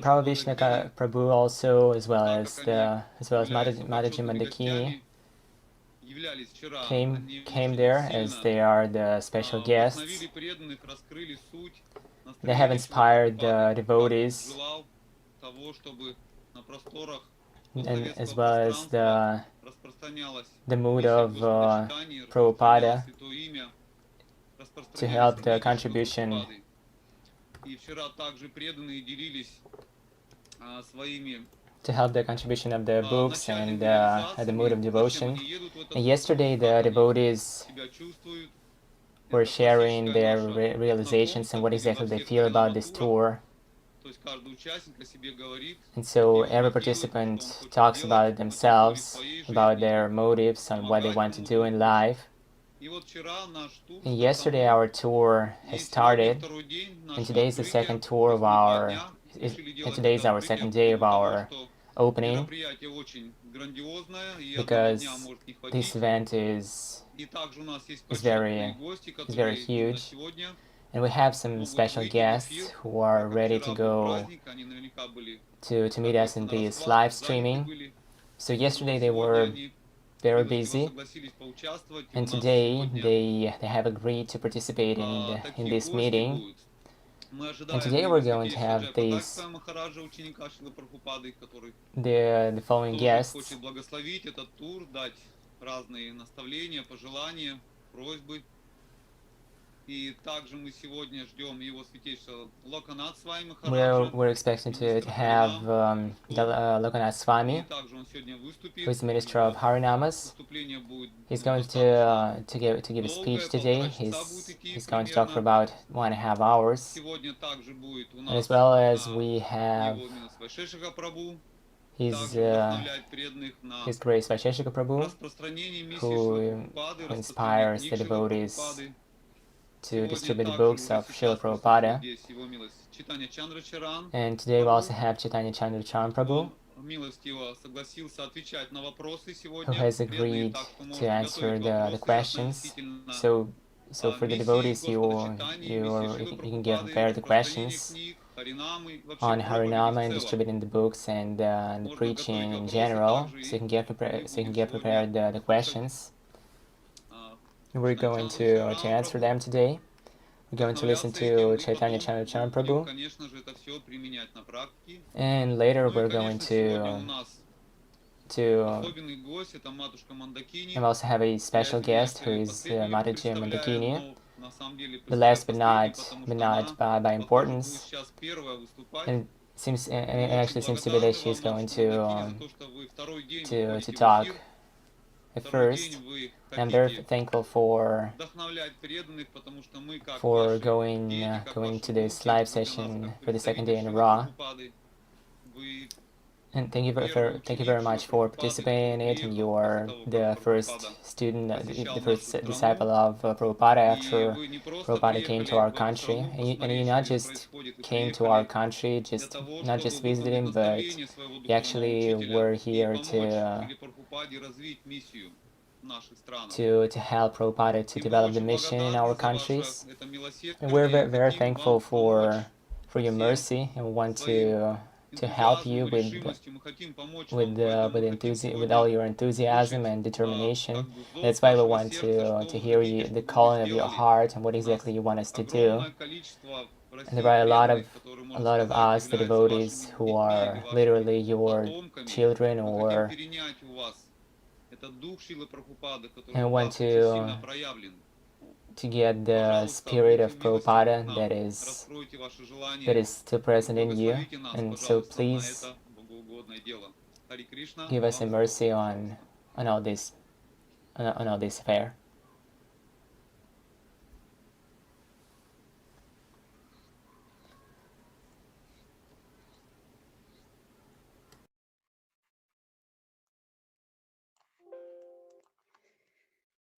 Vaisheshika Prabhu also, as well as Mataji Mandakini came there, as they are the special guests. They have inspired the devotees, and as well as the mood of Prabhupada to help the contribution of the books and the mood of devotion. And yesterday the devotees were sharing their realizations and what exactly they feel about this tour. And so every participant talks about themselves, about their motives, and what they want to do in life. And yesterday our tour has started, and today is the second tour of and today is our second day of our opening, because this event is very huge, and we have some special guests who are ready to go to meet us in this live streaming. So yesterday they were very busy, and today they have agreed to participate in this meeting. And today we're going to have the following guests. We're expecting to have Lokanath Swami, who is the Minister of Harinamas. He's going to give a speech today. He's going to talk for about 1.5 hours. And as well as we have His Grace Vaisheshika Prabhu, who inspires the devotees to distribute the books of Srila Prabhupada. And today we also have Chaitanya Chandra Charan Prabhu, who has agreed to answer the questions. So for the devotees, you can get prepared the questions on Harinama and distributing the books and the preaching in general, so you can get prepared the questions. We're going to answer them today. We're going to listen to Chaitanya Chandra Charan Prabhu, and later we're going to and also have a special guest who is Mataji Mandakini, the last but not by importance, and it actually seems to be that she's going to talk at first. I'm very thankful for going to this live session for the second day in a row. And thank you very much for participating in it. And you are the first student, the first disciple of Prabhupada after Prabhupada came to our country. And you not just came to our country, not just visited him, but you actually were here to help Prabhupada to develop the mission in our countries. And we're very thankful for your mercy, and we want to help you with all your enthusiasm and determination. That's why we want to hear the calling of your heart and what exactly you want us to do. And there are a lot of us, the devotees, who are literally your children, and want to get the spirit of Prabhupada that is still present in you. And so please give us a mercy on all this affair.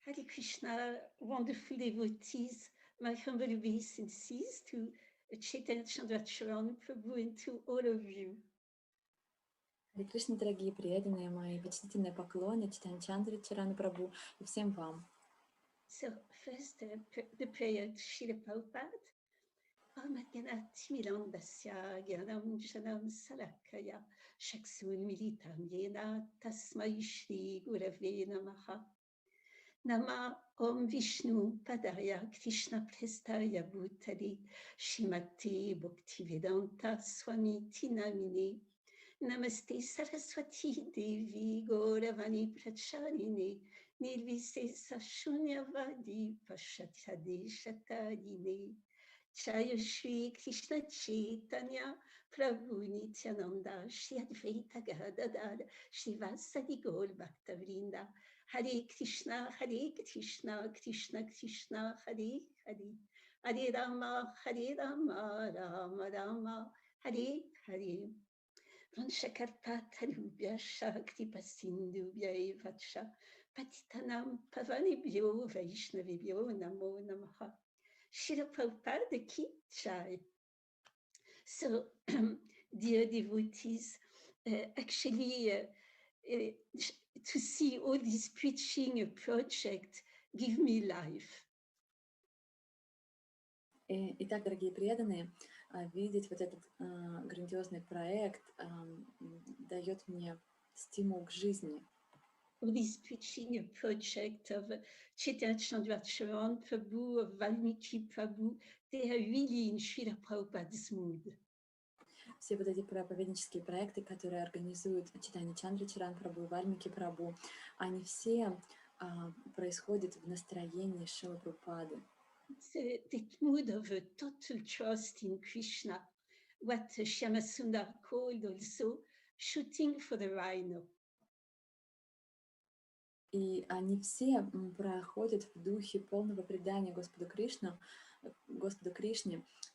Hare Krishna, wonderful devotees, my humble obeisances to Chaitanya Chandra Charan Prabhu and to all of you. Hare Krishna, дорогие преданные мои, почтительные поклоны Чайтанья Чандре Чарану Прабху и всем вам. So first, the prayer to Srila Prabhupada. Amadyanatmilandasya Gyanam Janam Salakaya Shaksun Militam Yena Tasmai Shri Gurave Namaha Nama Om Vishnu Padaya Krishna Prestaya Bhutali Shimate Bhaktivedanta Swami Tinamine Namaste Saraswati Devi Gauravani Pracharine Nirvisesa Shunyavadi Pashatyade Shatarine Jaya Shri Krishna Chaitanya Prabhu Nityananda Shri Advaita Gadadara Shri Vasadi Gaur Bhaktavrinda Hare Krishna Krishna Krishna Hare Hare Hare Rama Rama Rama Hare Hare Vanchakarpatarubhya Shakti Pasindubhya Evacha Patitanam Pavanibhyo Vaishnavibhyo Namo Namaha Srila Prabhupada Ki Jai. So, dear devotees, actually, to see all this preaching project give me life. Итак, дорогие преданные, видеть вот этот грандиозный проект дает мне стимул к жизни. This preaching project of Chaitanya Chandra Charan Prabhu, of Valmiki Prabhu, they are really in Srila Prabhupada's mood. Все вот эти проповеднические проекты, которые организуют Chaitanya Chandra Charan Prabhu, Valmiki Prabhu, они все происходят в настроении Шрилы Прабхупады. It's that mood of a total trust in Krishna, what Shyamasundar called also shooting for the rhino. И они все проходят в духе полного предания Господу Кришне.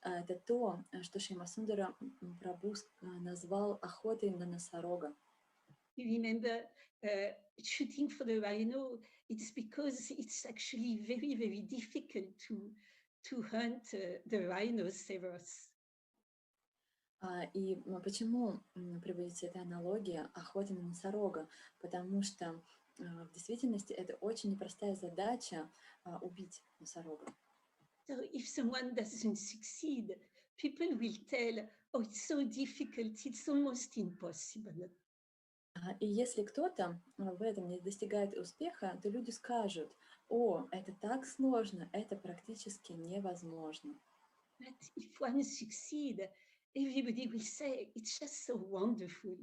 Это то, что Шьямасундара Прабху назвал охотой на носорога. You remember shooting for the rhino, it's because it's actually very, very difficult to hunt the rhinoceros. И почему приводится эта аналогия охоты на носорога? Потому что в действительности это очень непростая задача убить носорога. So if someone doesn't succeed, people will tell, oh, it's so difficult, it's almost impossible. И если кто-то в этом не достигает успеха, то люди скажут: о, это так сложно, это практически невозможно. But if one succeeds, everybody will say, it's just so wonderful.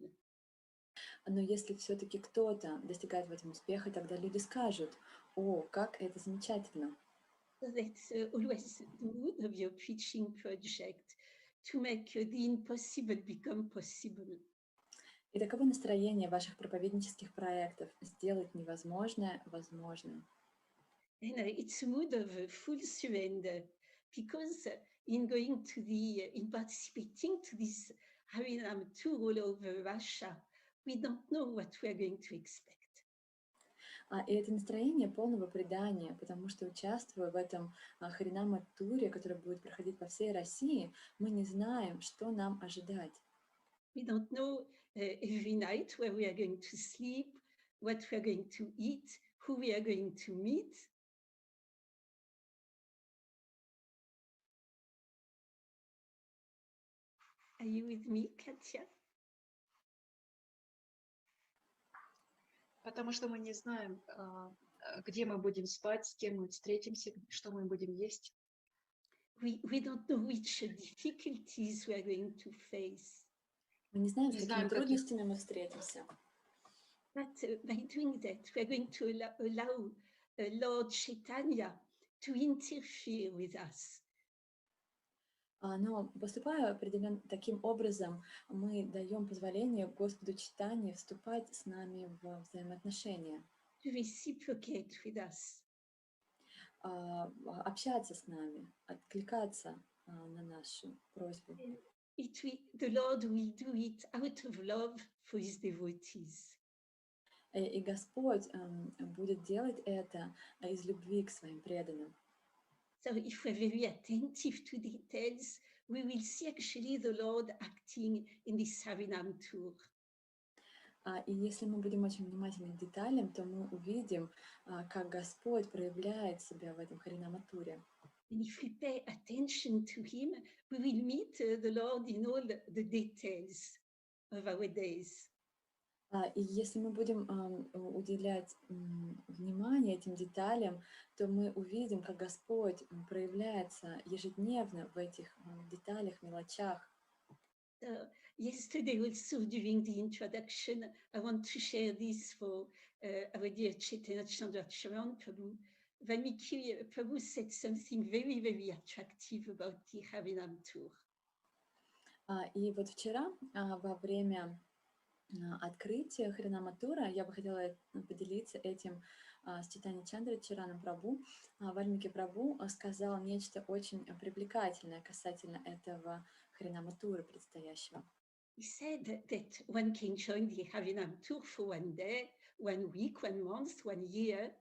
Но если все-таки кто-то достигает в этом успеха, тогда люди скажут: о, как это замечательно. So that's always the mood of your preaching project, to make the impossible become possible. И таково настроение ваших проповеднических проектов — сделать невозможное возможным. And it's a mood of full surrender, because in participating to this Harinam tour all over Russia, we don't know what we're going to expect. И это настроение полного предания, потому что, участвуя в этом Харинама-туре, который будет проходить по всей России, мы не знаем, что нам ожидать. We don't know every night where we are going to sleep, what we are going to eat, who we are going to meet. Are you with me, Katya? Потому что мы не знаем, где мы будем спать, с кем мы встретимся, что мы будем есть. We don't know which difficulties we are going to face. Мы не знаем, с Не какими знаем, каких. трудностями мы встретимся. But by doing that, we are going to allow Lord Chaitanya to interfere with us. Но поступая определенно таким образом, мы даем позволение Господу Чайтанье вступать с нами в взаимоотношения, To reciprocate with us. общаться с нами, откликаться на нашу просьбу. The Lord will do it out of love for his devotees. И Господь будет делать это из любви к своим преданным. So if we're very attentive to details, we will see actually the Lord acting in this Harinam tour. И если мы будем очень внимательны к деталям, то мы увидим, как Господь проявляет себя в этом Харинама-туре. And if we pay attention to him, we will meet the Lord in all the details of our days. И если мы будем уделять внимание этим деталям, то мы увидим, как Господь проявляется ежедневно в этих деталях, мелочах. Yesterday also during the introduction, I want to share this for our dear Chaitanya Chandra Charan Prabhu. Valmiki Prabhu said something very, very attractive about the Harinam tour. И вот вчера во время открытия Харинама тура я бы хотела поделиться этим с Чайтаньей Чандрой Чараном Прабhu. Вальмики Прабhu сказал нечто очень привлекательное касательно этого Харинама тура предстоящего. He said that one can join the Harinam tour for one day, 1 week, 1 month, 1 year.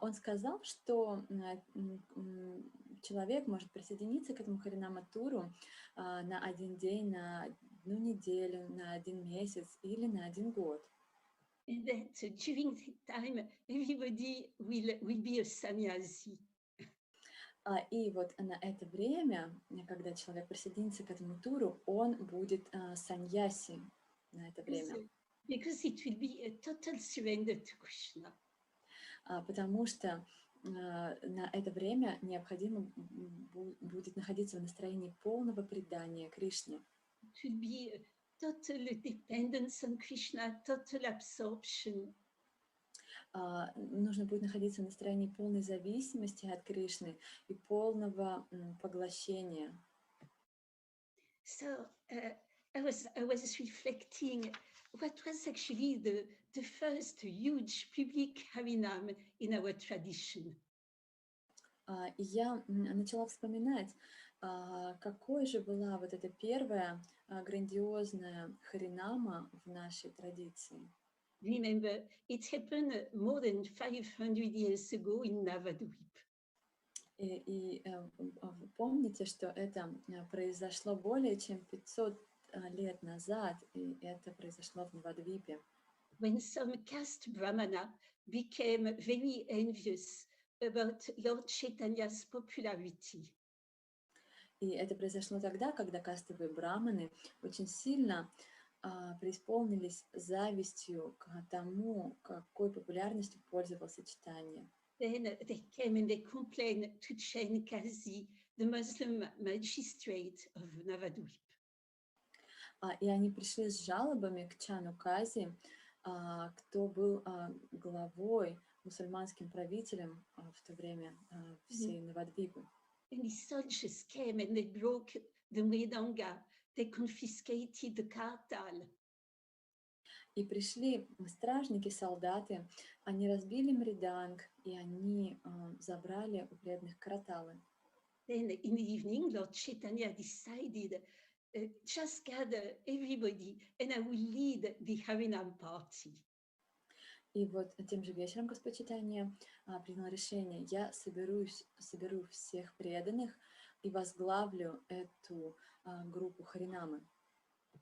Он сказал, что человек может присоединиться к этому Харинама туру на 1 день, на 1 неделю, на 1 месяц или на 1 год. And that during that time, everybody will be a sannyasi. И вот на это время, когда человек присоединится к этому туру, он будет саньяси на это время. Because it will be a total surrender to Krishna. Потому что на это время необходимо будет находиться в настроении полного предания Кришне. It will be a total dependence on Krishna, total absorption. Нужно будет находиться в настроении полной зависимости от Кришны и полного поглощения. So I was reflecting what was actually the first huge public Harinam in our tradition. И я начала вспоминать, какой же была вот эта первая грандиозная Харинама в нашей традиции. Remember, it happened more than 500 years ago in Navadvip. И помните, что это произошло более чем 500 лет назад, и это произошло в Навадвипе. When some caste Brahmana became very envious about Lord Chaitanya's popularity. И это произошло тогда, когда кастовые браманы очень сильно преисполнились завистью к тому, какой популярностью пользовался Чайтанья. Then they came and they complained to Charan Kazi, the Muslim magistrate of Navadvip. И они пришли с жалобами к Чану Кази, кто был главой, мусульманским правителем в то время всей Навадвипы. And the soldiers came and they broke the Mridanga, they confiscated the kartal. И пришли стражники, солдаты, они разбили мриданг, и они забрали у преданных караталы. Then in the evening, Lord Chaitanya decided, just gather everybody and I will lead the Harinam party. И вот тем же вечером Господь Чайтанья принял решение: я соберу всех преданных и возглавлю эту группу Харинамы.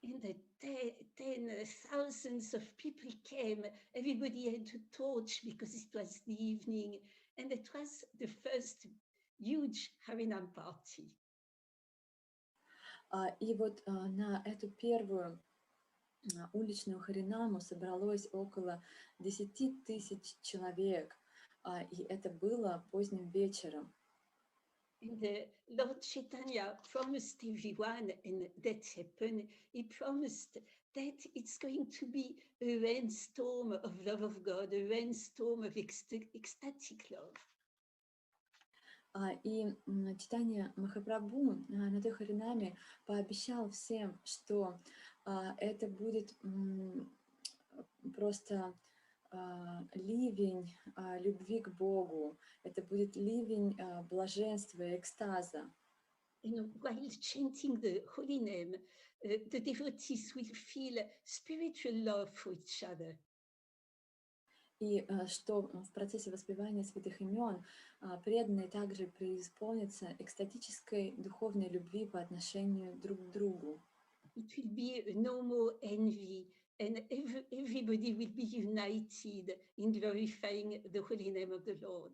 And 10,000s of people came, everybody had a torch because it was the evening, and it was the first huge Harinam party. И вот на эту первую уличную Харинаму собралось около 10 тысяч человек, и это было поздним вечером. And Lord Chaitanya promised everyone, and that happened, he promised that it's going to be a rainstorm of love of God, a rainstorm of ecstatic love. И Чайтанья Махапрабху на той Харинаме пообещал всем, что это будет просто ливень любви к Богу, это будет ливень блаженства и экстаза. And while chanting the holy name, the devotees will feel spiritual love for each other. И что в процессе воспевания святых имен преданные также преисполнятся экстатической духовной любви по отношению друг к другу. It will be no more envy, and everybody will be united in glorifying the holy name of the Lord.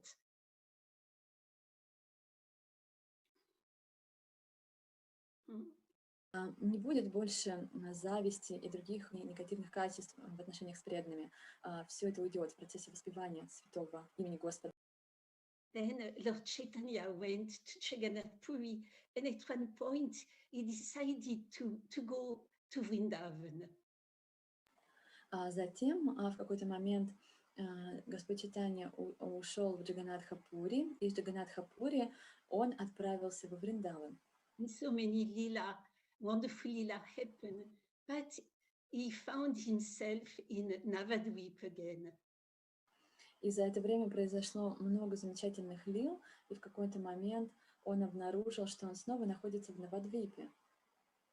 Не будет больше зависти и других негативных качеств в отношениях с преданными. Все это уйдет в процессе воспевания святого имени Господа. Then Lord Chaitanya went to Jagannath Puri, and at one point he decided to go to Vrindavan. Затем в какой-то момент Господь Чайтанья ушел в Джаганнатха-Пури, и из Джаганнатха-Пури он отправился во Вриндаван. And so many lila, wonderful lila happened, but he found himself in Navadvip again. И за это время произошло много замечательных лил, и в какой-то момент он обнаружил, что он снова находится в Навадвипе.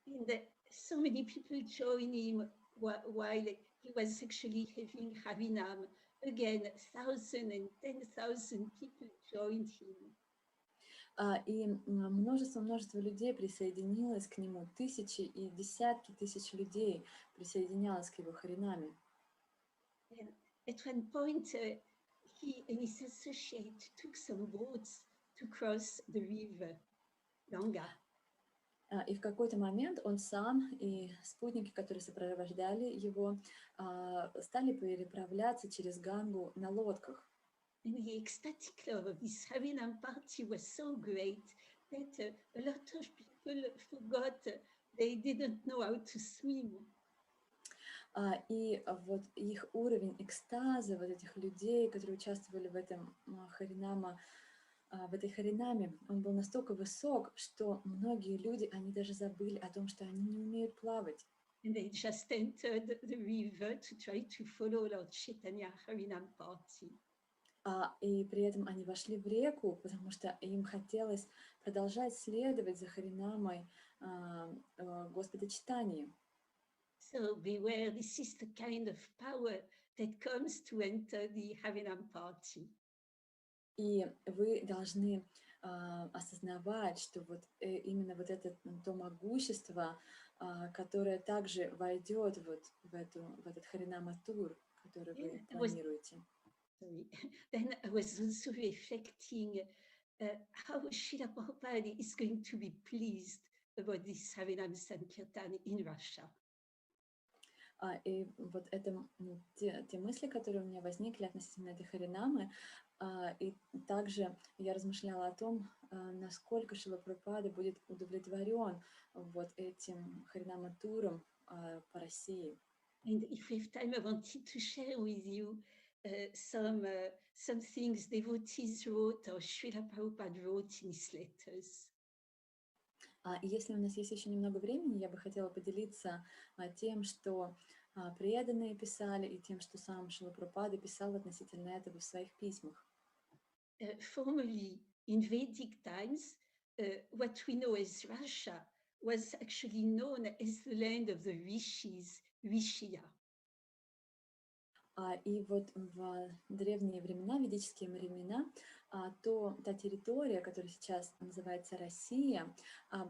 And so many people joined him while he was actually having Harinam. Again, 1,000 and 10,000 people joined him. И множество людей присоединилось к нему, тысячи и десятки тысяч людей присоединялось к его харинаме. And at one point, he and his associate took some boats to cross the river Ganga. И в какой-то момент он сам и спутники, которые сопровождали его, стали переправляться через Гангу на лодках. And the ecstatic love of this Harinam party was so great that a lot of people forgot they didn't know how to swim. И вот их уровень экстаза, вот этих людей, которые участвовали в этом в этой харинаме, он был настолько высок, что многие люди, они даже забыли о том, что они не умеют плавать. And they just entered the river to try to follow Lord Chaitanya Harinam party. И при этом они вошли в реку, потому что им хотелось продолжать следовать за харинамой Господа Чайтаньи. So beware, this is the kind of power that comes to enter the Harinam party. И вы должны осознавать, что вот именно вот это то могущество, которое также войдет вот в этот харинама-тур, который вы планируете. Then I was also reflecting how Srila Prabhupada is going to be pleased about this Harinam Sankirtan in Russia. И вот это те мысли, которые у меня возникли относительно этой харинамы, и также я размышляла о том, насколько Шрила Прабхупада будет удовлетворен вот этим харинама-туром по России. And if we have time, I wanted to share with you some things devotees wrote or Srila Prabhupada wrote in his letters. И если у нас есть еще немного времени, я бы хотела поделиться тем, что преданные писали, и тем, что сам Шрила Прабхупада писал относительно этого в своих письмах. Formerly, in Vedic times, what we know as Russia was actually known as the land of the Rishis, Rishya. И вот в древние времена, ведические времена, та территория, которая сейчас называется Россия,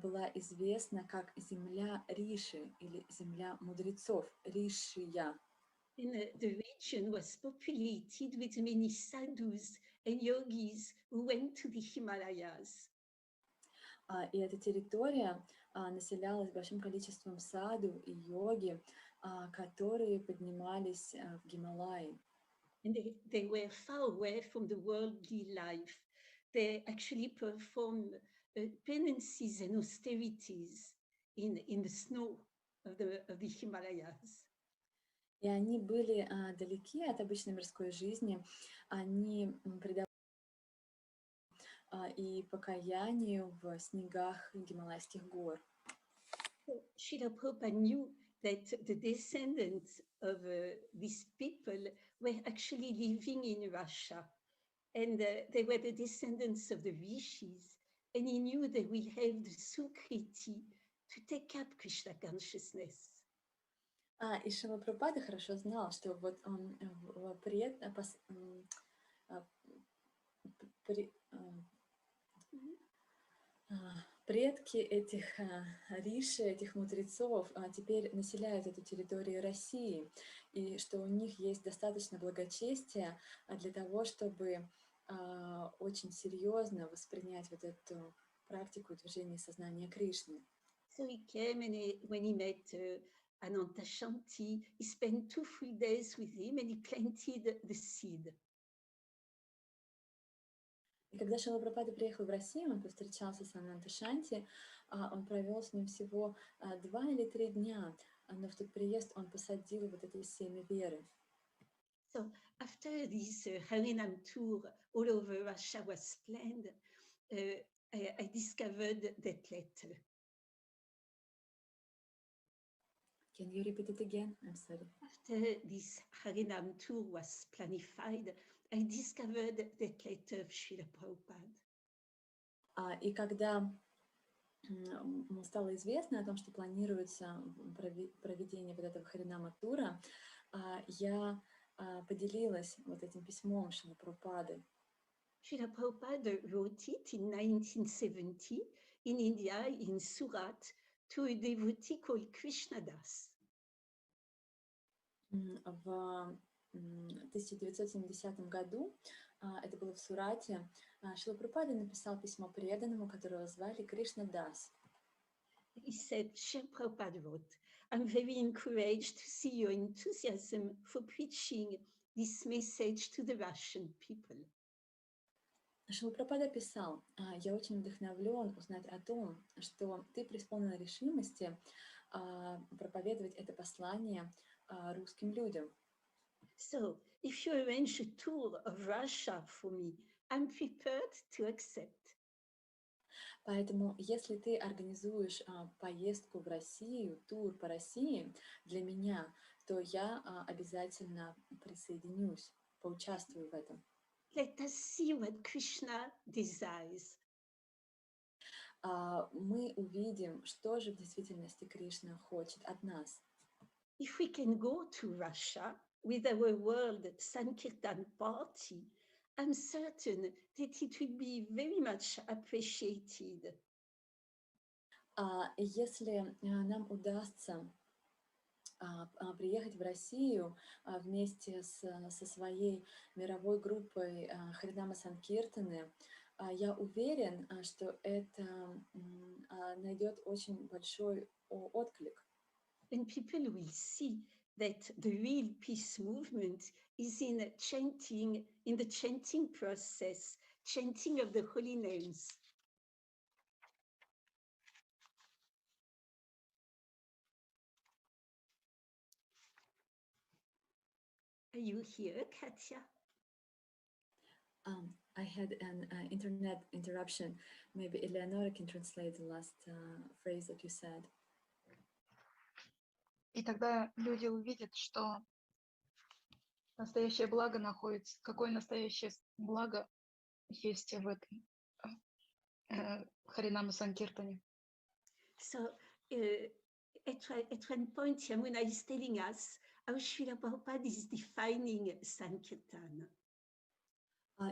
была известна как земля Риши или земля мудрецов, Ришия. And the region was populated with many sadhus and yogis who went to the Himalayas. И эта территория населялась большим количеством саду и йоги, которые поднимались в Гималаи. And they were far away from the worldly life. They actually performed penances and austerities in the snow of the Himalayas. И они были далеки от обычной мирской жизни. Они предавались и покаянию в снегах Гималайских гор. Srila Prabhupada knew that the descendants of these people were actually living in Russia, and they were the descendants of the Rishis, and he knew they will have the Sukriti to take up Krishna consciousness. И Шрила Прабхупада хорошо знал, что вот он предки этих риши, этих мудрецов теперь населяют эту территорию России, и что у них есть достаточно благочестия для того, чтобы очень серьезно воспринять вот эту практику движения сознания Кришны. So he came and when he met Ananta Shanti, he spent 2 full days with him and he planted the seed. И когда Шрила Прабхупада приехал в Россию, он повстречался с Ананта Шанти, он провел с ним всего 2 или 3 дня, но в тот приезд он посадил вот это семя веры. So after this Harinam tour all over Russia was planned, I discovered that letter. Can you repeat it again? I'm sorry. After this Harinam tour was planified, I discovered that letter of Srila Prabhupada. И когда стало известно о том, что планируется проведение вот этого Харинама-тура, я поделилась вот этим письмом Шрилы Прабхупады. Srila Prabhupada wrote it in 1970 in India, in Surat, to a devotee called Krishna Das. В 1970 году, это было в Сурате, Шрила Прабхупада написал письмо преданному, которого звали Кришна Дас. He said, Srila Prabhupada wrote, I'm very encouraged to see your enthusiasm for preaching this message to the Russian people. Шрила Прабхупада писал, я очень вдохновлен узнать о том, что ты преисполнена решимости проповедовать это послание русским людям. So, if you arrange a tour of Russia for me, I'm prepared to accept. Поэтому, если ты организуешь поездку в Россию, тур по России для меня, то я обязательно присоединюсь, поучаствую в этом. Let us see what Krishna desires. Мы увидим, что же в действительности Кришна хочет от нас. If we can go to Russia with our World Sankirtan Party, I'm certain that it will be very much appreciated. Если нам удастся приехать в Россию вместе со своей мировой группой Харинама Санкиртаны, я уверен, что это найдет очень большой отклик. And people will see that the real peace movement is in chanting, in the chanting process, chanting of the holy names. Are you here, Katya? I had an internet interruption. Maybe Eleonora can translate the last phrase that you said. И тогда люди увидят, что настоящее благо находится, какое настоящее благо есть в этом Харинама Санкиртане. So at one point, Yamuna is telling us how Srila Prabhupada is defining Sankirtan.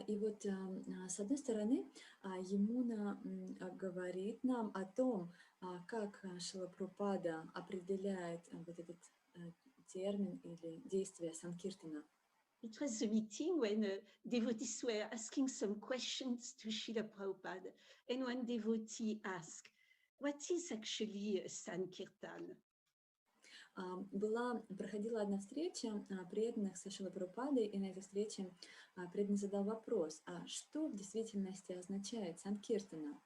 И вот с одной стороны, Ямуна говорит нам о том, как Шрила Прабхупада определяет вот этот термин или действие Санкиртана. It was a meeting when devotees were asking some questions to Srila Prabhupada, and one devotee asked, what is actually Sankirtan? Проходила одна встреча преданных со Шрилой Прабхупадой, и на этой встрече преданный задал вопрос, а что в действительности означает Санкиртана?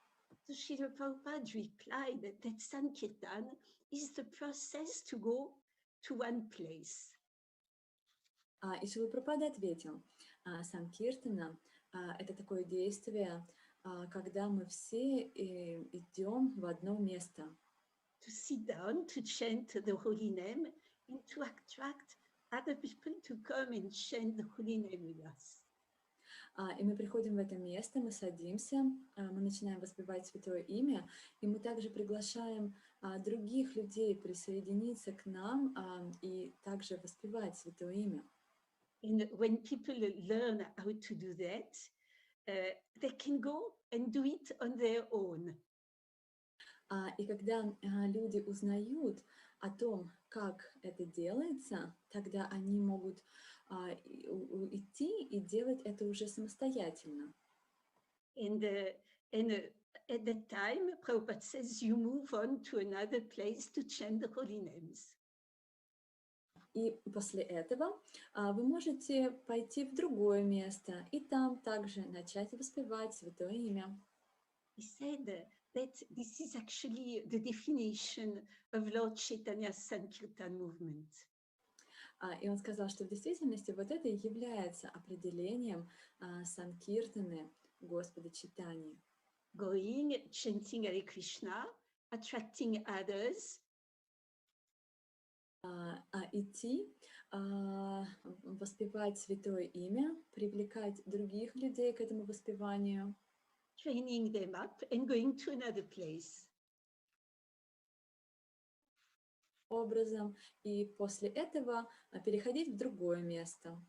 So Srila Prabhupada replied that Sankirtan is the process to go to one place. И Шрила Прабхупада ответил, Санкиртана — это такое действие, когда мы все идем в одно место. To sit down, to chant the holy name, and to attract other people to come and chant the holy name with us. И мы приходим в это место, мы садимся, мы начинаем воспевать Святое Имя, и мы также приглашаем других людей присоединиться к нам и также воспевать Святое Имя. And when people learn how to do that, they can go and do it on their own. И когда люди узнают о том, как это делается, тогда они могут идти и делать это уже самостоятельно. And at that time, Prabhupada says, you move on to another place to chant the holy names. И после этого вы можете пойти в другое место и там также начать воспевать Святое Имя. He said that this is actually the definition of Lord Chaitanya's Sankirtan movement. И он сказал, что в действительности вот это и является определением Санкиртаны Господа Чайтаньи. Going, chanting Hare Krishna, attracting others, идти, воспевать Святое Имя, привлекать других людей к этому воспеванию, training them up, and going to another place. образом, и после этого переходить в другое место.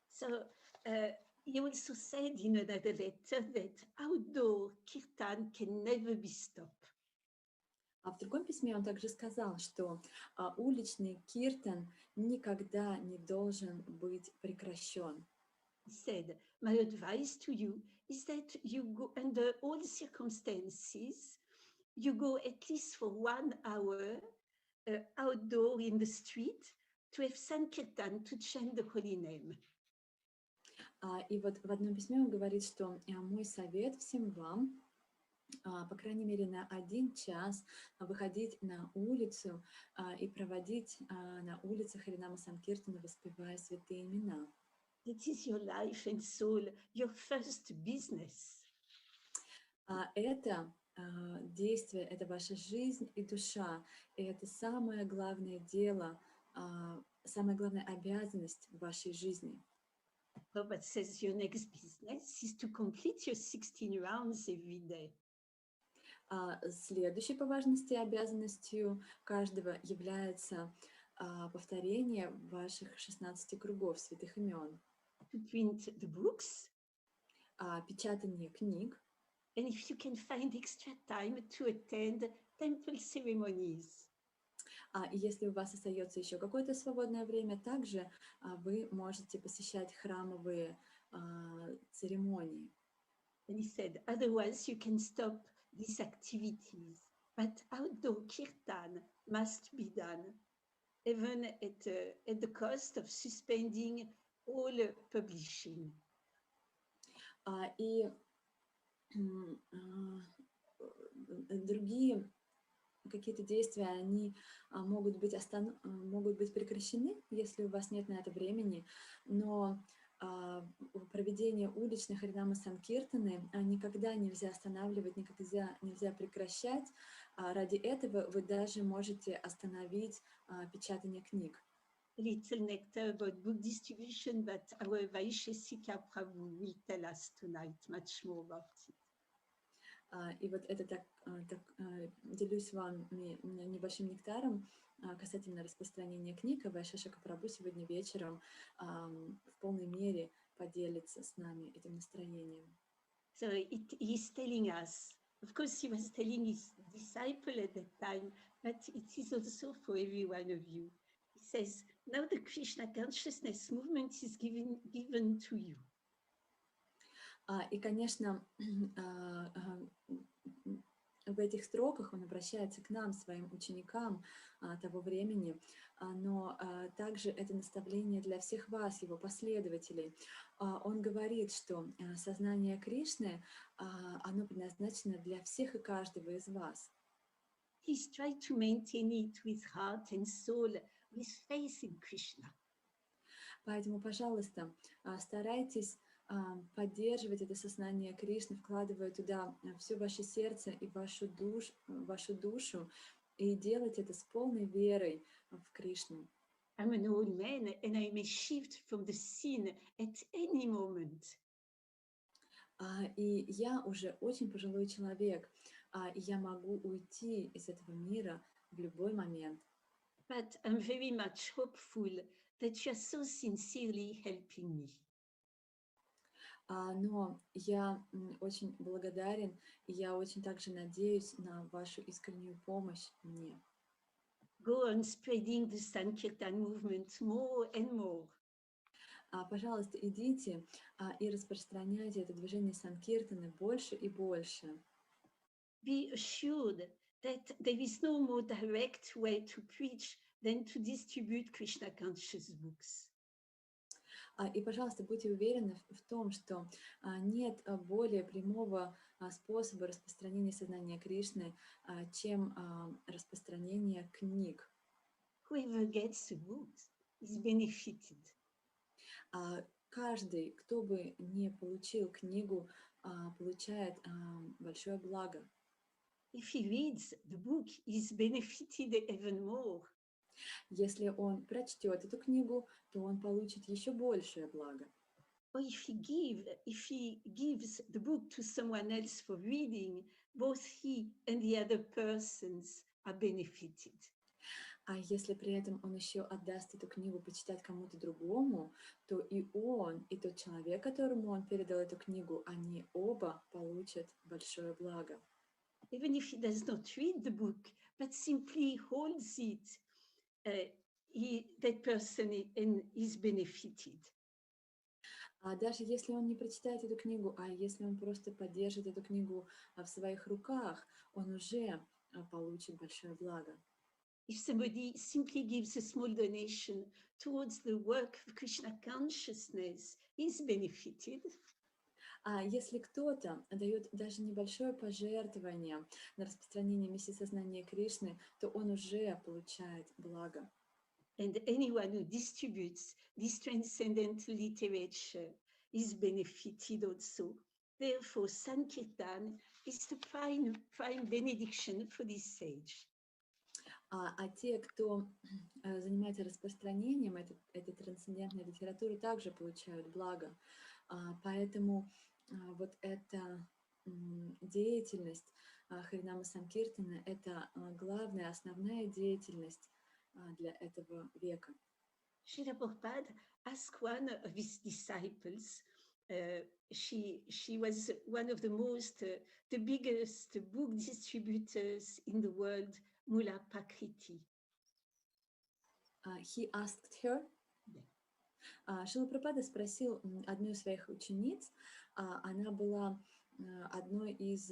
So he also said in another letter that outdoor kirtan can never be stopped. А в другом письме он также сказал, что уличный киртан никогда не должен быть прекращен. He said, my advice to you is that you go under all circumstances, you go at least for 1 hour outdoor in the street to have Sankirtan, to chant the holy name. И вот в одном письме он говорит, что мой совет всем вам, по крайней мере, на 1 час выходить на улицу и проводить на улицах Харинама Санкиртана, воспевая святые имена. It is your life and soul, your first business. Это действие, это ваша жизнь и душа, и это самое главное дело, самая главная обязанность в вашей жизни. Prabhupada says your next business is to complete your 16 rounds every day. Следующей по важности обязанностью каждого является повторение ваших 16 кругов святых имен. To print the books. Печатание книг. And if you can find extra time to attend temple ceremonies. И если у вас остается еще какое-то свободное время, также вы можете посещать храмовые церемонии. And he said, otherwise you can stop these activities, but outdoor kirtan must be done, even at the cost of suspending all publishing. И другие какие-то действия, они могут быть прекращены, если у вас нет на это времени, но проведение уличных Харинама Санкиртаны никогда нельзя останавливать, никогда нельзя прекращать. Ради этого вы даже можете остановить печатание книг. Little nectar about book distribution, but our Vaisheshika Prabhu will tell us tonight much more about it. И вот это так делюсь с вами небольшим нектаром касательно распространения книг, а Vaisheshika Prabhu сегодня вечером в полной мере поделится с нами этим настроением. So he's telling us, of course he was telling his disciple at that time, but it is also for every one of you. He says, now the Krishna consciousness movement is given to you. И, конечно, в этих строках он обращается к нам, своим ученикам того времени, но также это наставление для всех вас, его последователей. Он говорит, что сознание Кришны, оно предназначено для всех и каждого из вас. Please try to maintain it with heart and soul, with faith in Krishna. Поэтому, пожалуйста, старайтесь поддерживать это сознание Кришны, вкладывая туда все ваше сердце и вашу душу, и делать это с полной верой в Кришну. I'm an old man and I may shift from the scene at any moment. И я уже очень пожилой человек, и я могу уйти из этого мира в любой момент. But I'm very much hopeful that you're so sincerely helping me. Но я очень благодарен, и я очень также надеюсь на вашу искреннюю помощь мне. Go on spreading the Sankirtan movement more and more. Пожалуйста, идите и распространяйте это движение Санкиртаны больше и больше. be assured that there is no more direct way to preach than to distribute Krishna conscious books. И, пожалуйста, будьте уверены в том, что нет более прямого способа распространения сознания Кришны, чем распространение книг. Whoever gets the books is benefited. Каждый, кто бы не получил книгу, получает большое благо. If he reads the book, he is benefited even more. Если он прочтет эту книгу, то он получит еще большее благо. Or if he gives the book to someone else for reading, both he and the other persons are benefited. А если при этом он еще отдаст эту книгу почитать кому-то другому, то и он, и тот человек, которому он передал эту книгу, они оба получат большое благо. Even if he does not read the book, but simply holds it, that person is benefited. А даже если он не прочитает эту книгу, а если он просто поддержит эту книгу в своих руках, он уже получит большое благо. If somebody simply gives a small donation towards the work of Krishna consciousness, is benefited. А если кто-то дает даже небольшое пожертвование на распространение миссии сознания Кришны, то он уже получает благо. And anyone who distributes this transcendental literature is benefited also. Therefore, Sankirtan is the prime benediction for this sage. А те, кто занимается распространением этой трансцендентной литературы, также получают благо. Поэтому вот эта деятельность Харинама Санкиртана – это главная, основная деятельность для этого века. Srila Prabhupada asked one of his disciples, she was one of the biggest book distributors in the world, Mula Pakriti. He asked her. Шрила Прабхупада спросил одну из своих учениц, она была одной из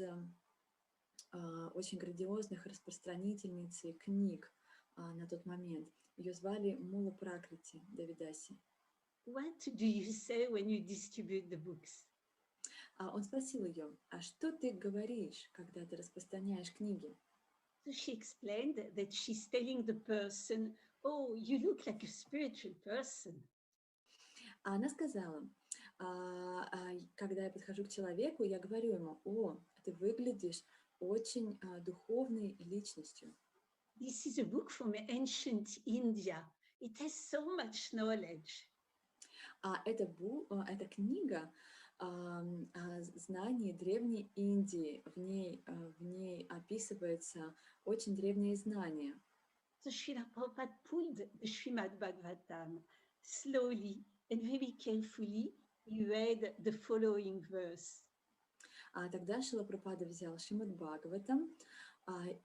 очень грандиозных распространительниц книг на тот момент. Ее звали Мула Пракрити Давидаси. What do you say when you distribute the books? Он спросил ее, а что ты говоришь, когда ты распространяешь книги? So she explained that she's telling the person, oh, you look like a spiritual person. Она сказала, когда я подхожу к человеку, я говорю ему, о, ты выглядишь очень духовной личностью. This is a book from ancient India. It has so much knowledge. Эта книга о знании Древней Индии. В ней описывается очень древние знания. So Srila Prabhupada pulled the Srimad Bhagavatam slowly and very carefully. He read the following verse. Тогда Шрила Прабхупада взял Шримад Бхагаватам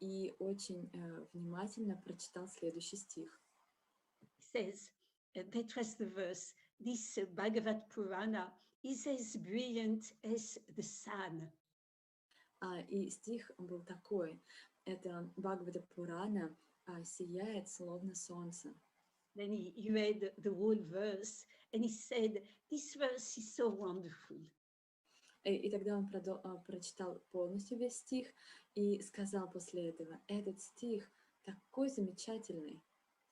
и очень внимательно прочитал следующий стих. It says, that was the verse, this Bhagavad Purana is as brilliant as the sun. И стих был такой, это Бхагавата Пурана сияет словно солнце. Then he read the whole verse and he said, this verse is so wonderful. И тогда он прочитал полностью весь стих и сказал после этого, этот стих такой замечательный.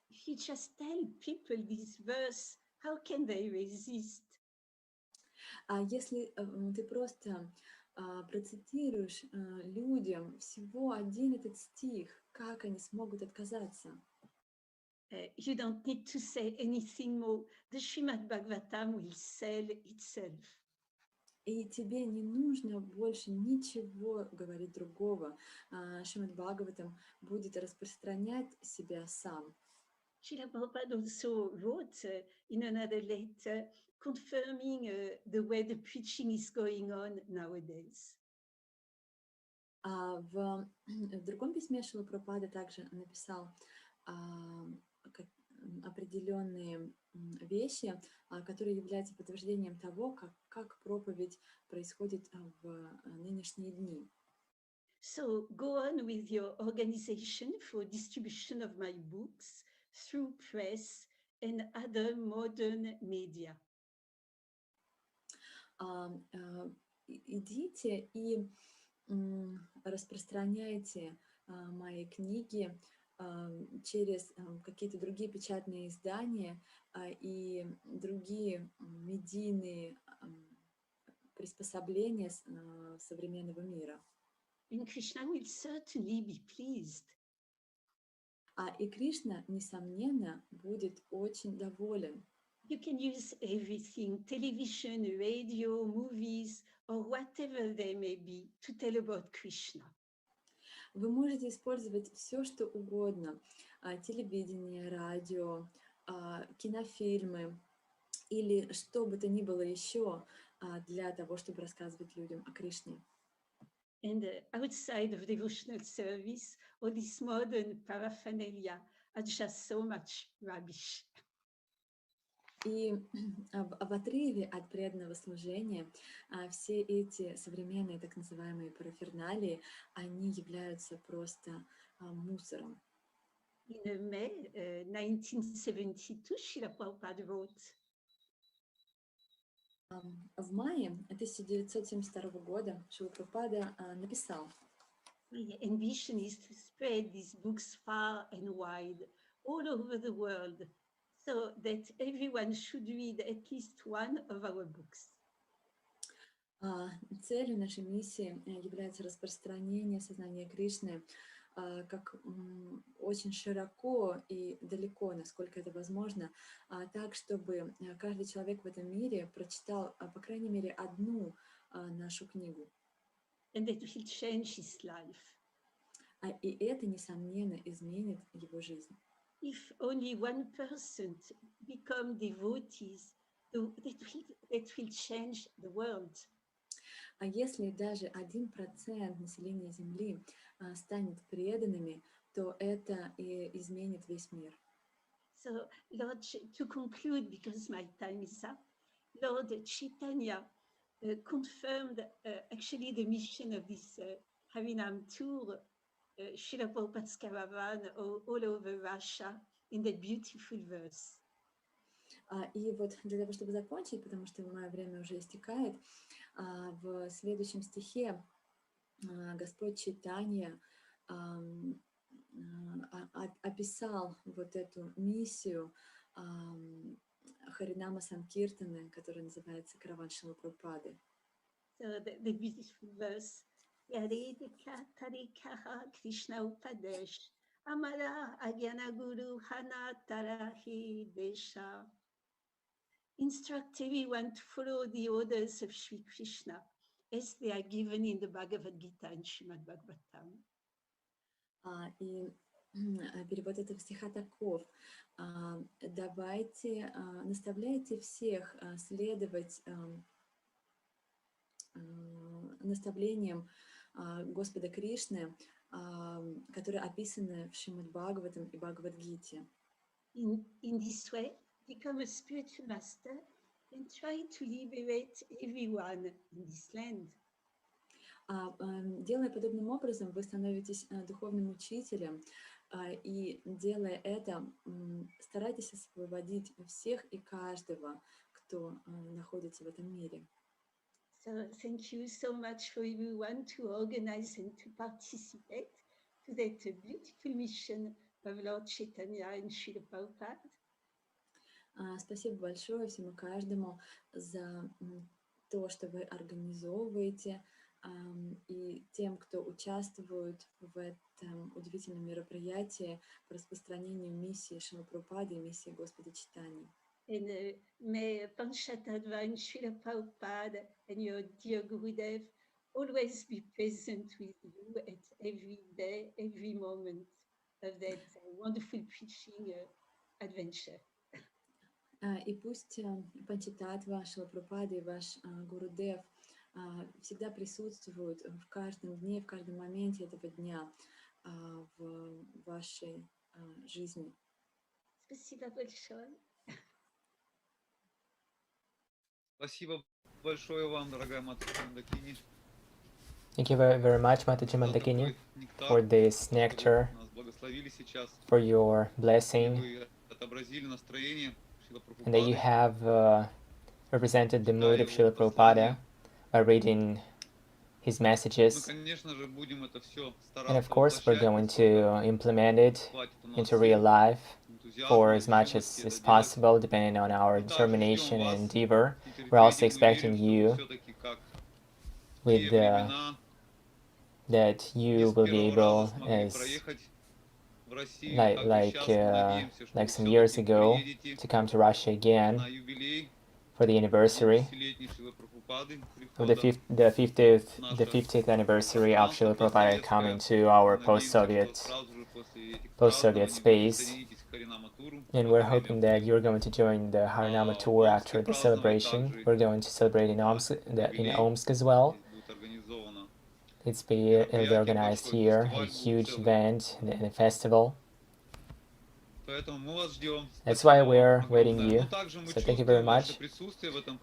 If you just tell people this verse, how can they resist? А если ты просто процитируешь людям всего один этот стих, как они смогут отказаться? You don't need to say anything more. The Srimad Bhagavatam will sell itself. И тебе не нужно больше ничего говорить другого. Шримад Бхагаватам будет распространять себя сам. Srila Prabhupada also wrote in another letter confirming the way the preaching is going on nowadays. В другом письме Шрила Прабхупада также написал определенные вещи, которые являются подтверждением того, как проповедь происходит в нынешние дни. So go on with your organization for distribution of my books through press and other modern media. Идите и распространяйте мои книги через какие-то другие печатные издания и другие медийные приспособления современного мира. And Krishna will certainly be pleased. И Кришна, несомненно, будет очень доволен. You can use everything, television, radio, movies, or whatever they may be, to tell about Krishna. Вы можете использовать все, что угодно. Телевидение, радио, кинофильмы или что бы то ни было еще для того, чтобы рассказывать людям о Кришне. And outside of devotional service, all this modern paraphernalia are just so much rubbish. И в отрыве от преданного служения все эти современные так называемые параферналии, они являются просто мусором. In May 1972, Srila Prabhupada wrote, в мае 1972 года Шрила Прабхупада написал: My ambition is to spread these books far and wide, all over the world, so that everyone should read at least one of our books. Целью нашей миссии является распространение сознания Кришны как очень широко и далеко, насколько это возможно, так, чтобы каждый человек в этом мире прочитал, по крайней мере, одну нашу книгу. And that will change his life. И это, несомненно, изменит его жизнь. If only 1% become devotees, that will change the world. А если даже 1% населения Земли станет преданными, то это и изменит весь мир. So, Lord, to conclude, because my time is up, Lord Chaitanya confirmed actually the mission of this Harinam tour, Srila Prabhupada's Caravan, all over Russia, in that beautiful verse. И вот для того, чтобы закончить, потому что мое время уже истекает, в следующем стихе Господь Чайтанья описал вот эту миссию Харинама Санкиртаны, которая называется «Караван Шрилы Прабхупады». So the beautiful verse, Yaredika Tarikaha Krishna Upadesh, Amara Agyana Guru Hana Tarahi Desha. Instruct everyone to follow the orders of Sri Krishna as they are given in the Bhagavad Gita and Srimad Bhagavatam. И перевод этого стиха таков: давайте, наставляйте всех следовать наставлениям Господа Кришны, которые описаны в Шримад Бхагаватам и Бхагавад-гите. In this way, become a spiritual master and try to liberate everyone in this land. Делая подобным образом, вы становитесь духовным учителем, и делая это, старайтесь освободить всех и каждого, кто находится в этом мире. So thank you so much for everyone to organize and to participate to that beautiful mission of Lord Chaitanya and Srila Prabhupada. Спасибо большое всему каждому за то, что вы организовываете, и тем, кто участвует в этом удивительном мероприятии по распространению миссии Шрилы Прабхупады и миссии Господа Чайтаньи. And may Panchatattva and Srila Prabhupada and your dear Gurudev always be present with you at every day, every moment of that wonderful preaching adventure. И пусть Панчататтва, Шрила Прабхупада и ваш Гурудев всегда присутствуют в каждом дне, в каждом моменте этого дня в вашей жизни. Спасибо большое. Спасибо большое вам, дорогая матушка Мандакини. Thank you very much, Mataji Mandakini, for this nectar, for your blessing, and that you have represented the mood of Srila Prabhupada by reading his messages. And of course, we're going to implement it into real life for as much as possible, depending on our determination and endeavor. We're also expecting you with that you will be able, as like some years ago, to come to Russia again for the anniversary of the 50th anniversary of Srila Prabhupada coming to our post-Soviet space, and we're hoping that you're going to join the Harinama tour after the celebration. We're going to celebrate in Omsk as well. It'll be organized here, a huge event and a festival. That's why we're waiting you. So thank you very much.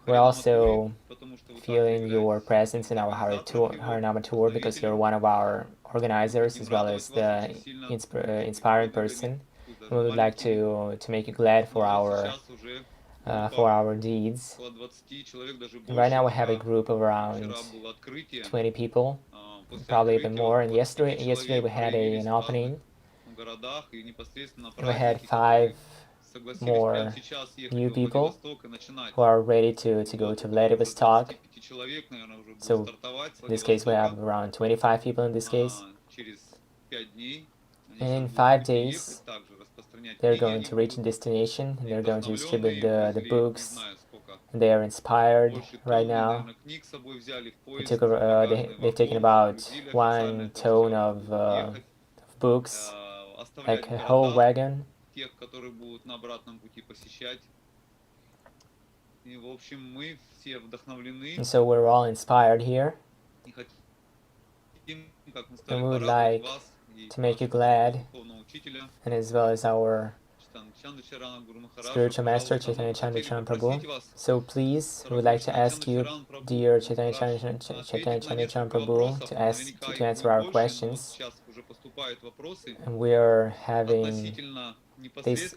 We're also feeling your presence in our Harinama tour because you're one of our organizers as well as the inspired person. We would like to make you glad for our deeds. And right now we have a group of around 20 people, probably even more. And yesterday we had an opening. And we had 5 more new people who are ready to go to Vladivostok. So in this case we have around 25 people in this case. And in 5 days they're going to reach a destination and they're going to distribute the books. And they are inspired right now. They've taken about 1 ton of books, like a whole wagon. And so we're all inspired here. And we would like to make you glad, and as well as our spiritual master Chaitanya Chandra Charan Prabhu. So please, we would like to ask you, dear Chaitanya Chandra Charan Prabhu, to answer our questions. And we are having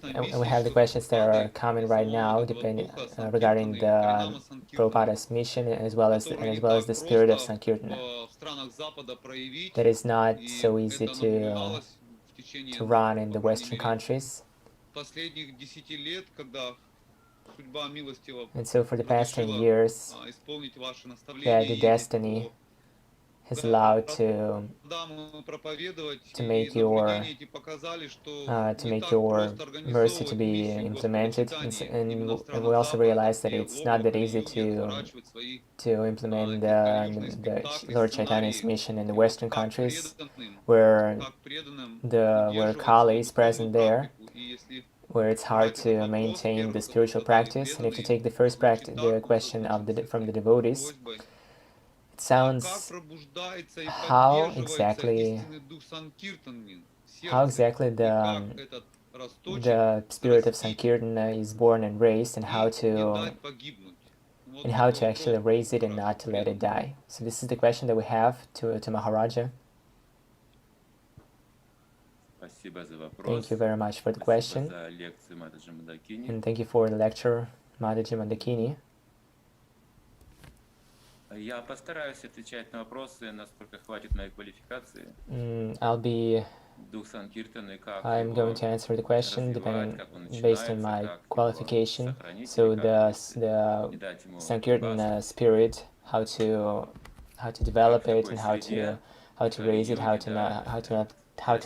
and we have the questions that are coming right now, regarding the Prabhupada's mission as well as the spirit of Sankirtana. That is not so easy to run in the Western countries. And so for the past 10 years, that the destiny has allowed to make your mercy to be implemented, and we also realize that it's not that easy to implement the Lord Chaitanya's mission in the Western countries, where Kali is present there, where it's hard to maintain the spiritual practice. And if you take the first the question from the devotees, it sounds how exactly the spirit of Sankirtana is born and raised, and how to actually raise it and not to let it die. So this is the question that we have to Maharaja. Thank you very much for the question, and thank you for the lecture, Mataji Mandakini. I'm going to answer the question based on my qualification. So the Sankirtan spirit, how to develop it, and how to raise it, how to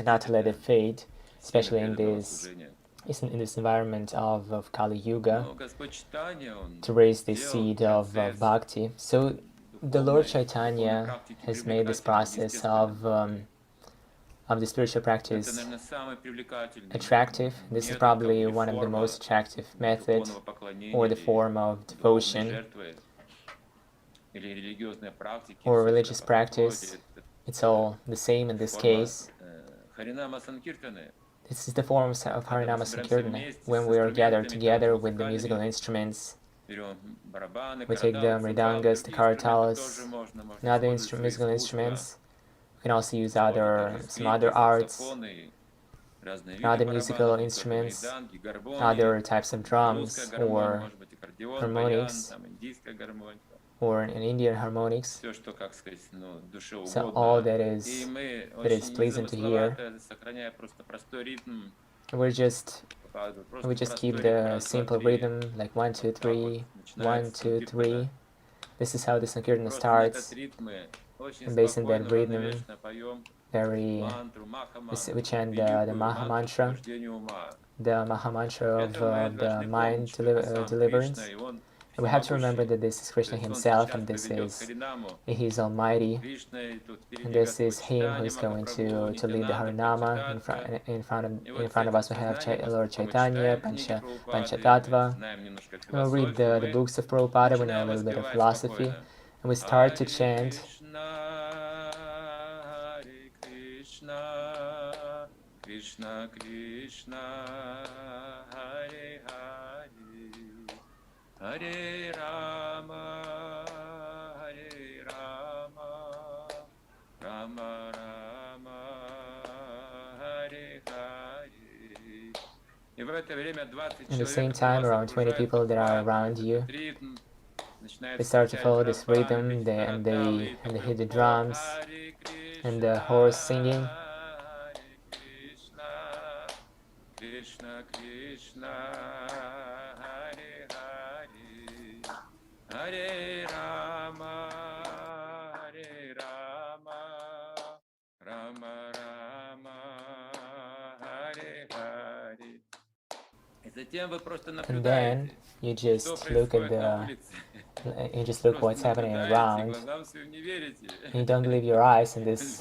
not let it fade, especially in this environment of Kali Yuga, to raise the seed of bhakti. So the Lord Chaitanya has made this process of the spiritual practice attractive. This is probably one of the most attractive methods or the form of devotion or religious practice. It's all the same in this case. This is the form of Harinama Sankirtana, when we are gathered together with the musical instruments We take the mridangas, the kartalas, and other musical instruments. We can also use some other arts, and other musical instruments, other types of drums or harmonics, or an Indian harmonics. So all that is pleasant to hear. We just keep the simple rhythm, like 1, 2, 3, 1, 2, 3. This is how the Sankirtana starts, and based on that rhythm, we chant the Maha Mantra, the Maha Mantra of the mind deliverance. And we have to remember that this is Krishna himself, and this is He's Almighty, and this is Him who is going to lead the Harinama. In front of us we have Lord Chaitanya, Panchatattva. We'll read the books of Prabhupada, we know a little bit of philosophy, and we start to chant Krishna Krishna, Hare Hare, Hare Rama, Hare Rama, Rama Rama, Hare Hare. At the same time, around 20 people that are around you, they start to follow this rhythm, and they hit the drums and the horse singing. Krishna Krishna, Hare Hare, Hare Rama, Hare Rama, Rama Rama, Hare Hare. And then you just look at what's happening around, and you don't believe your eyes in this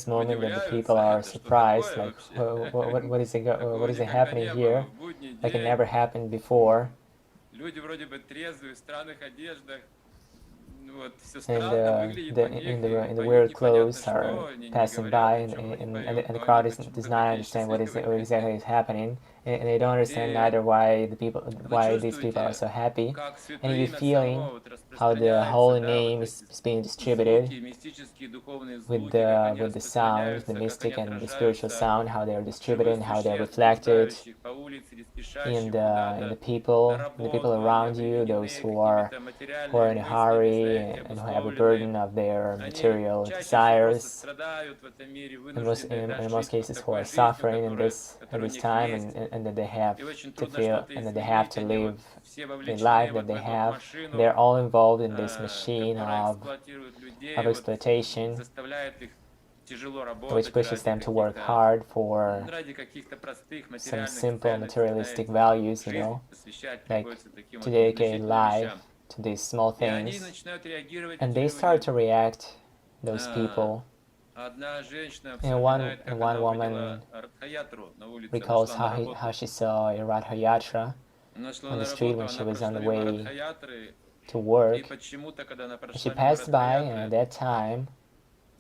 moment that the people are surprised, like what is it happening here, like it never happened before. And in the weird clothes are passing by, and the crowd does not understand what exactly is happening, and they don't understand neither why these people are so happy, and you're feeling how the holy name is being distributed with the sound, the mystic and the spiritual sound, how they are distributed and how they are reflected in the people around you, those who are in a hurry and who have a burden of their material desires, in most cases who are suffering in this time, and that they have to feel, and that they have to live the life that they have. They're all involved in this machine of exploitation, which pushes them to work hard for some simple materialistic values, like to dedicate life to these small things. And they start to react, those people. And one woman recalls how she saw a Radha Yatra on the street when she was on the way to work. And she passed by, and at that time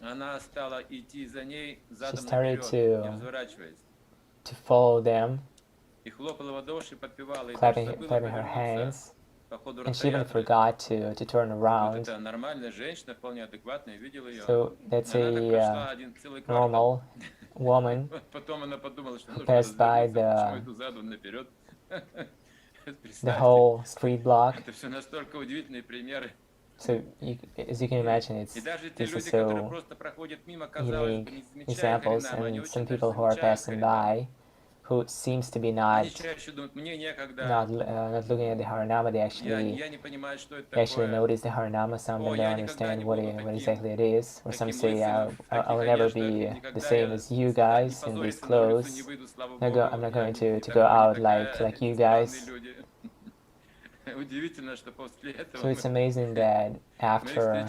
she started to follow them, clapping her hands, and she even forgot to turn around. So that's a normal woman who passed by the whole street block. So as you can imagine, this is so unique examples, and some people who are passing by, who seems to be not looking at the Harinama, they actually notice the Harinama. Some of them don't understand what exactly it is, or some say, I will never be the same as you guys in these clothes. I'm not going to go out like you guys. So it's amazing that after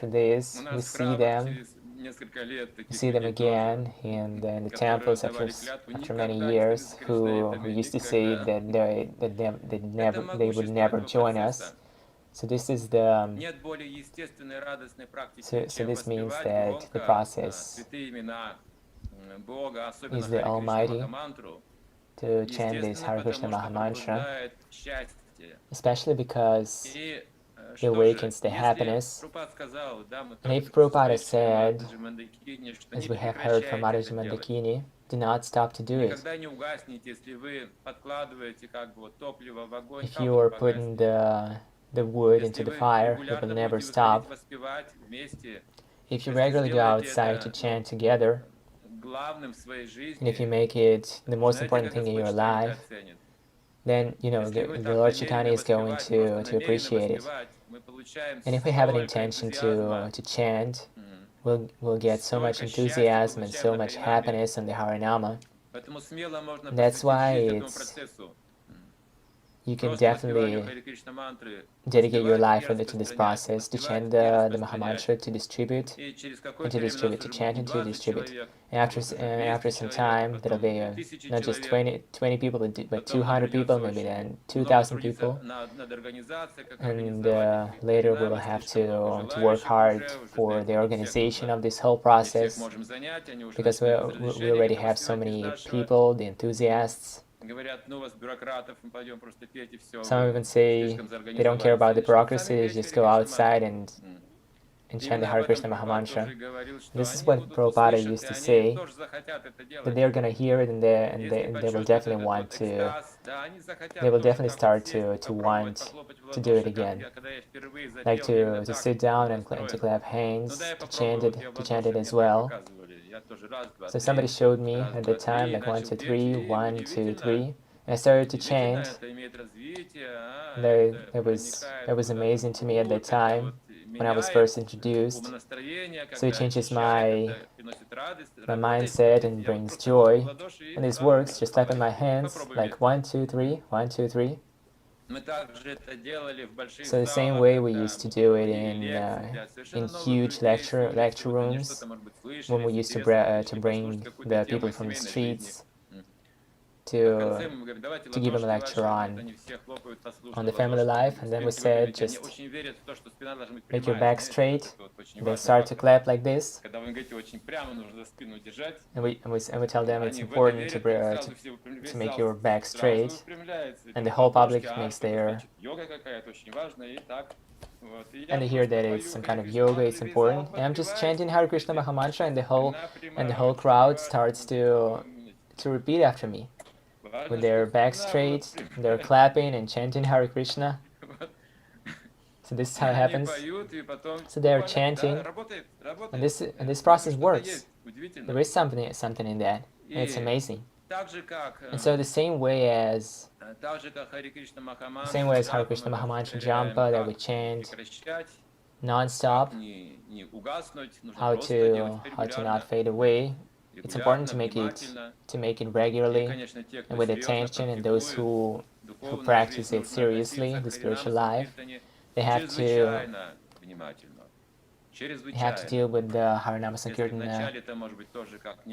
this, we see them again in the temples after many years, who used to say that they would never join us. So this is so this means that the process is the Almighty to chant this Hare Krishna Maha Mantra, especially because it awakens the happiness. And if Prabhupada said, as we have heard from Mataji Mandakini, do not stop to do it. If you are putting the wood into the fire, it will never stop. If you regularly go outside to chant together, and if you make it the most important thing in your life, then the Lord Chaitanya is going to appreciate it. And if we have an intention to chant, we'll get so much enthusiasm and so much happiness on the Harinama. That's why you can definitely dedicate your life to this process, to chant the Mahamantra, to distribute, to chant and to distribute. And after some time, there'll be not just 20 people, but 200 people, maybe then 2,000 people. And later we'll have to work hard for the organization of this whole process, because we already have so many people, the enthusiasts. Some even say they don't care about the bureaucracy, they just go outside and chant the Hare Krishna Mahamantra. This is what Prabhupada used to say, that they're gonna hear it and they will definitely want to, they will definitely start to want to do it again, like to sit down and to clap hands, to chant it as well. So somebody showed me at the time, like 1, 2, 3, 1, 2, 3, and I started to chant. That was amazing to me at that time when I was first introduced. So it changes my mindset and brings joy. And this works, just clapping my hands, like 1, 2, 3, 1, 2, 3. So the same way we used to do it in huge lecture rooms, when we used to bring the people from the streets to give them a lecture on the family life, and then we said, just make your back straight, and then start to clap like this. And we tell them it's important to make your back straight, and the whole public makes their, and they hear that it's some kind of yoga, it's important. And I'm just chanting Hare Krishna Mahamantra, and the whole crowd starts to repeat after me with their back straight, they're clapping and chanting Hare Krishna. So this is how it happens. So they're chanting, and this process works. There is something in that, and it's amazing. And so the same way as Hare Krishna Mahamantra Jampa that we chant non-stop, how to not fade away. It's important to make it regularly and with attention, and those who practice it seriously, the spiritual life, they have to deal with the Harinama Sankirtana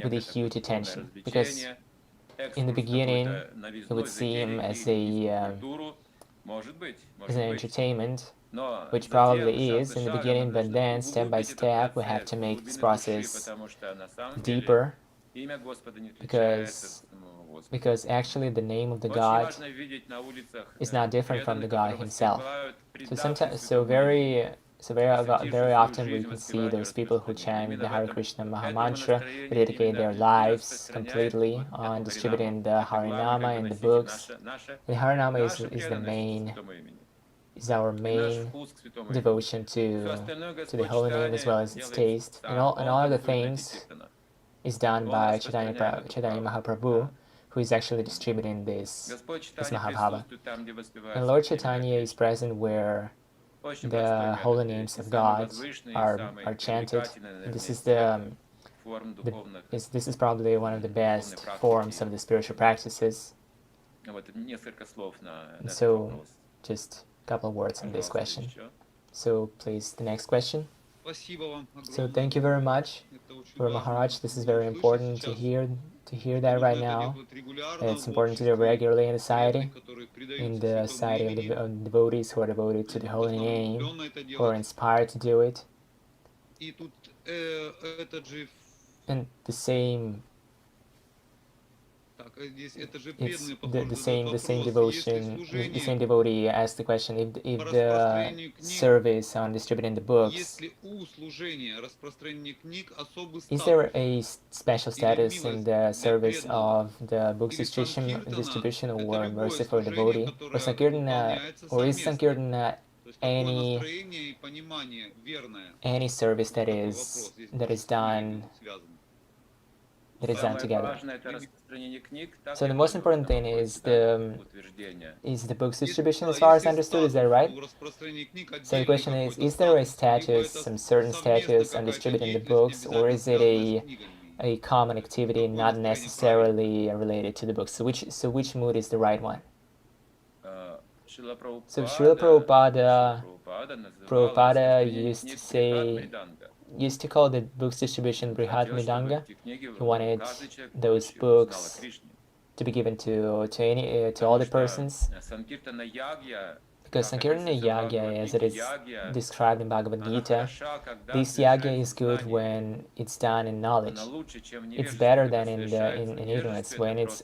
with a huge attention, because in the beginning it would seem as an entertainment, which probably is in the beginning, but then step by step we have to make this process deeper, because actually the name of the God is not different from the God himself. Very often we can see those people who chant the Hare Krishna Mahamantra, who dedicate their lives completely on distributing the Harinama in the books. The Harinama is our main devotion to the holy name, as well as its taste, and all other things is done by Chaitanya Mahaprabhu, who is actually distributing this Mahabhava. And Lord Chaitanya is present where the holy names of God are chanted. And this is probably one of the best forms of the spiritual practices. And so, just a couple of words on this question. So please, the next question. So thank you very much, Guru Maharaj. This is very important to hear that right now. And it's important to do regularly in the society of the devotees who are devoted to the holy name, who are inspired to do it. And the same it's the same devotion, the same devotee asked the question, if the service on distributing the books, is there a special status in the service of the books distribution or mercy for devotee, or Sankirtana, or is Sankirtana any service that is done together? So the most important thing is the books distribution, as far as I understood. Is that right? So the question is there a status, some certain status on distributing the books, or is it a common activity, not necessarily related to the books? So which mood is the right one? So Srila Prabhupada used to call the books distribution Brihat Midanga. He wanted those books to be given to all the persons, because Sankirtana Yagya, as it is described in Bhagavad Gita, this Yagya is good when it's done in knowledge. It's better than in ignorance. When it's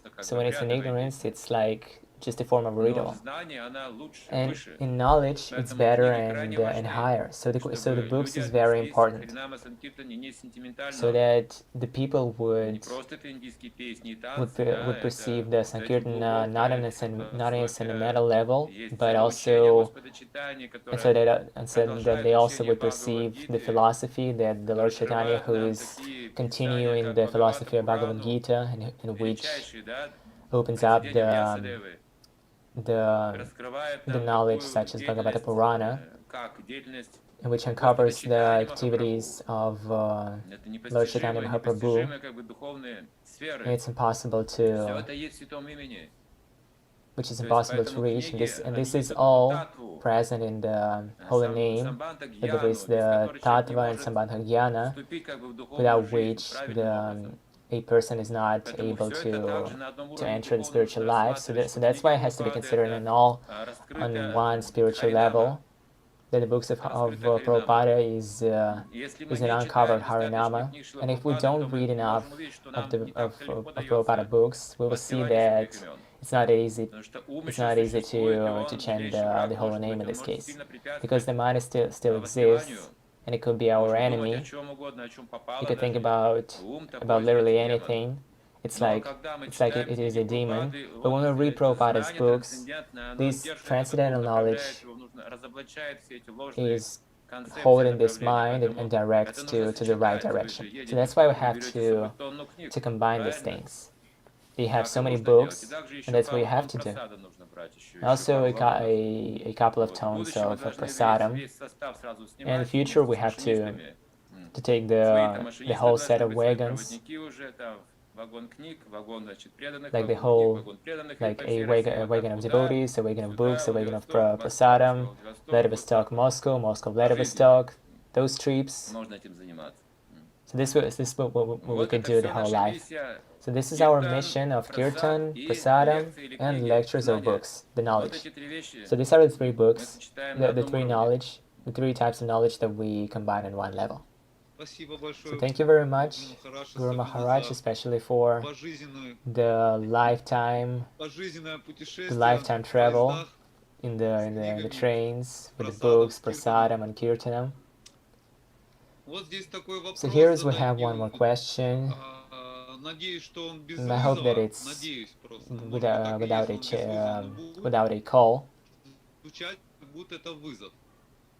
in ignorance, it's like just a form of ritual. And in knowledge, it's better and higher. So the books is very important, so that the people would perceive the Sankirtana not on a sentimental level, but also, and so that they also would perceive the philosophy that the Lord Chaitanya, who is continuing the philosophy of Bhagavad Gita, in which opens up the knowledge such as Bhagavata Purana, in which uncovers the activities of Lord Chaitanya Mahaprabhu, and it's impossible to reach. And this is all present in the holy name, that there is the Tattva and Sambandha Jnana, without which a person is not able to enter the spiritual life. So that's why it has to be considered on one spiritual level, that the books of Prabhupada is an uncovered Harinama. And if we don't read enough of Prabhupada books, we will see that it's not easy to chant the holy name in this case, because the mind still exists, and it could be our enemy. You could think about literally anything. It's like it is a demon. But when we read Prabhupada's books, this transcendental knowledge is holding this mind and directs to the right direction. So that's why we have to combine these things. You have so many books, and that's what you have to do. Also, a couple of tones of prasadam. And in the future, we have to take the whole set of wagons, like the whole, like a wagon of devotees, a wagon of books, a wagon of prasadam, Vladivostok, Moscow, Vladivostok, those trips. So this is what we could do the whole life. So this is our mission of Kirtan, Prasadam, and lectures or books, the knowledge. So these are the three books, the three types of knowledge that we combine in one level. So thank you very much, Guru Maharaj, especially for the lifetime travel in the trains with the books, Prasadam and Kirtanam. So here we have one more question. And I hope that it's without a call.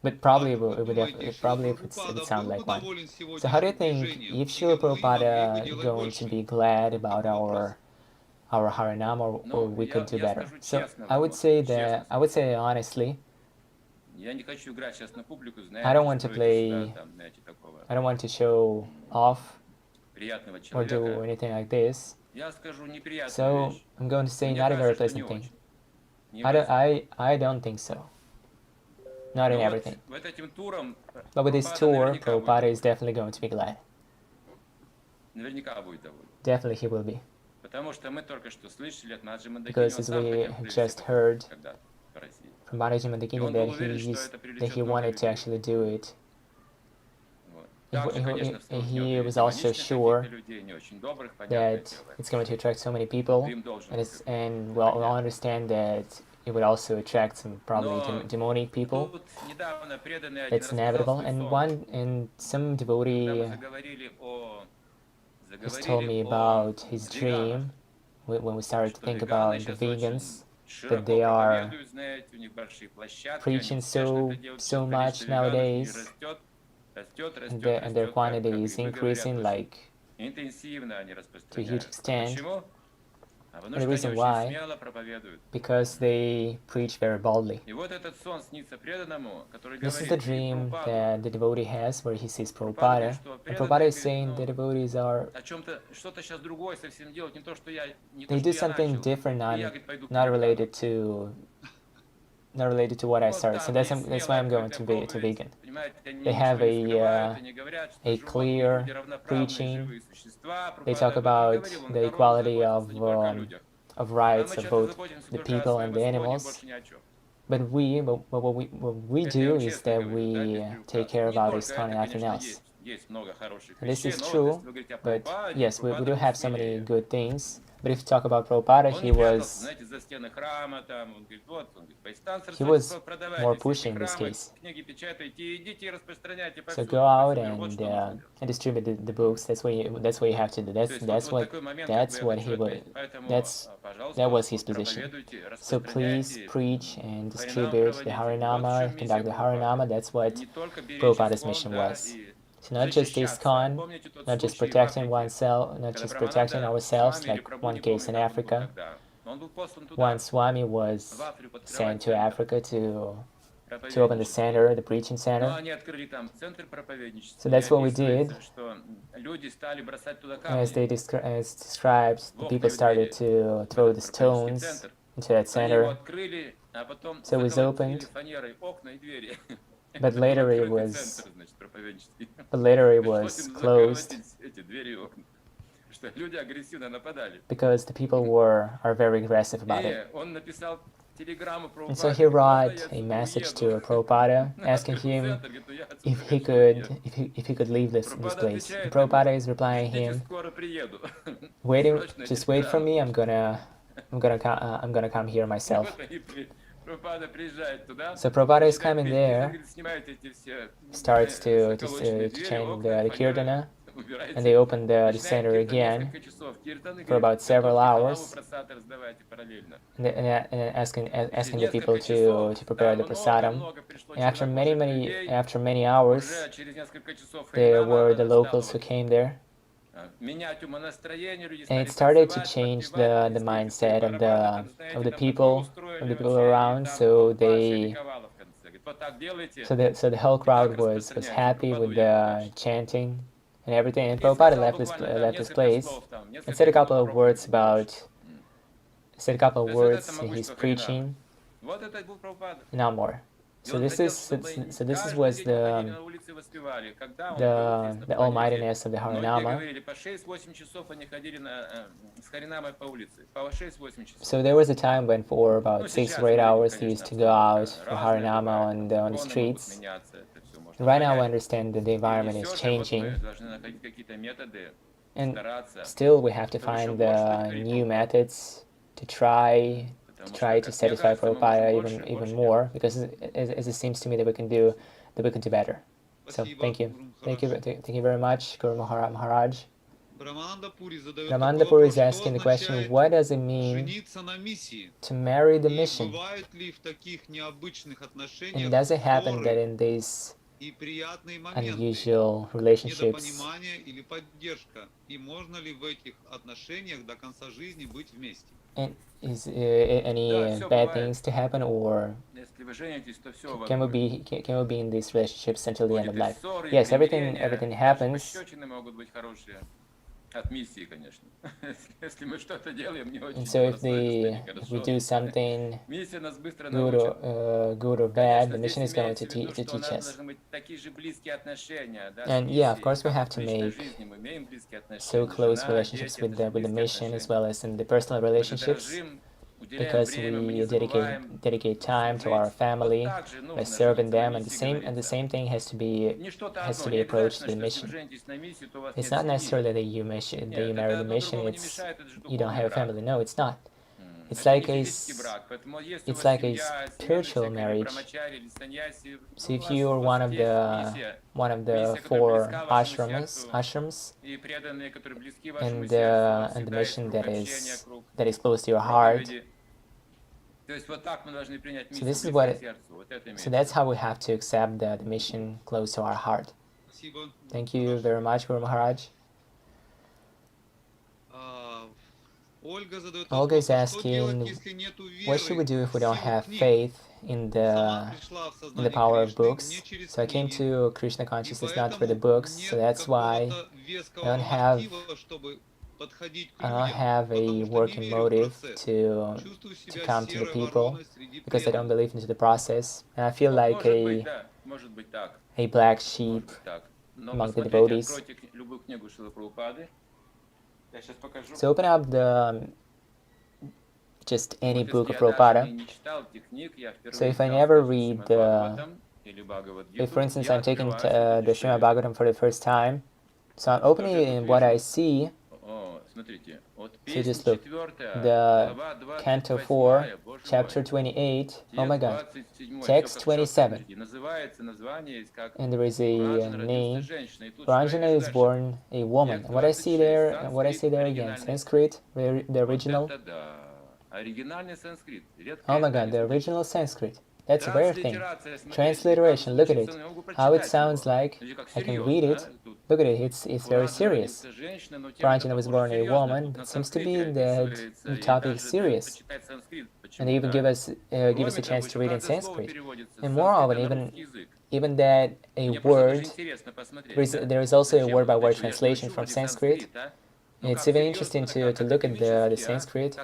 But probably it would sound like one. So how do you think, if Srila Prabhupada going to be glad about our Harinam, or we could do better? So I would say honestly, I don't want to play, I don't want to show off or do anything like this. So I'm going to say not a very pleasant thing. I don't think so. Not in everything. But with this tour, Prabhupada is definitely going to be glad. Definitely he will be. Because as we just heard from Mandakini Mataji, that he wanted to actually do it he was also sure that it's going to attract so many people, and we all understand that it would also attract some probably demonic people. That's inevitable. And some devotee has told me about his dream when we started to think about the vegans, that they are preaching so much nowadays, and their quantity is increasing like to a huge extent. And the reason why, because they preach very boldly. This is the dream that the devotee has, where he sees Prabhupada, and Prabhupada is saying the devotees are, they do something different, not related to what I started. So that's why I'm going to vegan. They have a clear preaching. They talk about the equality of rights of both the people and the animals. But what we do is that we take care about ISKCON and nothing else. And this is true, but yes, we do have so many good things. But if you talk about Prabhupada, he was more pushing in this case. So go out and distribute the books. That's what you have to do. That was his position. So please preach and distribute the Harinama, conduct the Harinama. That's what Prabhupada's mission was. So not just ISKCON, not just protecting oneself, not just protecting ourselves, like one case in Africa. One Swami was sent to Africa to open the center, the preaching center. So that's what we did. As described, the people started to throw the stones into that center. So it was opened. But later it was closed because the people are very aggressive about it. And so he wrote a message to Prabhupada asking him if he could leave this place. And Prabhupada is replying him, just wait for me. I'm gonna come here myself. So Prabhupada is coming there, starts to chant the Kirtana, and they open the center again for about several hours, and asking the people to prepare the prasadam. And after many hours, there were the locals who came there. And it started to change the mindset of the people around. So the whole crowd was happy with the chanting and everything. And Prabhupada left this place and said a couple of words in his preaching. No more. So this was the almightiness of the Harinama. So there was a time when for about 6 or 8 hours he used to go out for Harinama on the streets. And right now I understand that the environment is changing, and still we have to find the new methods to try to satisfy Prabhupada even more, because as it seems to me that we can do better. So thank you very much, Guru Maharaj. Brahmananda is asking the question, what does it mean to marry the mission? And does it happen that in these unusual relationships, and is any bad things to happen, or can we be in these relationships until the end of life? Yes, everything happens. And so if we do something good or bad, the mission is going to teach us. And yeah, of course we have to make so close relationships with the mission, as well as in the personal relationships. because we dedicate time to our family by serving them, and the same thing has to be approached to the mission. It's not necessarily that you marry the mission. It's you don't have a family. No, it's not. It's like a spiritual marriage. So if you are one of the four ashrams, and the mission that is close to your heart. So this is so that's how we have to accept the mission close to our heart. Thank you very much, Guru Maharaj. Olga is asking, what should we do if we don't have faith in the power of books? So I came to Krishna consciousness not through the books, so that's why I don't have a working motive to come to the people, because I don't believe into the process, and I feel like a black sheep among the devotees. So open up just any book of Prabhupada. So if I never read if for instance I'm taking the Srimad Bhagavatam for the first time, so I'm opening it, and what I see, so just look, the Canto 4, Chapter 28, oh my god, Text 27, and there is a name, Ranjana is born a woman. What I see there again, Sanskrit, the original, oh my god, the original Sanskrit. That's a rare thing. Transliteration, look at it. How it sounds like. I can read it. Look at it, it's very serious. Pranjana was born a woman, but seems to be that the topic is serious. And they even give us a chance to read in Sanskrit. And moreover, even that a word, there is also a word-by-word translation from Sanskrit. And it's even interesting to look at the Sanskrit,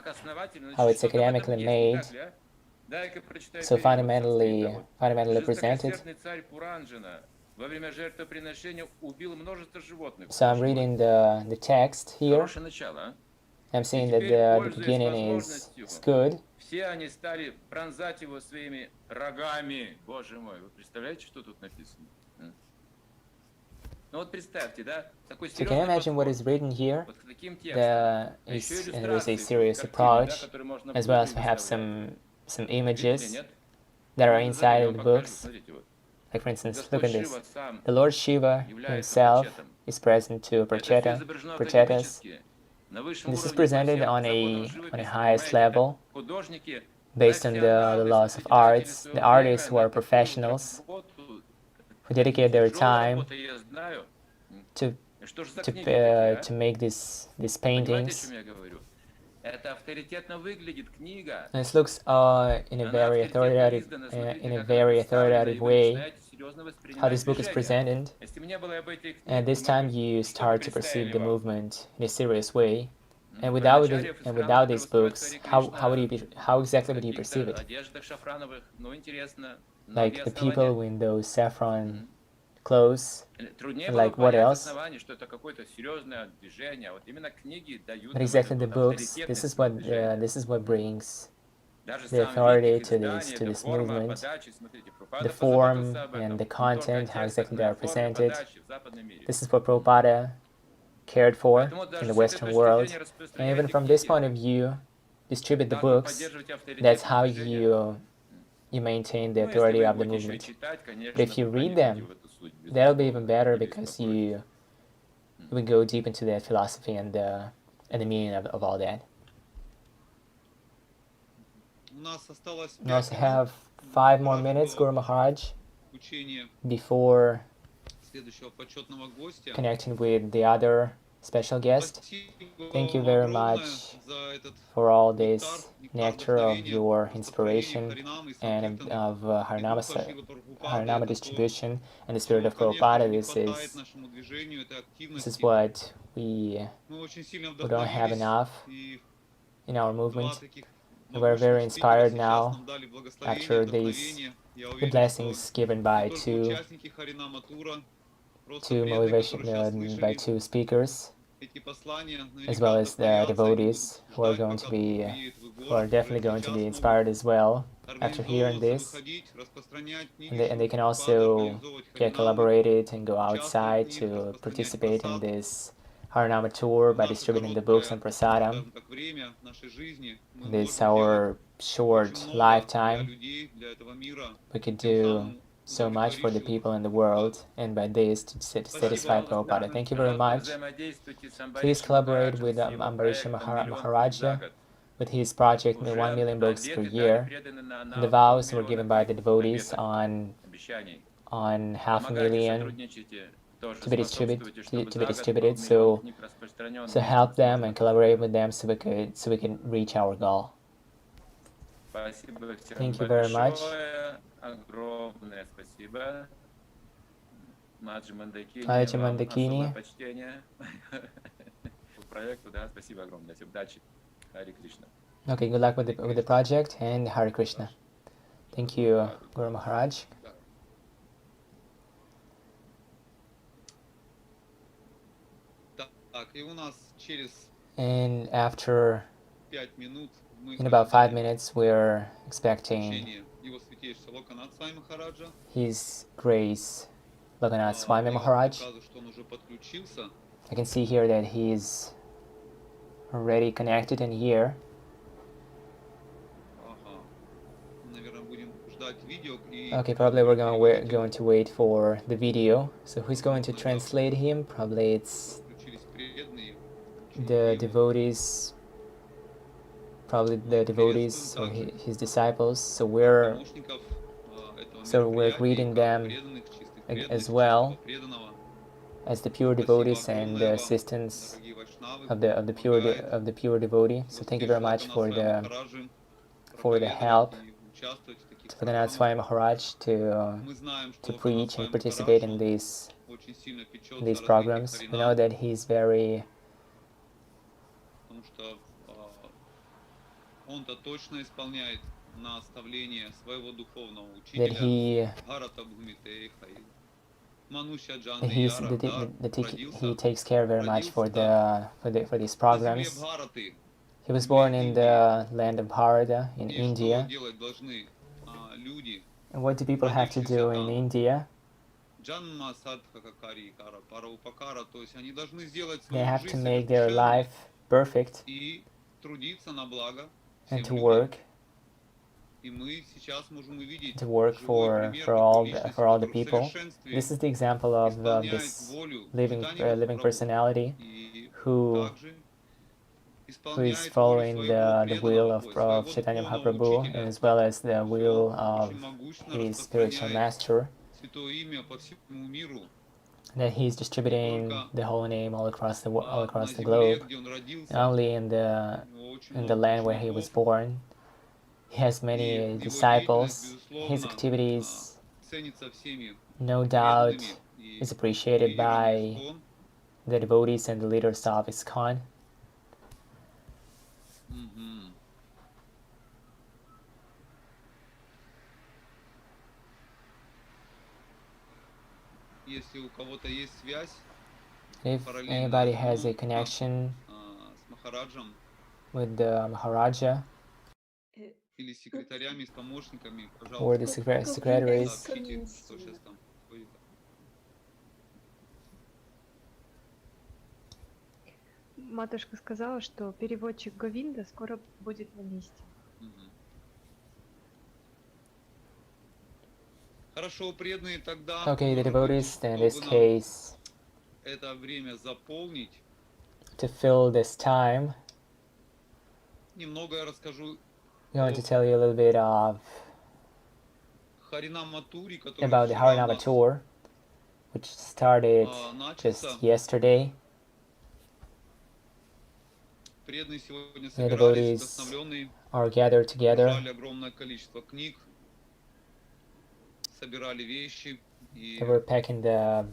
how it's academically made. So fundamentally presented. So I'm reading the text here. I'm seeing that the beginning is good. So can you imagine what is written here? There is a serious approach, as well as perhaps some images that are inside of the books. Like for instance, look at this. The Lord Shiva himself is present to protect us. This is presented on a highest level, based on the laws of arts. The artists who are professionals, who dedicate their time to make these paintings. And this looks in a very authoritative way how this book is presented. And this time you start to perceive the movement in a serious way. And without these books, how exactly would you perceive it? Like the people in those saffron clothes, like what else? But exactly the books. This is what brings the authority to this movement. The form and the content, how exactly they are presented. This is what Prabhupada cared for in the Western world. And even from this point of view, distribute the books. That's how you maintain the authority of the movement. But if you read them, that'll be even better, because you will go deep into that philosophy and the meaning of all that. We also have 5 more minutes, Guru Maharaj, before connecting with the other special guest. Thank you very much for all this nectar of your inspiration and of Harinama distribution and the spirit of Prabhupada. This is what we don't have enough in our movement. And we're very inspired now after the blessings given by two speakers. as well as the devotees who are definitely going to be inspired as well after hearing this. And they can also get collaborated and go outside to participate in this Harinama tour by distributing the books and prasadam. In this our short lifetime, we could do so much for the people in the world, and by this to satisfy Prabhupada. Thank you very much. Please collaborate with Ambarisha Maharaja with his project 1 million books per year. And the vows were given by the devotees on 500,000 to be distributed. So help them and collaborate with them so we can reach our goal. Thank you very much. Mataji Mandakini. Okay, good luck with the project and Hare Krishna. Thank you, Guru Maharaj. And after, in about 5 minutes, we're expecting His Grace Lokanath Swami Maharaj. I can see here that he's already connected in here. Okay, probably we're going to wait for the video. So who's going to translate him? Probably it's the devotees. Probably the devotees or his disciples. So we're greeting them as well as the pure devotees and the assistants of the pure devotee. So thank you very much for the help to Lokanath Swami Maharaj to preach and participate in these programs. We know that he's very he takes care very much for these programs. He was born in the land of Bharata in India. And what do people have to do in India? They have to make their life perfect and to work for all the people. This is the example of this living personality who is following the will of Chaitanya Mahaprabhu, and as well as the will of his spiritual master. That he's distributing the holy name all across the globe, not only in the land where he was born. He has many disciples. His activities, no doubt, is appreciated by the devotees and the leaders of ISKCON. If anybody has a connection with the Maharaja or the secretaries, Матушка сказала, что переводчик Говинда скоро будет на месте. Okay, the devotees, in this case, to fill this time, I'm going to tell you a little bit about the Harinama tour, which started just yesterday. The devotees are gathered together. They were packing the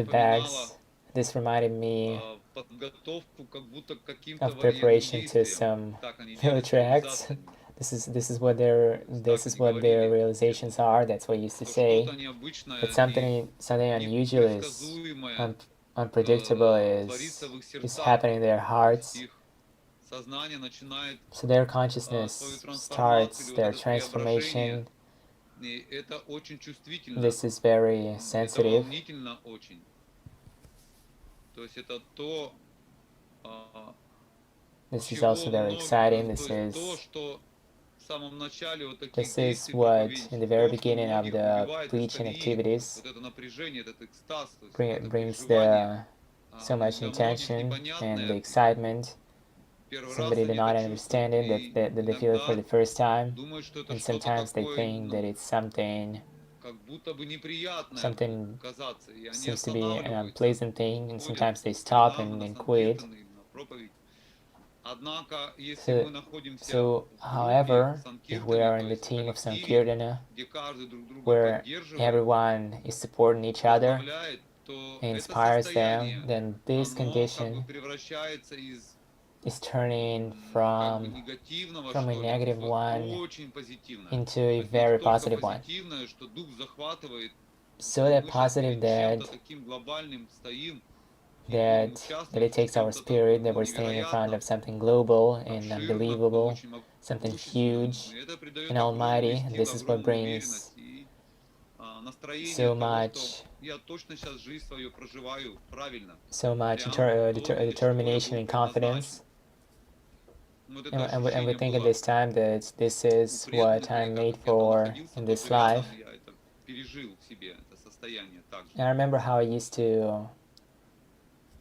bags. This reminded me of preparation to some military acts. This is what their realizations are. That's what I used to say. But something unusual is unpredictable is happening in their hearts. So their consciousness starts their transformation. This is very sensitive. This is also very exciting. This is what, in the very beginning of the preaching activities, brings so much intention and the excitement. Somebody did not understand it, that they feel it for the first time, and sometimes they think that it's something seems to be an unpleasant thing, and sometimes they stop and quit. So, however, if we are in the team of Sankirtana, where everyone is supporting each other and inspires them, then this condition is turning from a negative one into a very positive one. So that positive that it takes our spirit, that we're standing in front of something global and unbelievable, something huge and almighty, and this is what brings so much determination and confidence. And we think at this time that this is what I'm made for in this life. And I remember how I used to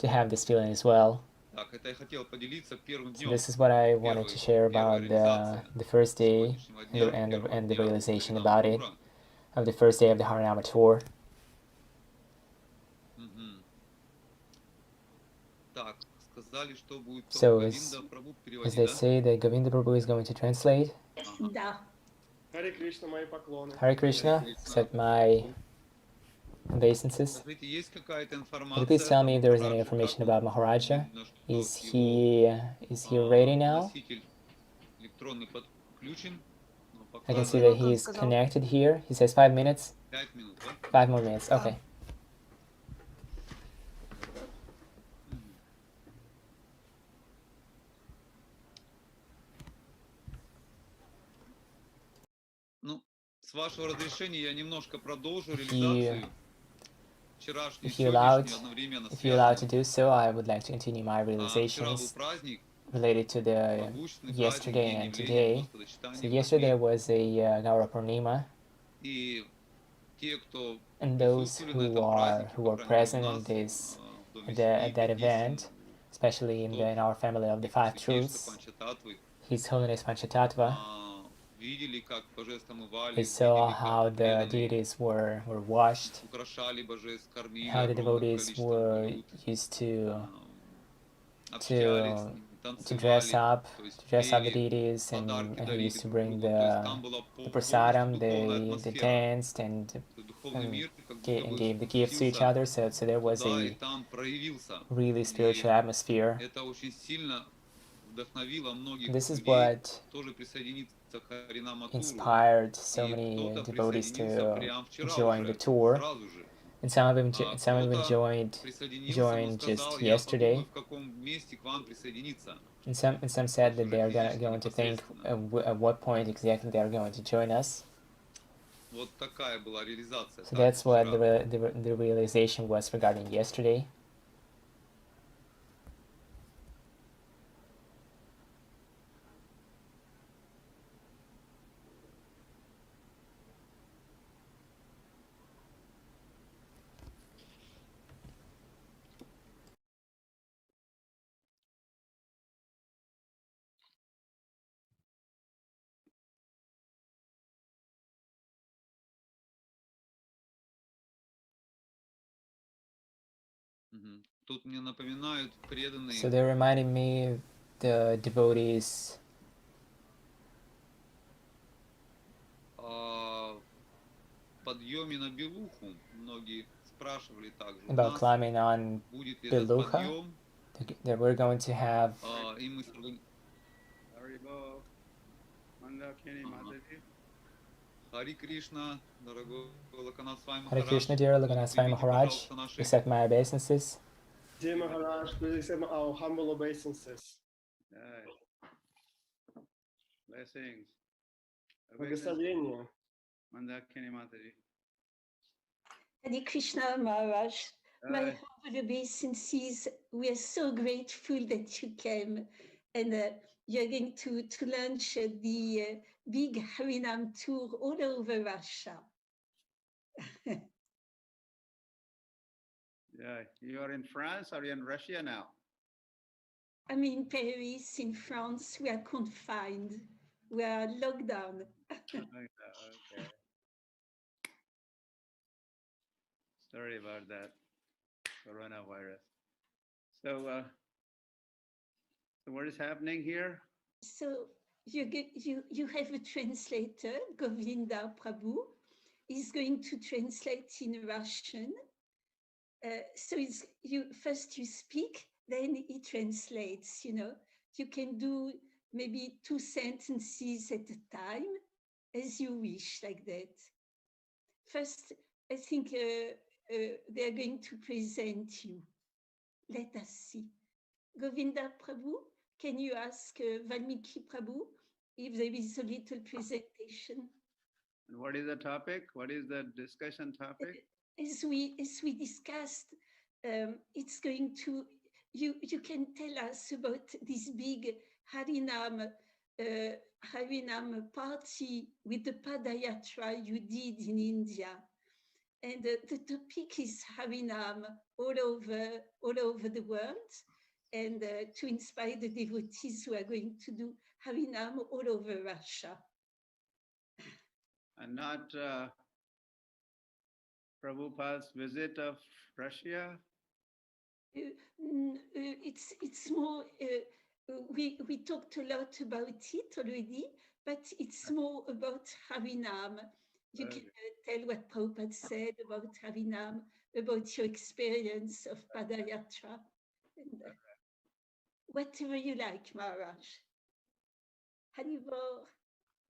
have this feeling as well. So this is what I wanted to share about the first day and the realization about it, of the first day of the Harinama tour. So as they say, that Govinda Prabhu is going to translate. Da. Hare Krishna, my paklona. Hare Krishna, accept my obeisances. Could you please tell me if there is any information about Maharaja? Is he ready now? I can see that he is connected here. He says 5 minutes. 5 more minutes. Okay. If you allowed to do so, I would like to continue my realizations related to the yesterday and today. So yesterday was a Gaura Purnima, and those who were present in this at that event, especially in our family of the Five Truths, His Holiness Panchatattva, they saw how the deities were washed, how the devotees were used to dress up the deities, and who used to bring the prasadam. They danced and gave the gifts to each other. So there was a really spiritual atmosphere. This is what inspired so many devotees to join the tour, and some of them joined just yesterday, and some said that they are going to think at what point exactly they are going to join us. So that's what the realization was regarding yesterday. So they're reminding me of the devotees about climbing on Belucha, that we're going to have Mandakini Mataji. Hare Krishna, Hare Krishna, dear Lokanath Swami Maharaj, accept my obeisances. Dear Maharaj, please accept our humble obeisances. Blessings. Благословение. Mandakini Mataji. Hare Krishna Maharaj, my humble obeisances, we are so grateful that you came, and you're going to launch the big Harinam tour all over Russia. Yeah, you are in France or you're in Russia now? I'm in Paris, in France. We are confined. We are locked down. Okay. Sorry about that, coronavirus. So, so what is happening here? So you have a translator, Govinda Prabhu. He's going to translate in Russian. So you speak, then he translates. You can do maybe 2 sentences at a time, as you wish, like that. First, I think they're going to present you. Let us see. Govinda Prabhu, can you ask Valmiki Prabhu if there is a little presentation? And what is the topic? What is the discussion topic? As we discussed, it's going to, you can tell us about this big Harinam party with the Padayatra you did in India. And the topic is Harinam all over the world, and to inspire the devotees who are going to do Harinam all over Russia. And not Prabhupada's visit of Russia? It's more, we talked a lot about it already, but it's more about Harinam. You can tell what Prabhupada said about Harinam, about your experience of Padayatra. And, whatever you like, Maharaj. Haribol.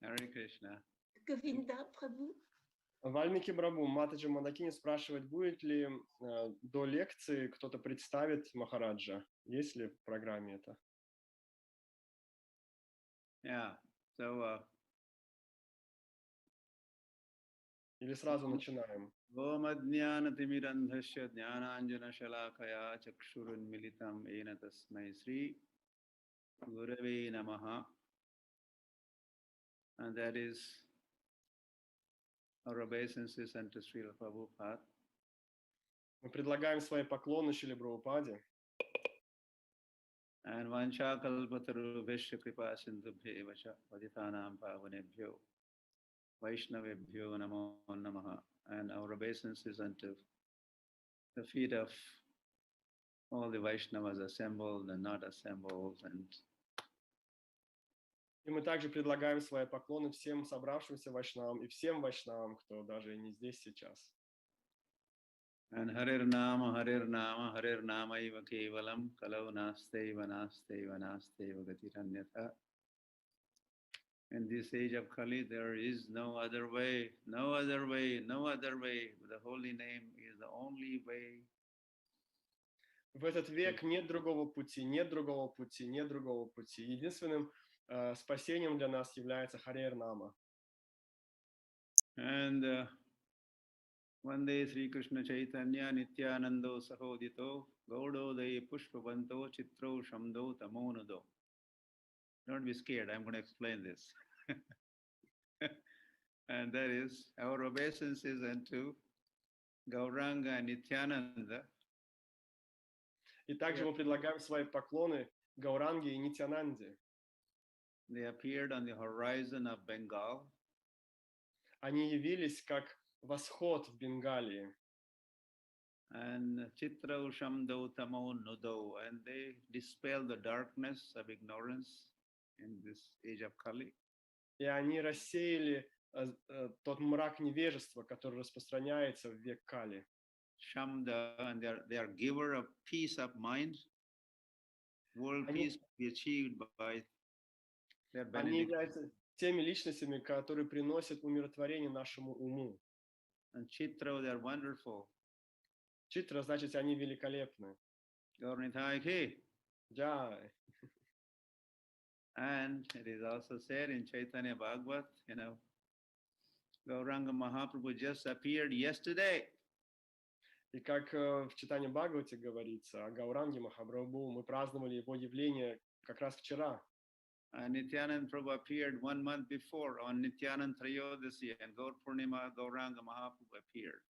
Hare Krishna. Govinda Prabhu. Вальмики Прабху, Матаджи Мандакини спрашивает, будет ли до лекции кто-то представит Махараджа? Есть ли в программе это? Yeah, so... Или сразу начинаем? Om Adnyana Timirandhasya Jnananjana Shalakaya Chakshurun Militam Ena Tasmai Sri Gurave Namaha. And that is our obeisances unto Srila Prabhupada. Мы предлагаем свои поклоны Шриле Прабхупаде. And Vancha Kalpataru Vishya Kripa Sindhubhye Vacha Vaditanam Pavanebhyo Vaishnavebhyo Namo Namaha. And our obeisances unto the feet of all the Vaishnavas assembled and not assembled. And И мы также предлагаем свои поклоны всем собравшимся вайшнавам и всем вайшнавам, кто даже и не здесь сейчас. And Harer Nama Iva Kevalam Kalau Nasteva Gatiranyatha. In this age of Kali, there is no other way. The holy name is the only way. В этот век нет другого пути. Единственным спасением для нас является Харер Нама. And one day Sri Krishna Chaitanya Nityanando Sahodito Gaudo De Pushpavanto Chitro Shamdo Tamonudo. Don't be scared, I'm going to explain this. And that is our obeisances unto Gauranga and Nityananda. И также мы предлагаем свои поклоны Гауранге и Нитянанде. They appeared on the horizon of Bengal. Они явились как восход в Бенгалии. And Chitra Shamdo Tamo Nudo, and they dispel the darkness of ignorance in this age of Kali. И они рассеяли тот мрак невежества, который распространяется в век Кали. Shamda, and they are giver of peace of mind. World peace will be achieved by their benediction. Они являются теми личностями, которые приносят умиротворение нашему уму. And Chitra, they are wonderful. Читра, значит, они великолепны. Gaurnitai ki. Jai. And it is also said in Chaitanya Bhagavat, Gauranga Mahaprabhu just appeared yesterday. И как в Читании Бхагавате говорится о Гауранге Махапрабху, мы праздновали его явление как раз вчера. Nityananda Prabhu appeared 1 month before on Nityananda Trayodasi, and Gaur Purnima Gauranga Mahaprabhu appeared.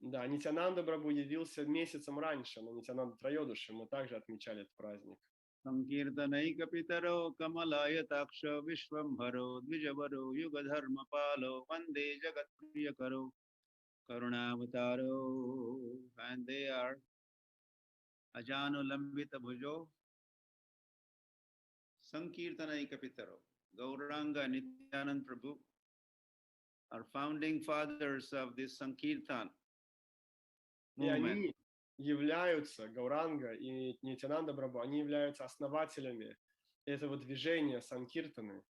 Да, Нитянанда Прабху явился месяцем раньше, на Нитянанда Трайодаши мы также отмечали этот праздник. Sankirtanaika pitaro kamalayataksha vishwambharo dvijavaro yugadharma palo vande jagat priyakaro karunavataro. And they are Ajano Lambita Bhujo, Sankirtanaika pitaro. Gauranga Nityanand Prabhu are founding fathers of this Sankirtan И movement. они являются, Гауранга и Нитянанда Прабху, они являются основателями этого движения Санкиртаны.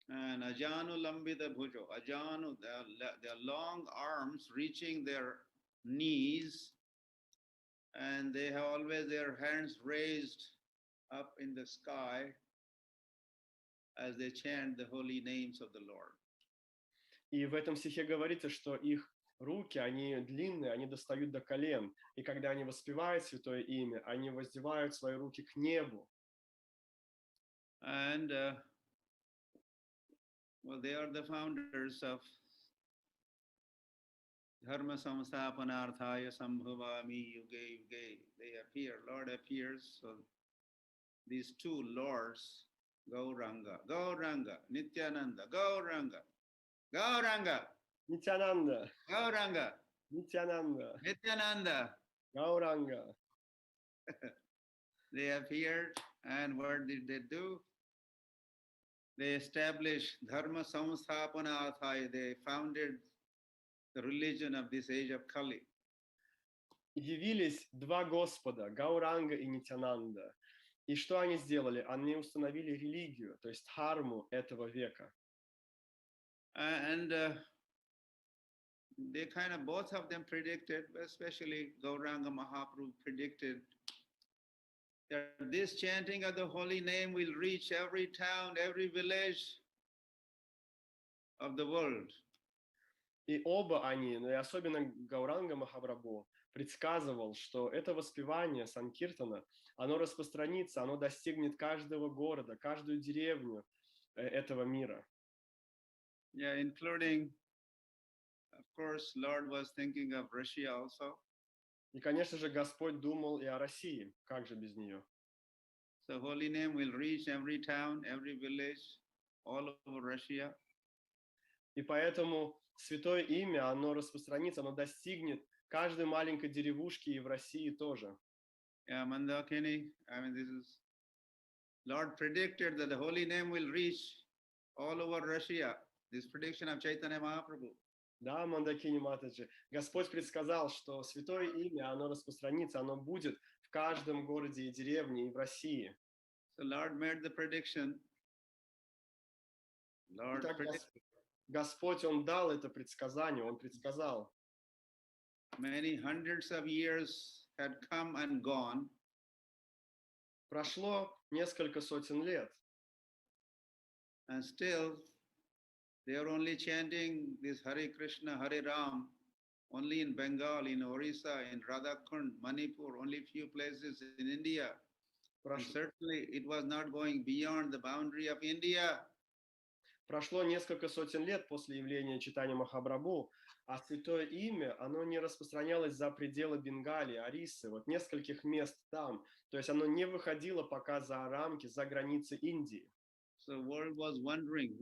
And Ajanu Lambita Bhujo, Ajanu, their long arms reaching their knees, and they have always their hands raised up in the sky as they chant the holy names of the Lord. И в этом стихе говорится, что их руки, они длинные, они достают до колен. И когда они воспевают святое имя, они воздевают свои руки к небу. And well, they are the founders of Dharma Samsthapanarthaya Sambhavami Yuge Yuge. They appear, Lord appears. So these two lords, Gauranga, Nityananda, Gauranga, Нитянанда, Gauranga, Нитянанда, Nityananda. Гауранга. They appeared, and what did they do? They established Dharma Samsthapanarthaya. They founded the religion of this age of Kali. Явились два Господа, Гауранга и Нитянанда. И что они сделали? Они установили религию, то есть дхарму этого века. And they kind of, both of them predicted, especially Gauranga Mahaprabhu predicted that this chanting of the holy name will reach every town, every village of the world. И оба они, и особенно Гауранга Махапрабху, предсказывал, что это воспевание Санкиртана, оно распространится, оно достигнет каждого города, каждую деревню этого мира. Yeah, including, of course, Lord was thinking of Russia also. И, конечно же, Господь думал и о России, как же без нее. So holy name will reach every town, every village, all over Russia. И поэтому святое имя, оно распространится, оно достигнет каждой маленькой деревушки и в России тоже. Yeah, Mandakini, I mean, this is, Lord predicted that the holy name will reach all over Russia. This prediction of Chaitanya Mahaprabhu. Да, Мандакини Матаджи. Господь предсказал, что святое имя, оно распространится, оно будет в каждом городе и деревне и в России. So Lord made the prediction. Lord Итак, predicted. Господь, Он дал это предсказание, Он предсказал. Many hundreds of years had come and gone. Прошло несколько сотен лет. And still, they are only chanting this Hare Krishna, Hare Ram, only in Bengal, in Orissa, in Radhakund, Manipur, only few places in India. And certainly, it was not going beyond the boundary of India. Прошло несколько сотен лет после явления Чайтаньи Махапрабху, а святое имя, оно не распространялось за пределы Бенгалии, Ориссы, вот нескольких мест там. То есть оно не выходило пока за рамки, за границы Индии. So world was wondering,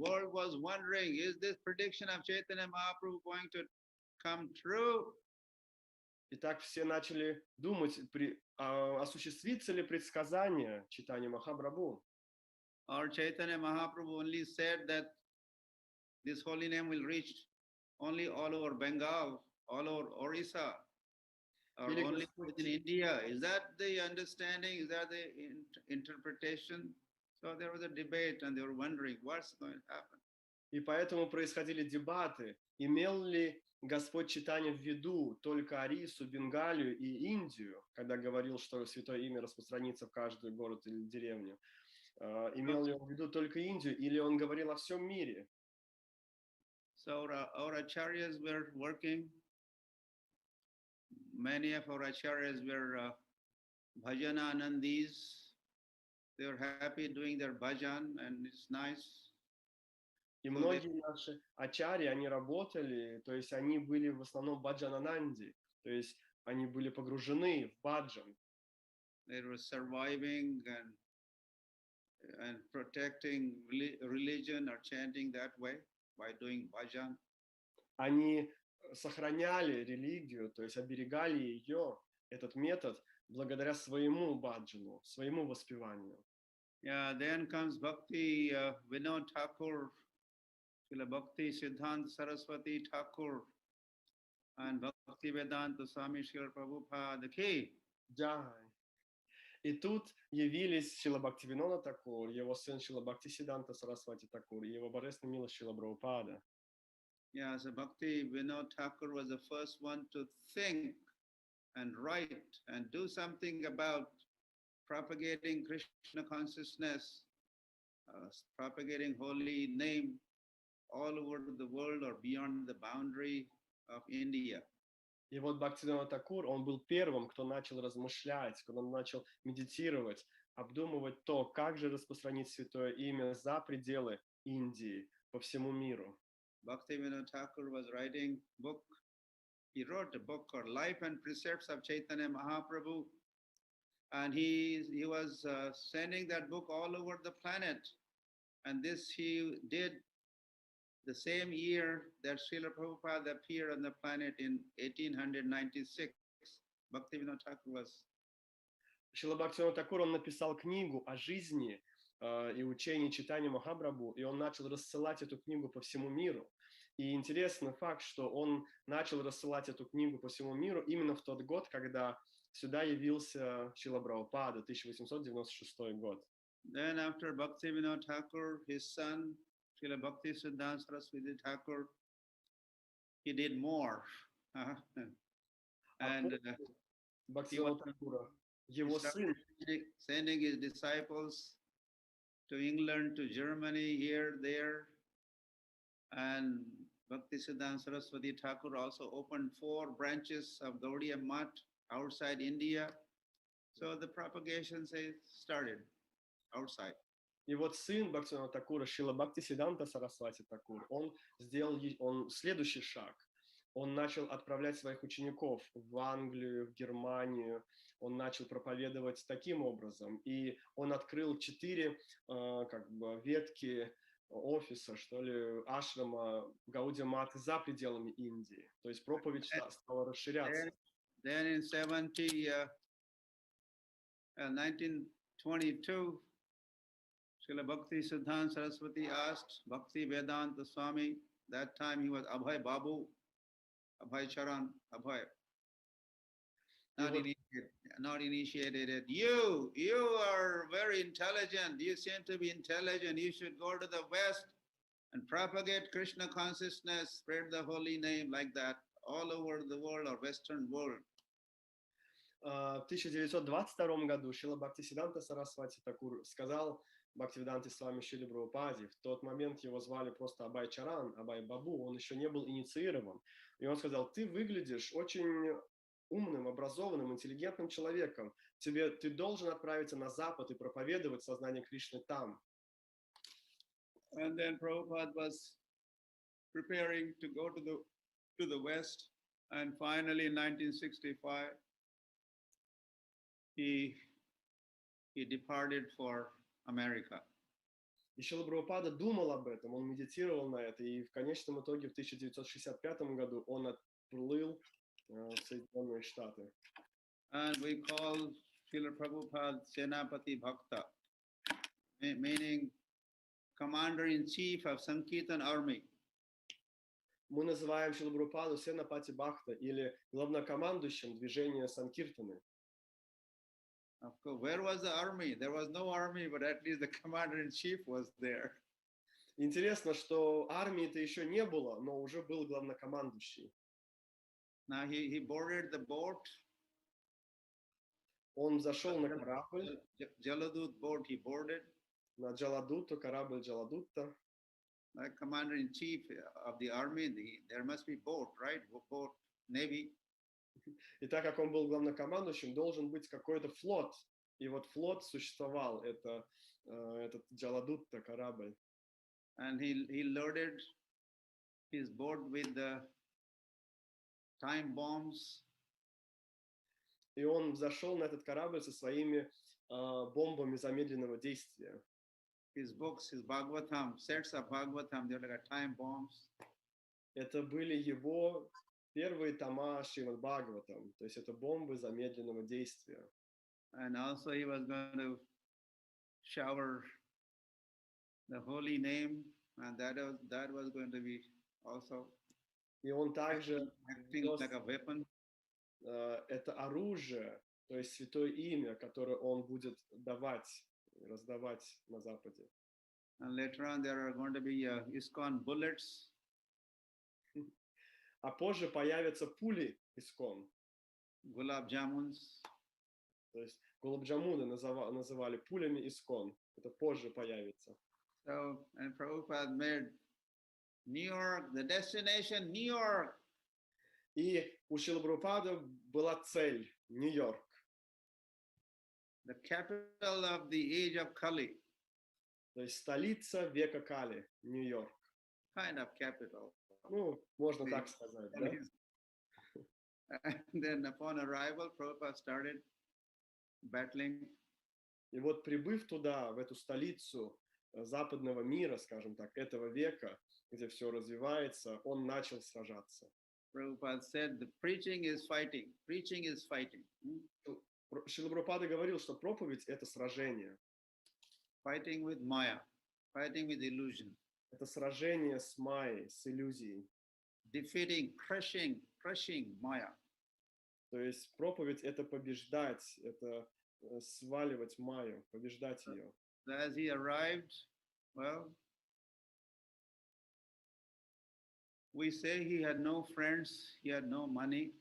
is this prediction of Chaitanya Mahaprabhu going to come true? И так все начали думать, осуществится ли предсказание Чайтаньи Махапрабху. Or Chaitanya Mahaprabhu only said that this holy name will reach only all over Bengal, all over Orissa, or only within India. Is that the understanding? Is that the interpretation? So there was a debate and they were wondering what's going to happen. И поэтому происходили дебаты, имел ли Господь Чайтанья в виду только Орису, Бенгалию и Индию, когда говорил, что Святое Имя распространится в каждый город или деревню. Имел ли он в виду только Индию, или он говорил о всем мире? So our acharyas were working. Many of our acharyas were bhajananandis. They were happy doing their bhajan, and it's nice. И многие наши ачарьи, они работали, то есть они были в основном баджанананди, то есть они были погружены в баджан. They were surviving and protecting religion or chanting that way by doing bhajan. Они сохраняли религию, то есть оберегали ее, этот метод, благодаря своему баджану, своему воспеванию. Yeah, then comes Bhakti Vinod Thakur, Srila Bhakti Siddhanta Saraswati Thakur, and Bhakti Vedanta Swami Srila Prabhupada Ki. Джай. И тут явились Шрила Бхактивинода Такур, его сын Шрила Бхактисиддханта Сарасвати Такур и его божественная милость Шрила Прабхупада. Yeah, so Bhakti Vinod Thakur was the first one to think and write and do something about propagating Krishna consciousness, propagating holy name all over the world or beyond the boundary of India. И вот Бхактивинода Такур, он был первым, кто начал размышлять, кто начал медитировать, обдумывать то, как же распространить святое имя за пределы Индии, по всему миру. Bhaktivinoda Thakur was writing book. He wrote a book called Life and Precepts of Chaitanya Mahaprabhu. And he was sending that book all over the planet. And this he did the same year that Srila Prabhupada appeared on the planet in 1896. Bhaktivinoda Thakur was. Шрила Бхактивинода Такур, он написал книгу о жизни и учении Чайтаньи Махапрабху, и он начал рассылать эту книгу по всему миру. И интересный факт, что он начал рассылать эту книгу по всему миру именно в тот год, когда сюда явился Шрила Прабхупада, 1896 год. Then after Bhaktivinoda Thakur, his son, Srila Bhaktisiddhanta Saraswati Thakur, he did more. And Бхактивинода Такура, его сын, sending his disciples to England, to Germany, here, there. And Bhaktisiddhanta Saraswati Thakur also opened 4 branches of Gaudiya Math outside India. So the propagation started outside. И вот сын Бхактивинода Такура, Шрила Бхактисиддханта Сарасвати Такур, он сделал следующий шаг. Он начал отправлять своих учеников в Англию, в Германию. Он начал проповедовать таким образом. И он открыл 4 ветки офиса, что ли, ашрама Гаудия Маты за пределами Индии. То есть проповедь стала расширяться. Then in 1922, Srila Bhakti Siddhanta Saraswati asked Bhakti Vedanta Swami, that time he was Abhay Babu, Abhay Charan, Abhay. Not initiated. You are very intelligent. You seem to be intelligent. You should go to the West and propagate Krishna consciousness, spread the holy name like that all over the world or Western world. В 1922 году Шрила Бхактисиддханта Сарасвати Такур сказал Бхактивиданте Свами Шриле Прабхупаде, в тот момент его звали просто Абхай Чаран, Абхай Бабу, он еще не был инициирован. И он сказал: ты выглядишь очень умным, образованным, интеллигентным человеком. Ты должен отправиться на Запад и проповедовать сознание Кришны там. And then Prabhupada was preparing to go to the West, and finally in 1965 he departed for America. И Шрила Прабхупада думал об этом, он медитировал на это, и в конечном итоге в 1965 году он отплыл в Соединенные Штаты. And we call Srila Prabhupada Senapati Bhakta, meaning commander-in-chief of Sankirtan army. Мы называем Шрилу Прабхупаду Сенапати Бхакта или главнокомандующим движения Санкиртаны. Of course, where was the army? There was no army, but at least the commander-in-chief was there. Интересно, что армии-то еще не было, но уже был главнокомандующий. Now he boarded the boat. Он зашел на корабль, Jaladut boat he boarded. на Джаладутту, корабль Джаладутта. Like commander-in-chief of the army, there must be boat, right? Boat, navy. И так как он был главнокомандующим, должен быть какой-то флот. И вот флот существовал, это этот Джаладутта корабль. And he loaded his boat with the time bombs. И он зашел на этот корабль со своими бомбами замедленного действия. His books, his Bhagavatam, sets of Bhagavatam, they're like time bombs. Это были его первые тома Шримад Бхагаватам, то есть это бомбы замедленного действия. And also he was going to shower the holy name, and that was going to be also И он также acting like a weapon. Это оружие, то есть святое имя, которое он будет давать, раздавать на Западе. And later on there are going to be ISKCON bullets. А позже появятся пули искон. Gulab jamuns. То есть гулабджамуны называли пулями искон. Это позже появится. So, and Prabhupada made New York, the destination, New York. И у Шрилы Прабхупады была цель – Нью-Йорк. The capital of the age of Kali. То есть столица века Кали, Нью-Йорк. Kind of capital. Ну, можно так сказать, да? And then upon arrival, Prabhupada started battling. И вот прибыв туда, в эту столицу западного мира, скажем так, этого века, где все развивается, он начал сражаться. Prabhupada said, the preaching is fighting. Preaching is fighting. Шрила Прабхупада говорил, что проповедь – это сражение. Fighting with Maya. Fighting with illusion. Это сражение с майей, с иллюзией. Defeating, crushing Maya. То есть проповедь – это побеждать, это сваливать майю, побеждать ее. As he arrived, well, we say he had no friends, he had no money.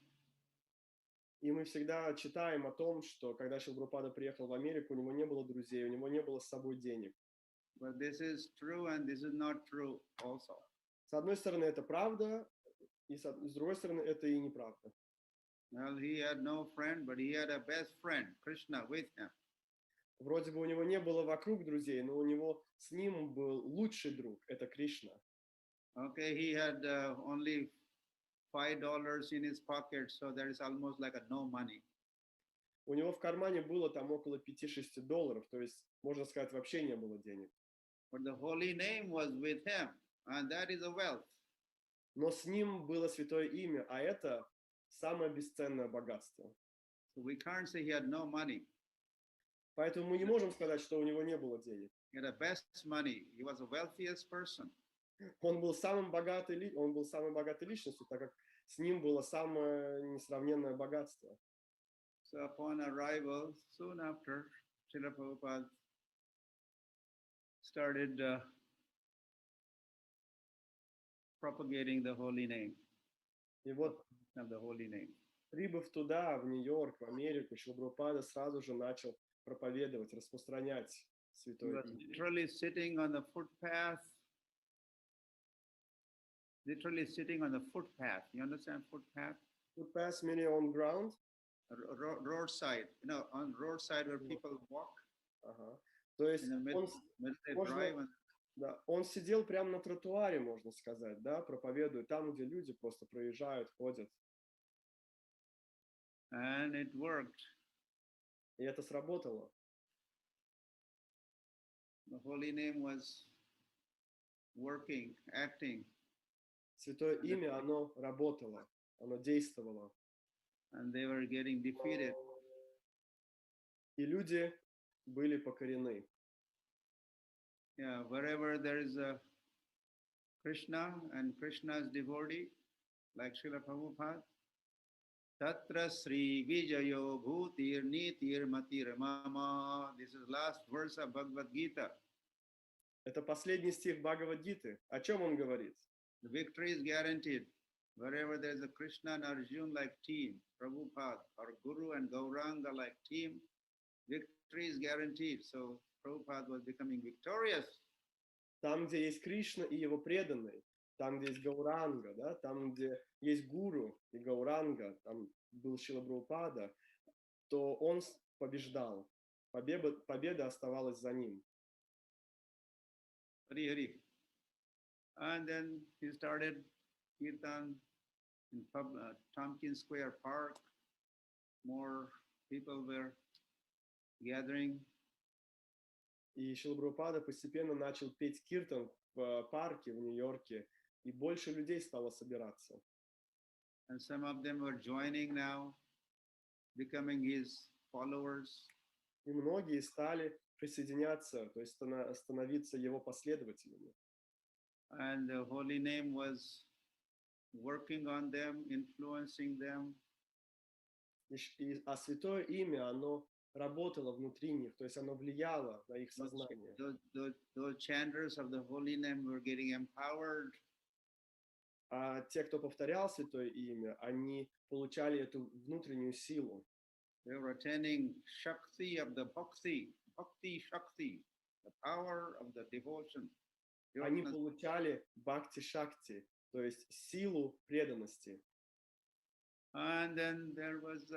И мы всегда читаем о том, что когда Шрила Прабхупада приехал в Америку, у него не было друзей, у него не было с собой денег. But this is true and this is not true also. С одной стороны, это правда, и с другой стороны, это и неправда. Well, he had no friend, but he had a best friend, Krishna, with him. Вроде бы у него не было вокруг друзей, но у него с ним был лучший друг, это Кришна. Okay, he had only $5 in his pocket, so that is almost like a no money. У него в кармане было там около $5-6, то есть, можно сказать, вообще не было денег. But the holy name was with him, and that is a wealth. Но с ним было святое имя, а это самое бесценное богатство. So we can't say he had no money. Поэтому мы не можем сказать, что у него не было денег. He had the best money. He was the wealthiest person. Он был самой богатой личностью, так как с ним было самое несравненное богатство. So upon arrival, soon after, Srila Prabhupada started propagating the holy name. И вот, Of the holy name. прибыв туда, в Нью-Йорк, в Америку, Шрила Прабхупада сразу же начал проповедовать, распространять He святое was имя. literally sitting on the footpath. Literally sitting on the footpath. You understand footpath? Footpath meaning on ground. Roadside. You know, on roadside where people walk. Ага. То есть In the middle, they drive. And, да, он сидел прямо на тротуаре, можно сказать, да, проповедует там, где люди просто проезжают, ходят. and it worked. И это сработало. The holy name was working, acting, Святое имя, оно работало, оно действовало. and they were getting defeated. И люди были покорены. Yeah, wherever there is a Krishna and Krishna's devotee, like Srila Prabhupada, Tatra Sri Vijayo Bhutir Nitir Matir Mama. This is last verse of Bhagavad Gita. Это последний стих Бхагавад-гиты. О чем он говорит? The victory is guaranteed. Wherever there's a Krishna and Arjuna like team, Prabhupada, or Guru and Gauranga like team, victory is guaranteed. So Prabhupada was becoming victorious. Там, где есть Кришна и его преданные, там, где есть Гауранга, да, там, где есть Гуру и Гауранга, там был Шрила Прабхупада, то он побеждал. Победа оставалась за ним. Hari Hari. And then he started Kirtan in Tompkins Square Park. More people were gathering. И Шрила Прабхупада постепенно начал петь киртан в парке в Нью-Йорке, и больше людей стало собираться. And some of them were joining now, becoming his followers. И многие стали присоединяться, то есть становиться его последователями. And the holy name was working on them, influencing them. А святое имя, оно работало внутри них, то есть оно влияло на их сознание. The chanters of the holy name were getting empowered. А те, кто повторял святое имя, они получали эту внутреннюю силу. They were attaining Shakti of the Bhakti Shakti, the power of the devotion. Они получали бхакти-шакти, то есть силу преданности. And then there was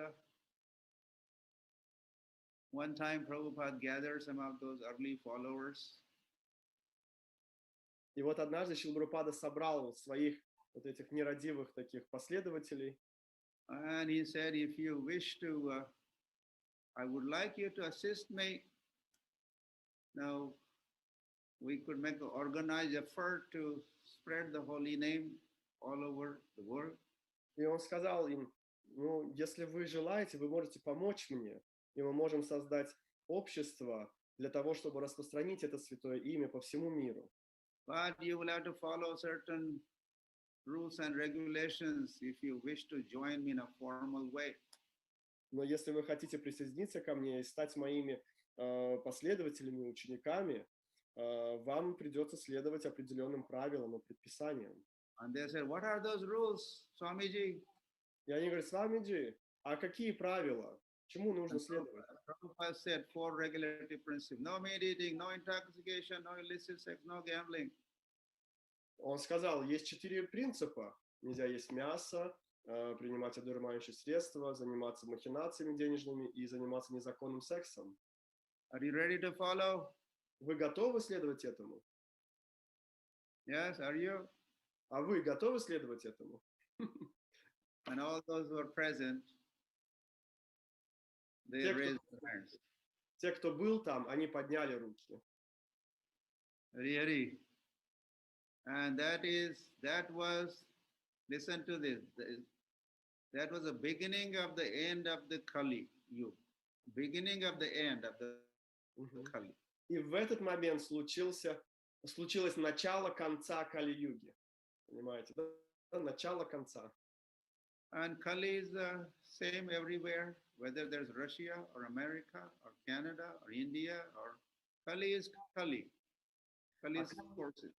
one time Prabhupada gathered some of those early followers. И вот однажды Шрила Прабхупада собрал своих вот этих нерадивых таких последователей. And he said, if you wish to, I would like you to assist me. Now, we could make an organized effort to spread the holy name all over the world. И он сказал им, ну, если вы желаете, вы можете помочь мне, и мы можем создать общество для того, чтобы распространить это святое имя по всему миру. But you will have to follow certain rules and regulations if you wish to join me in a formal way. Но если вы хотите присоединиться ко мне и стать моими последователями, учениками, вам придется следовать определенным правилам и предписаниям. And they said, what are those rules, Swamiji? И они говорят, Swamiji, а какие правила? Чему нужно следовать? Prabhupada said 4 regulatory principles: no meat eating, no intoxication, no illicit sex, no gambling. Он сказал, есть 4 принципа. Нельзя есть мясо, принимать одурманивающие средства, заниматься махинациями денежными и заниматься незаконным сексом. Are you ready to follow? Вы готовы следовать этому? Yes, are you? А вы готовы следовать этому? And all those who are present, they raised their hands. Те, кто был там, они подняли руки. Hare Hare. And that was, listen to this, that was the beginning of the end of the Kali Yuga. Beginning of the end of the Kali. И в этот момент случилось начало конца Кали-юги. Понимаете, да? Начало конца. And Kali is the same everywhere, whether there's Russia or America or Canada or India, or Kali is Kali. Kali is forces.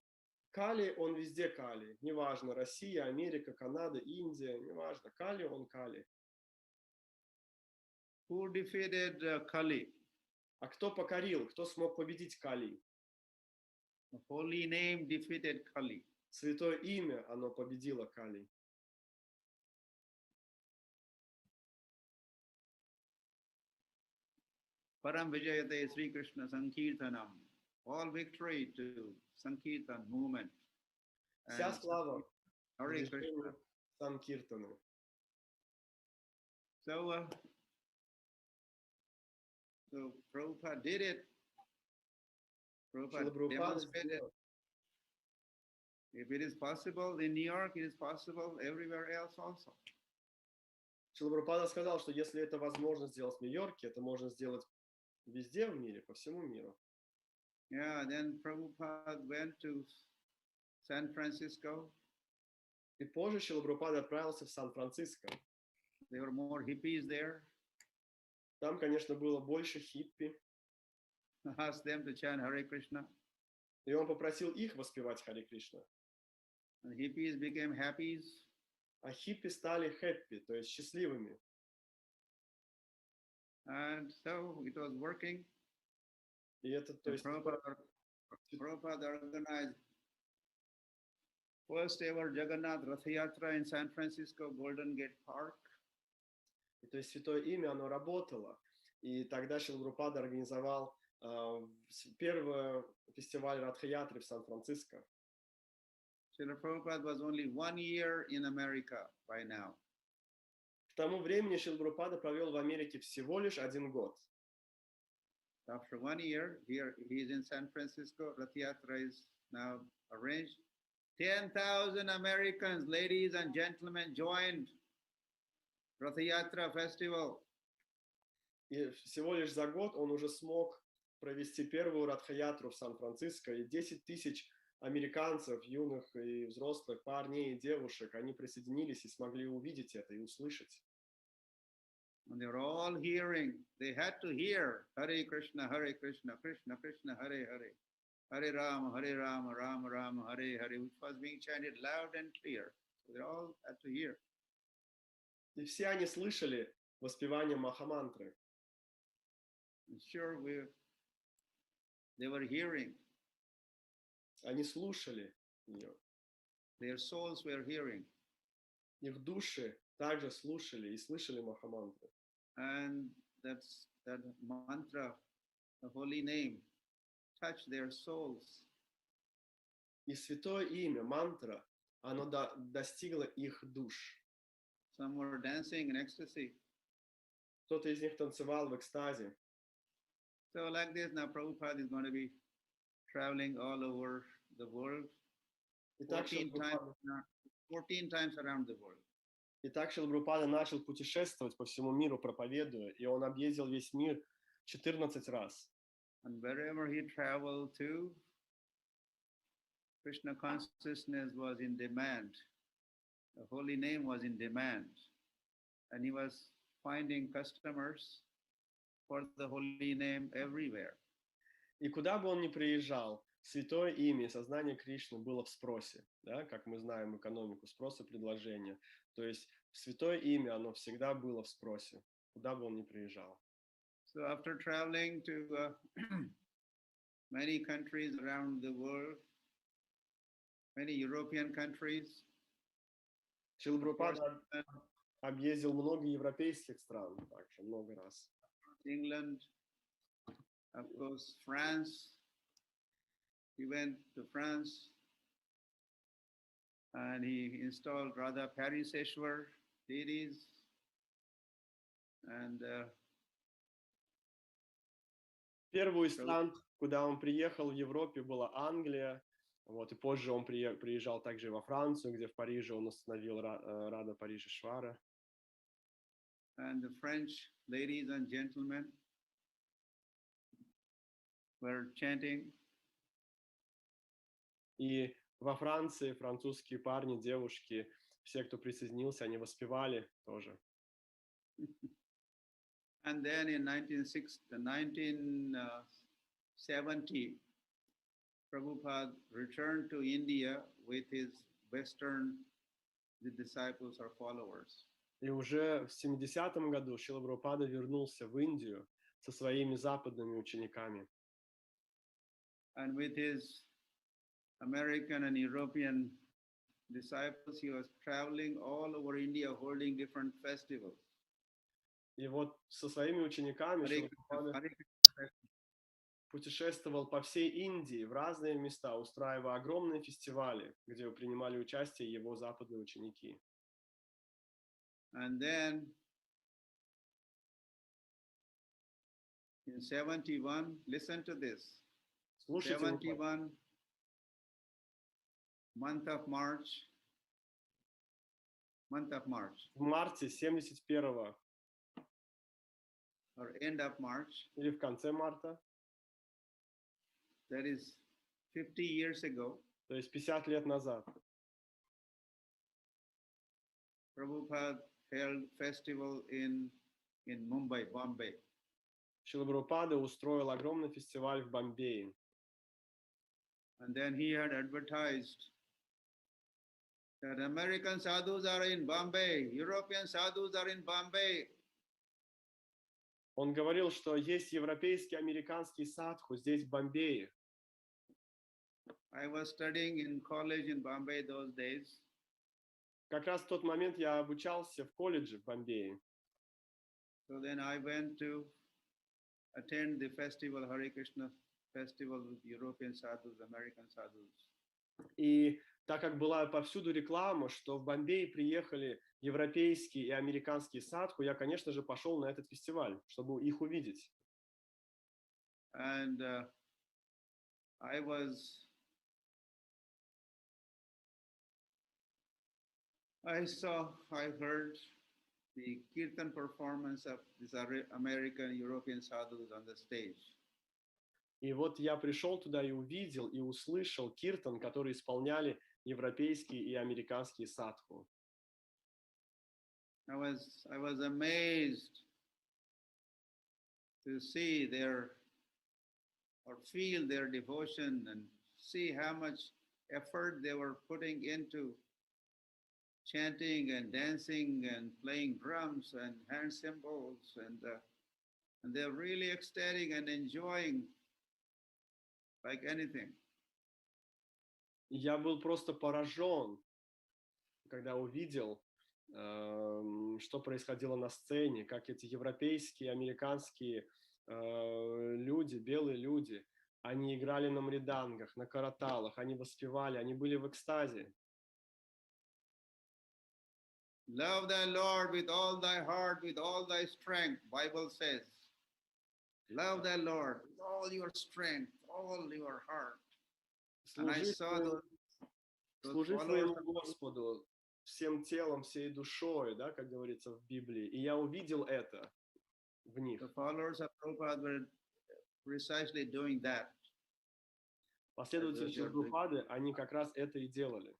Кали, он везде Кали. Неважно, Россия, Америка, Канада, Индия, неважно. Кали, он Кали. Who defeated Kali? А кто покорил? Кто смог победить Кали? The holy name defeated Kali. Святое имя, оно победило Кали. Param Vijayate Sri Krishna Sankirtanam. All victory to Sankirtan movement. Вся слава Hare Krishna. Санкиртану. So Prabhupada did it. Prabhupada demonstrated. If it is possible in New York, it is possible everywhere else also. Шрила Прабхупада сказал, что если это возможно сделать в Нью-Йорке, это можно сделать везде в мире, по всему миру. Yeah, then Prabhupada went to San Francisco. И позже Шрила Прабхупада отправился в Сан-Франциско. There were more hippies there. Там, конечно, было больше хиппи. Asked them to chant Hare Krishna. И он попросил их воспевать Харе Кришна. And hippies became happies. А хиппи стали happy, то есть счастливыми. And so it was working. И это, то есть, Prabhupada organized first ever Jagannath Rath Yatra in San Francisco, Golden Gate Park. и, то есть Святое Имя, оно работало. И тогда Шрила Прабхупада организовал первый фестиваль Радха-ятры в Сан-Франциско. Srila Prabhupada was only 1 year in America by now. К тому времени Шрила Прабхупада провел в Америке всего лишь 1 год. After 1 year, here he is in San Francisco. Rath Yatra is now arranged. 10,000 Americans, ladies and gentlemen, joined Rath Yatra festival. И всего лишь за год он уже смог провести первую Радха-ятру в Сан-Франциско, и 10 тысяч американцев, юных и взрослых, парней и девушек, они присоединились и смогли увидеть это и услышать. And they're all hearing. They had to hear Hare Krishna, Hare Krishna, Krishna Krishna, Hare Hare, Hare Rama, Rama Rama, Hare Hare, which was being chanted loud and clear. So they all had to hear. И все они слышали воспевание Махамантры. And sure, they were hearing. Они слушали ее. Their souls were hearing. Их души также слушали и слышали Махамантру. And that mantra, the holy name, touched their souls. И святое имя, мантра, оно достигло их душ. Some were dancing in ecstasy. Кто-то из них танцевал в экстазе. So like this, now Prabhupada is going to be traveling all over the world, 14 times around the world. Итак, Шрила Прабхупада начал путешествовать по всему миру, проповедуя, и он объездил весь мир 14 раз. And wherever he traveled to, Krishna consciousness was in demand. The holy name was in demand. And he was finding customers for the holy name everywhere. И куда бы он ни приезжал, святое имя, сознание Кришны было в спросе, да, как мы знаем экономику, спрос и предложение. То есть святое имя, оно всегда было в спросе, куда бы он ни приезжал. So after traveling to many countries around the world, many European countries, Шрила Прабхупада объездил много европейских стран, также много раз. England, of course, France. He went to France and he installed Radha Pariseshwar deities and Первую из стран, куда он приехал в Европе, была Англия. Вот, и позже он приезжал также и во Францию, где в Париже он установил Рада Паришешвара. And the French ladies and gentlemen were chanting. И во Франции французские парни, девушки, все, кто присоединился, они воспевали тоже. And then in 1970, Prabhupada returned to India with his Western disciples or followers. И уже в 70-м году Шрила Прабхупада вернулся в Индию со своими западными учениками. And with his American and European disciples, he was traveling all over India holding different festivals. И вот со своими учениками Шрила Прабхупада путешествовал по всей Индии в разные места, устраивая огромные фестивали, где принимали участие его западные ученики. And then in 71, listen to this. Слушайте, 71 month of March. в марте 71-го or end of March, или в конце марта, that is 50 years ago, то есть 50 лет назад, Prabhupada held festival in Mumbai, Bombay. Шрила Прабхупада устроил огромный фестиваль в Бомбее. And then he had advertised that American sadhus are in Bombay, European sadhus are in Bombay. Он говорил, что есть европейский, американский садху здесь, в Бомбее. I was studying in college in Bombay those days. Как раз в тот момент я обучался в колледже в Бомбее. So then I went to attend the festival, Hare Krishna festival with European sadhus, American sadhus. И так как была повсюду реклама, что в Бомбее приехали европейские и американские садху, я, конечно же, пошел на этот фестиваль, чтобы их увидеть. And I heard the kirtan performance of these American, European sadhus on the stage. И вот я пришел туда и увидел, и услышал киртан, который исполняли европейские и американские садху. I was amazed to see or feel their devotion and see how much effort they were putting into chanting and dancing and playing drums and hand cymbals, and they're really ecstatic and enjoying like anything. Я был просто поражен, когда увидел, что происходило на сцене, как эти европейские, американские люди, белые люди, они играли на мридангах, на караталах, они воспевали, они были в экстазе. Love thy Lord with all thy heart, with all thy strength, Bible says. Love thy Lord with all your strength, all your heart. And I saw служи своему Господу всем телом, всей душой, да, как говорится в Библии. И я увидел это в них. The followers of Prabhupada were precisely doing that. Последователи Прабхупады, они как раз это и делали.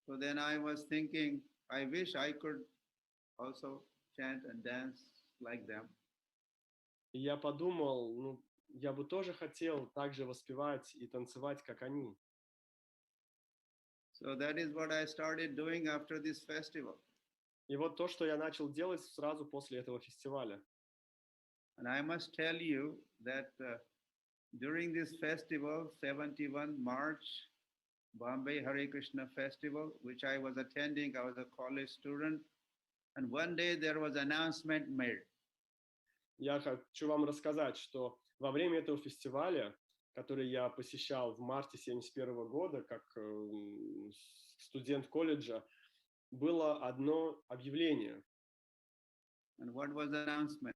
So then I was thinking, I wish I could also chant and dance like them. И я подумал, ну, я бы тоже хотел так же воспевать и танцевать, как они. So that is what I started doing after this festival. И вот то, что я начал делать сразу после этого фестиваля. And I must tell you that during this festival, 71 March, Bombay Hare Krishna Festival, which I was attending, I was a college student, and one day there was an announcement made. Я хочу вам рассказать, что во время этого фестиваля, который я посещал в марте 1971 года, как студент колледжа, было одно объявление. And what was the announcement?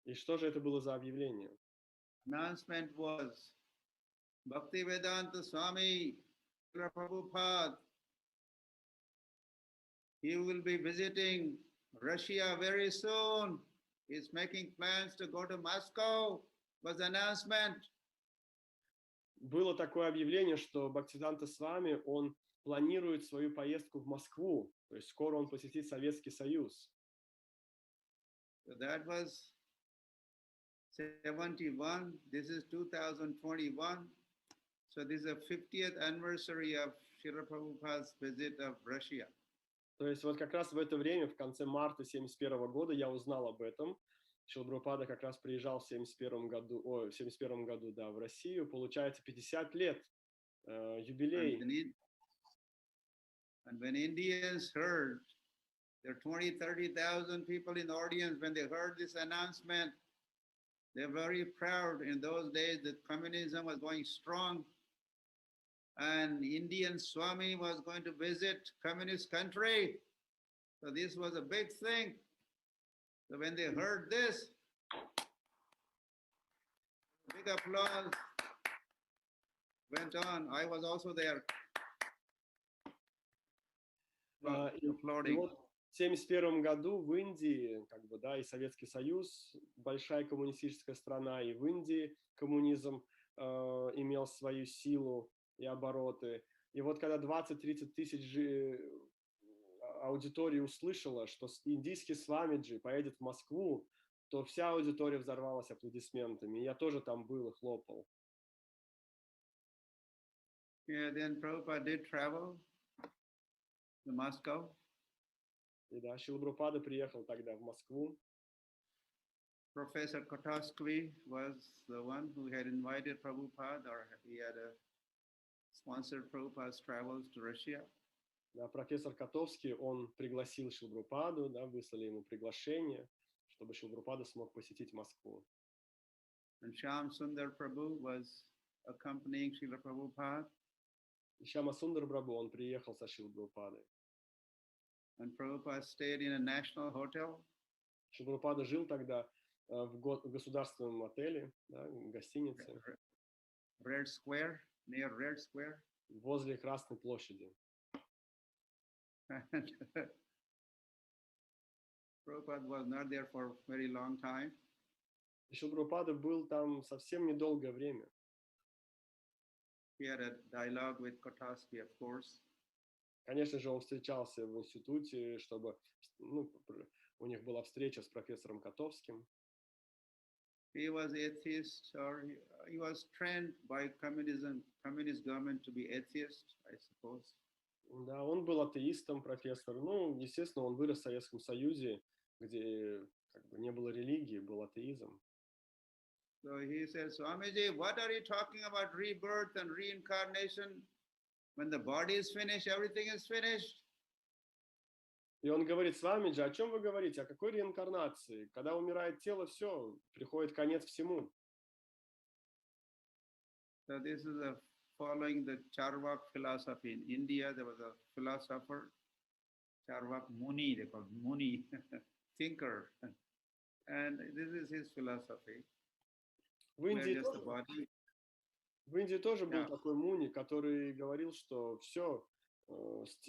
И что же это было за объявление? Announcement was Bhaktivedanta Swami Prabhupada. He will be visiting Russia very soon. He's making plans to go to Moscow. Was the announcement. Было такое объявление, что Бхактивиданта Свами, он планирует свою поездку в Москву, то есть скоро он посетит Советский Союз. So that was 71. This is 2021. So this is the 50th anniversary of Srila Prabhupada's visit of Russia. То есть вот как раз в это время, в конце марта 1971 года, я узнал об этом. Шрила Прабхупада как раз приезжал в 1971 году, да, в Россию. Получается 50 лет, юбилей. And when Indians heard, there are 20,000-30,000 people in the audience, when they heard this announcement, they're very proud. In those days, that communism was going strong, and Indian Swami was going to visit communist country. So this was a big thing. So when they heard this, big applause went on. I was also there. И вот в 1971 году в Индии, как бы, да, и Советский Союз, большая коммунистическая страна, и в Индии коммунизм имел свою силу и обороты. И вот когда 20-30 тысяч аудитории услышала, что индийский Свамиджи поедет в Москву, то вся аудитория взорвалась аплодисментами. Я тоже там был и хлопал. Yeah, then Prabhupada did travel to Moscow. И да, Шрила Прабхупада приехал тогда в Москву. Professor Kotoskvi was the one who had invited Prabhupada, or he had sponsored Prabhupada's travels to Russia. Да, профессор Котовский, он пригласил Шрилу Прабхупаду, да, выслали ему приглашение, чтобы Шрила Прабхупада смог посетить Москву. And Shyam Sundar Prabhu was accompanying Srila Prabhupada. И Шьяма Сундар Прабху, он приехал со Шрилой Прабхупадой. And Prabhupada stayed in a national hotel. Шрила Прабхупада жил тогда в государственном отеле, да, гостинице. Red Square, near Red Square. Возле Красной площади. And Prabhupada was not there for a very long time. И Шрила Прабхупада был там совсем недолгое время. He had a dialogue with Kotoskvi, of course. Конечно же, он встречался в институте, чтобы, ну, у них была встреча с профессором Котовским. He was atheist, or he was trained by communist government to be atheist, I suppose. Да, он был атеистом, профессор. Ну, естественно, он вырос в Советском Союзе, где как бы не было религии, был атеизм. So he said, Swamiji, what are you talking about rebirth and reincarnation? When the body is finished, everything is finished. И он говорит: Свамиджи, о чем вы говорите? О какой реинкарнации? Когда умирает тело, все, приходит конец всему. So this is following the Charvak philosophy. In India, there was a philosopher, Charvak Muni, they called Muni, thinker. And this is his philosophy. В Индии тоже был такой Муни, который говорил, что все,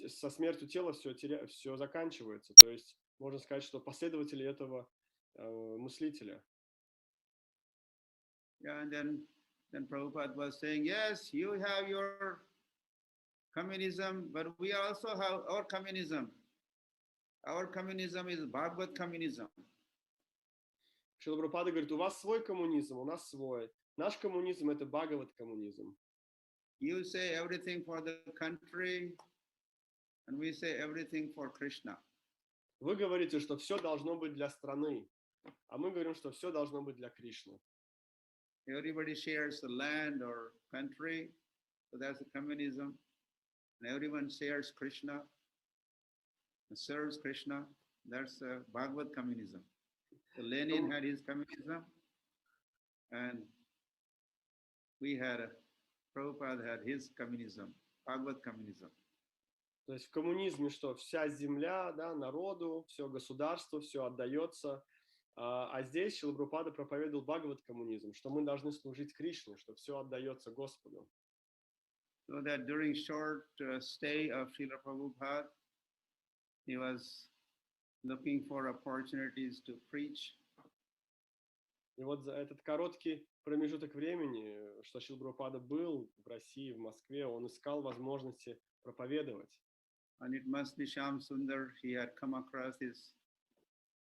со смертью тела все заканчивается. То есть можно сказать, что последователи этого мыслителя. Yeah, and then Prabhupada was saying, yes, you have your communism, but we also have our communism. Our communism is Bhagavad communism. Шрила Прабхупада говорит: у вас свой коммунизм, у нас свой. Наш коммунизм — это Бхагават коммунизм. You say everything for the country, and we say everything for Krishna. Вы говорите, что все должно быть для страны, а мы говорим, что все должно быть для Кришны. Everybody shares the land or country, so that's the communism. And everyone shares Krishna, and serves Krishna. That's Bhagavad communism. So Lenin had his communism, and we had Prabhupada had his communism, Bhagavad communism. То есть в коммунизме что? Вся земля, да, народу, все государство, все отдается. А здесь Шрила Прабхупада проповедовал Бхагават коммунизм, что мы должны служить Кришне, что все отдается Господу. So that during short stay of Srila Prabhupada, he was looking for opportunities to preach. И вот за этот короткий промежуток времени, что Шрила Прабхупада был в России, в Москве, он искал возможности проповедовать. And it must be Shyam Sundar, he had come across this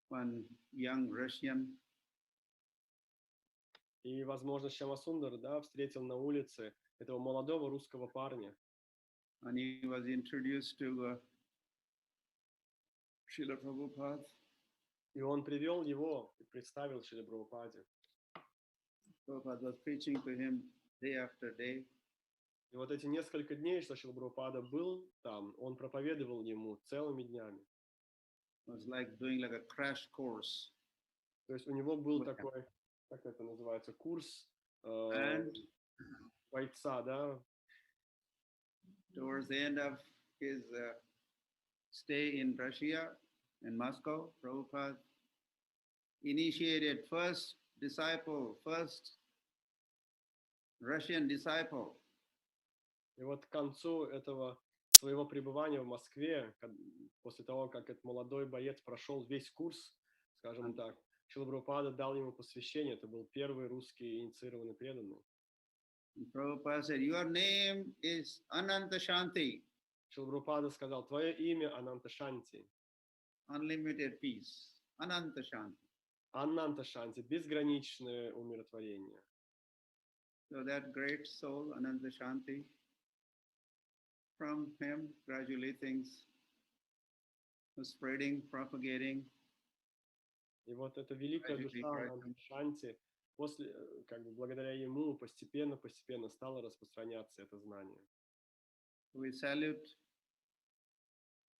one young Russian. И, возможно, Шьяма Сундар, да, встретил на улице этого молодого русского парня. And he was introduced to Srila Prabhupada. И он привел его и представил Шриле Прабхупаде. Prabhupada was preaching to him day after day. И вот эти несколько дней, что Шрила Прабхупада был там, он проповедовал ему целыми днями. It was like doing like a crash course. То есть у него был такой, как это называется, курс бойца, да. Towards the end of his stay in Russia, in Moscow, Prabhupada initiated first Russian disciple. И вот к концу этого своего пребывания в Москве, после того, как этот молодой боец прошел весь курс, скажем так, Шрила Прабхупада дал ему посвящение. Это был первый русский инициированный преданный. Prabhupada said, your name is Ananta Shanti. Шрила Прабхупада сказал: твое имя Ананта Шанти. Unlimited peace. Ananta Shanti. Ананта Шанти, безграничное умиротворение. So that great soul, Ananta Shanti, from him, gradually things were spreading, propagating. И вот эта великая Gradually, душа Ананда Шанти, после, как бы благодаря ему постепенно стало распространяться это знание. We salute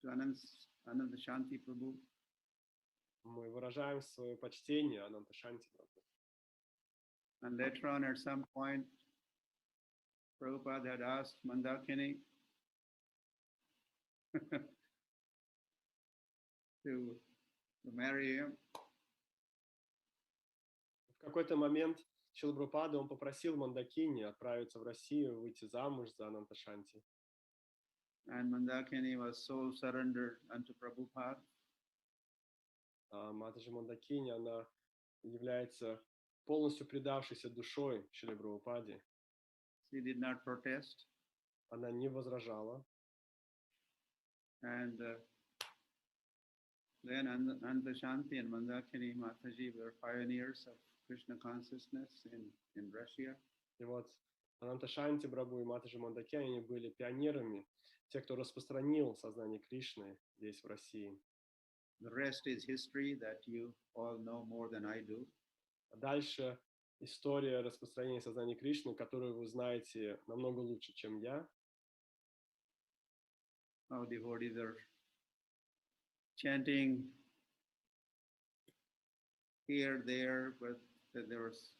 to Ananda Shanti Prabhu. Мы выражаем свое почтение Ананда Шанти. And later on, at some point, Prabhupada had asked Mandakini to marry him. В какой-то момент Шрила Прабхупада, он попросил Мандакини отправиться в Россию, выйти замуж за Ананда Шанти. And Mandakini was so surrendered unto Prabhupada. Матаджи Мандакини, она является полностью предавшейся душой Шриле Прабхупаде. She did not protest. Она не возражала. And then Ananda Shanti and Mandakini Mataji were pioneers of Krishna consciousness in Russia. И вот Ананда Шанти Прабху и Матаджи Мандакини, они были пионерами, те, кто распространил сознание Кришны здесь, в России. The rest is history that you all know more than I do. Дальше история распространения сознания Кришны, которую вы знаете намного лучше, чем я. How devotees are chanting here, there, but there was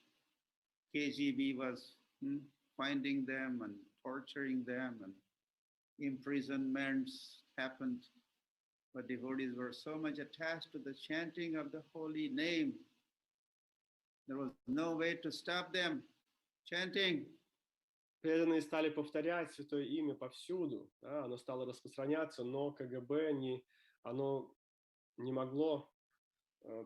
KGB was finding them and torturing them, and imprisonments happened. But devotees were so much attached to the chanting of the holy name. There was no way to stop them chanting. Преданные стали повторять святое имя повсюду, да, оно стало распространяться, но КГБ оно не могло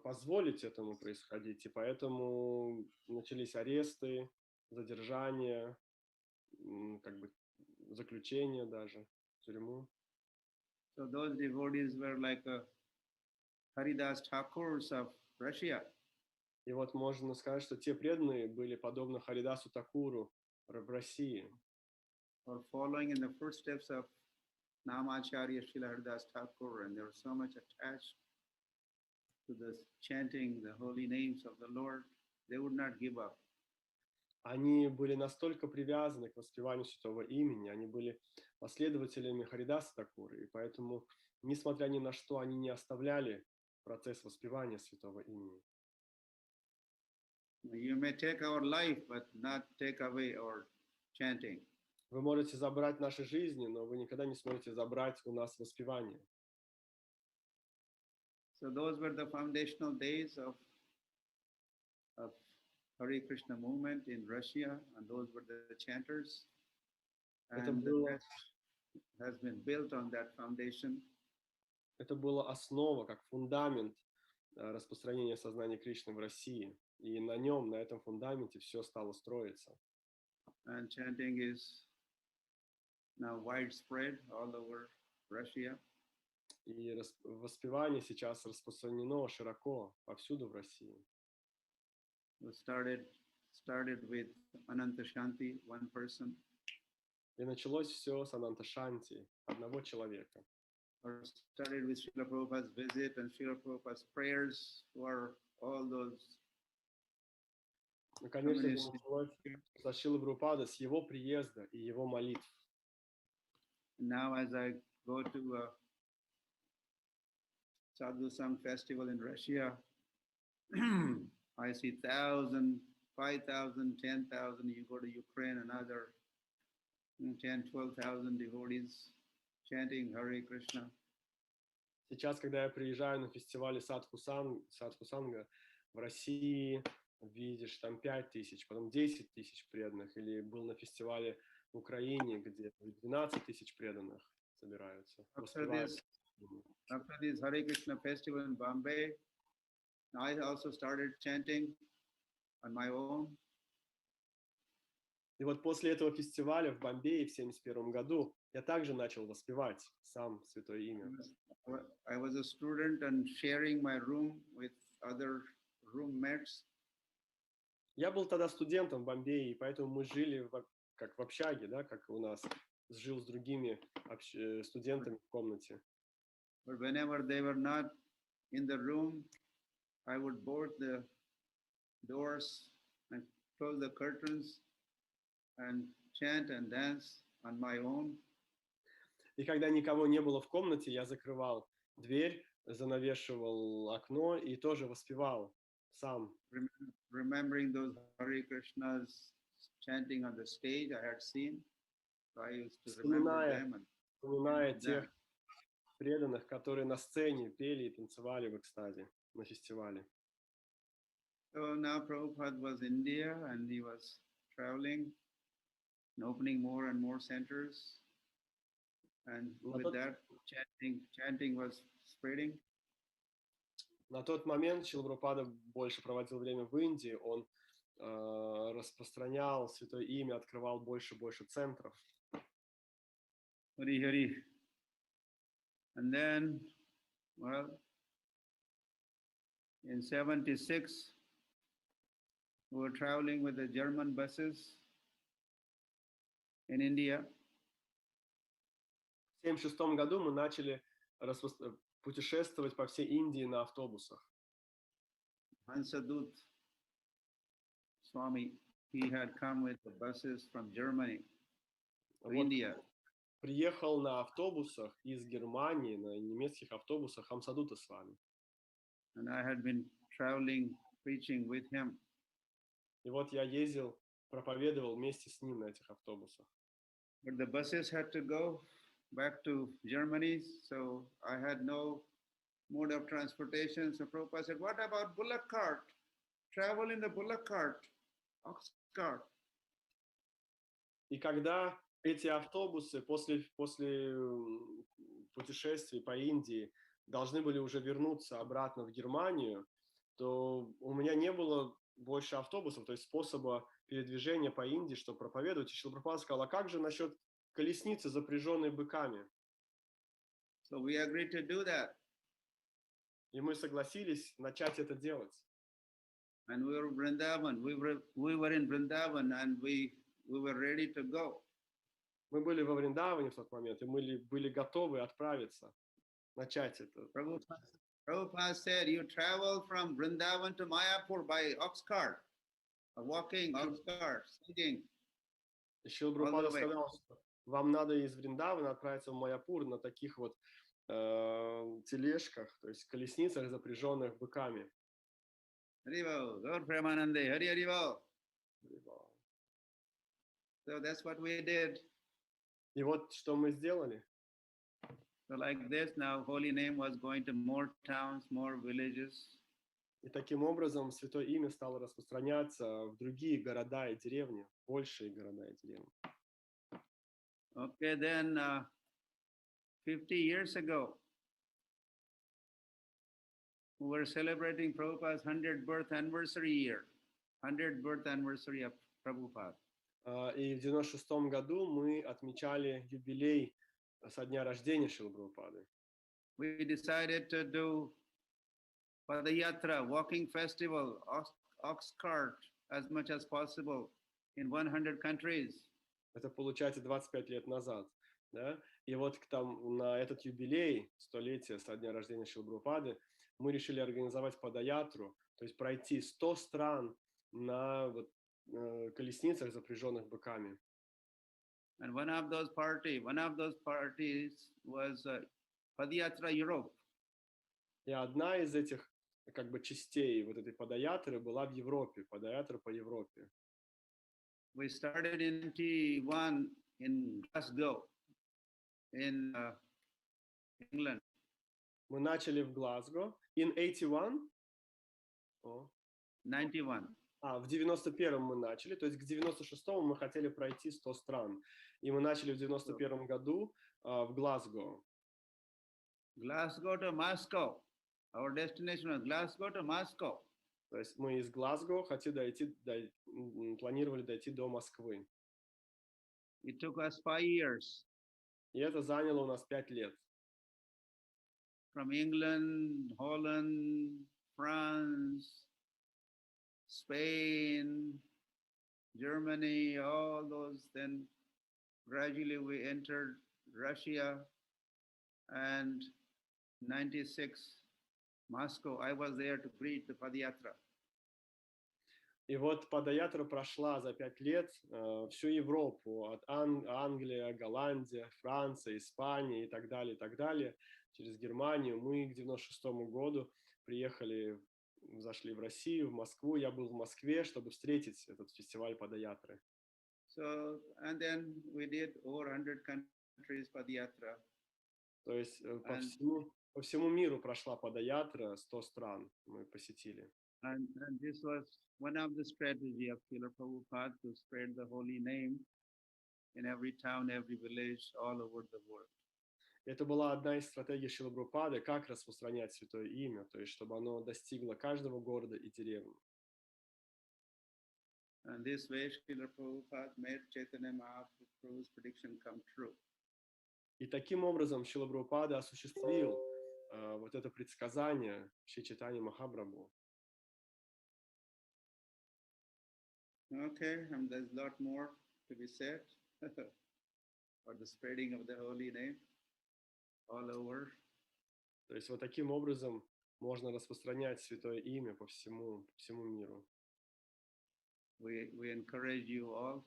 позволить этому происходить, и поэтому начались аресты, задержания, как бы заключения даже в тюрьму. So those devotees were like Haridas Thakurs of Russia. И вот можно сказать, что те преданные были подобны Харидасу Такуру в России. Or following in the footsteps of Namacharya Srila Haridas Thakur, and they were so much attached to the chanting the holy names of the Lord, they would not give up. Они были настолько привязаны к воспеванию святого имени, они были последователями Харидаса Такуры, и поэтому, несмотря ни на что, они не оставляли процесс воспевания святого имени. You may take our life, but not take away our chanting. Вы можете забрать наши жизни, но вы никогда не сможете забрать у нас воспевание. So those were the foundational days of Hare Krishna movement in Russia, and those were the chanters. And the rest has been built on that foundation. Это была основа, как фундамент распространения сознания Кришны в России. И на этом фундаменте все стало строиться. And chanting is now widespread all over Russia. И воспевание сейчас распространено широко повсюду в России. We started with Ananta Shanti, one person. И началось все с Ананда Шанти, одного человека. Or started with Srila Prabhupada's visit and Srila Prabhupada's prayers for all those. Ну, конечно, это началось со Шрилы Прабхупады, с его приезда и его молитв. Now, as I go to a Sadhu Sangh festival in Russia, I see 1,000, 5,000, 10,000. You go to Ukraine, another 10, 12,000 devotees chanting Hare Krishna. Сейчас, когда я приезжаю на фестивале Садху Санга в России, видишь там 5,000, потом 10,000 преданных, или был на фестивале в Украине, где 12,000 преданных собираются. After this Hare Krishna festival in Bombay, I also started chanting on my own. И вот после этого фестиваля в Бомбее в 1971 году я также начал воспевать сам святое имя. I was a student and sharing my room with other roommates. Я был тогда студентом в Бомбее, и поэтому мы жили как в общаге, да, как у нас жил с другими студентами в комнате. But whenever they were not in the room, I would board the doors and close the curtains and chant and dance on my own. И когда никого не было в комнате, я закрывал дверь, занавешивал окно и тоже воспевал сам. Remembering those Hare Krishnas chanting on the stage I had seen, so I used to remember them and Вспоминая тех преданных, которые на сцене пели и танцевали в экстазе на фестивале. So now Prabhupada was in India and he was traveling and opening more and more centers. And with that, chanting was spreading. На тот момент Шрила Прабхупада больше проводил время в Индии, он распространял святое имя, открывал больше и больше центров. Hari Hari. And then, well, in 76, we were traveling with the German buses in India. В 1976 году мы начали путешествовать по всей Индии на автобусах. Hansadut Swami, he had come with the buses from Germany to India. Приехал на автобусах из Германии, на немецких автобусах Хамсадута Свами. And I had been traveling, preaching with him. И вот я ездил, проповедовал вместе с ним на этих автобусах. But the buses had to go back to Germany, so I had no mode of transportation. So Prabhupada said, what about bullock cart? Travel in the bullock cart, ox cart. И когда эти автобусы после путешествий по Индии должны были уже вернуться обратно в Германию, то у меня не было больше автобусов, то есть способа передвижения по Индии, чтобы проповедовать. И Шрила Прабхупада сказал, а как же насчет колесницы, запряженной быками? So we agreed to do that. И мы согласились начать это делать. And we were in Vrindavan. We were in Vrindavan and we were ready to go. Мы были во Вриндаване в тот момент, и мы были готовы отправиться, начать это. Prabhupada said, you travel from Vrindavan to Mayapur by ox cart, walking, ox cart, singing. Еще Прабхупада сказал, что вам надо из Вриндавана отправиться в Майяпур на таких вот тележках, то есть колесницах, запряженных быками. Haribol, Gaur Premanande, Hari Haribol. So that's what we did. И вот что мы сделали. So like this now, holy name was going to more towns, more villages. И таким образом святое имя стало распространяться в другие города и деревни, большие города и деревни. Okay, then 50 years ago, we were celebrating Prabhupada's 100th birth anniversary year, 100th birth anniversary of Prabhupada. И в 96 году мы отмечали юбилей со дня рождения Шрилы Прабхупады. We decided to do Padayatra, walking festival, ox cart, as much as possible in 100 countries. Это получается 25 лет назад. Да? И вот на этот юбилей, столетие со дня рождения Шрилы Прабхупады, мы решили организовать падаятру, то есть пройти 100 стран на колесницах, запряженных быками. And one of those parties was Padayatra Europe. И одна из этих как бы частей вот этой падаятры была в Европе, падаятра по Европе. We started in 81 in Glasgow, in England. Мы начали в Глазго. In 81? 91. В 91-м мы начали, то есть к 96-му мы хотели пройти 100 стран. И мы начали в 91-м году в Глазго. Glasgow to Moscow. Our destination was Glasgow to Moscow. То есть мы из Глазго планировали дойти до Москвы. It took us 5 years. И это заняло у нас 5 лет. From England, Holland, France, Spain, Germany, all those, then gradually we entered Russia, and 96 Moscow. I was there to greet the Padayatra. И вот Падаятра прошла за 5 лет всю Европу, от Англия, Голландия, Франция, Испания и так далее, через Германию. Мы к 96-му году приехали, зашли в Россию, в Москву. Я был в Москве, чтобы встретить этот фестиваль Падаятры. So, and then we did over 100 countries Padayatra. То есть по всему миру прошла Падаятра, 100 стран мы посетили. And this was one of the strategy of Srila Prabhupada to spread the holy name in every town, every village, all over the world. Это была одна из стратегий Шрилы Прабхупады, как распространять святое имя, то есть чтобы оно достигло каждого города и деревни. And this way, Srila Prabhupada made Chaitanya Mahaprabhu's prediction come true. И таким образом Шрила Прабхупада осуществил вот это предсказание Шри Чайтаньи Махапрабху. Okay, and there's a lot more to be said for the spreading of the holy name all over. То есть вот таким образом можно распространять святое имя по всему миру. We encourage you all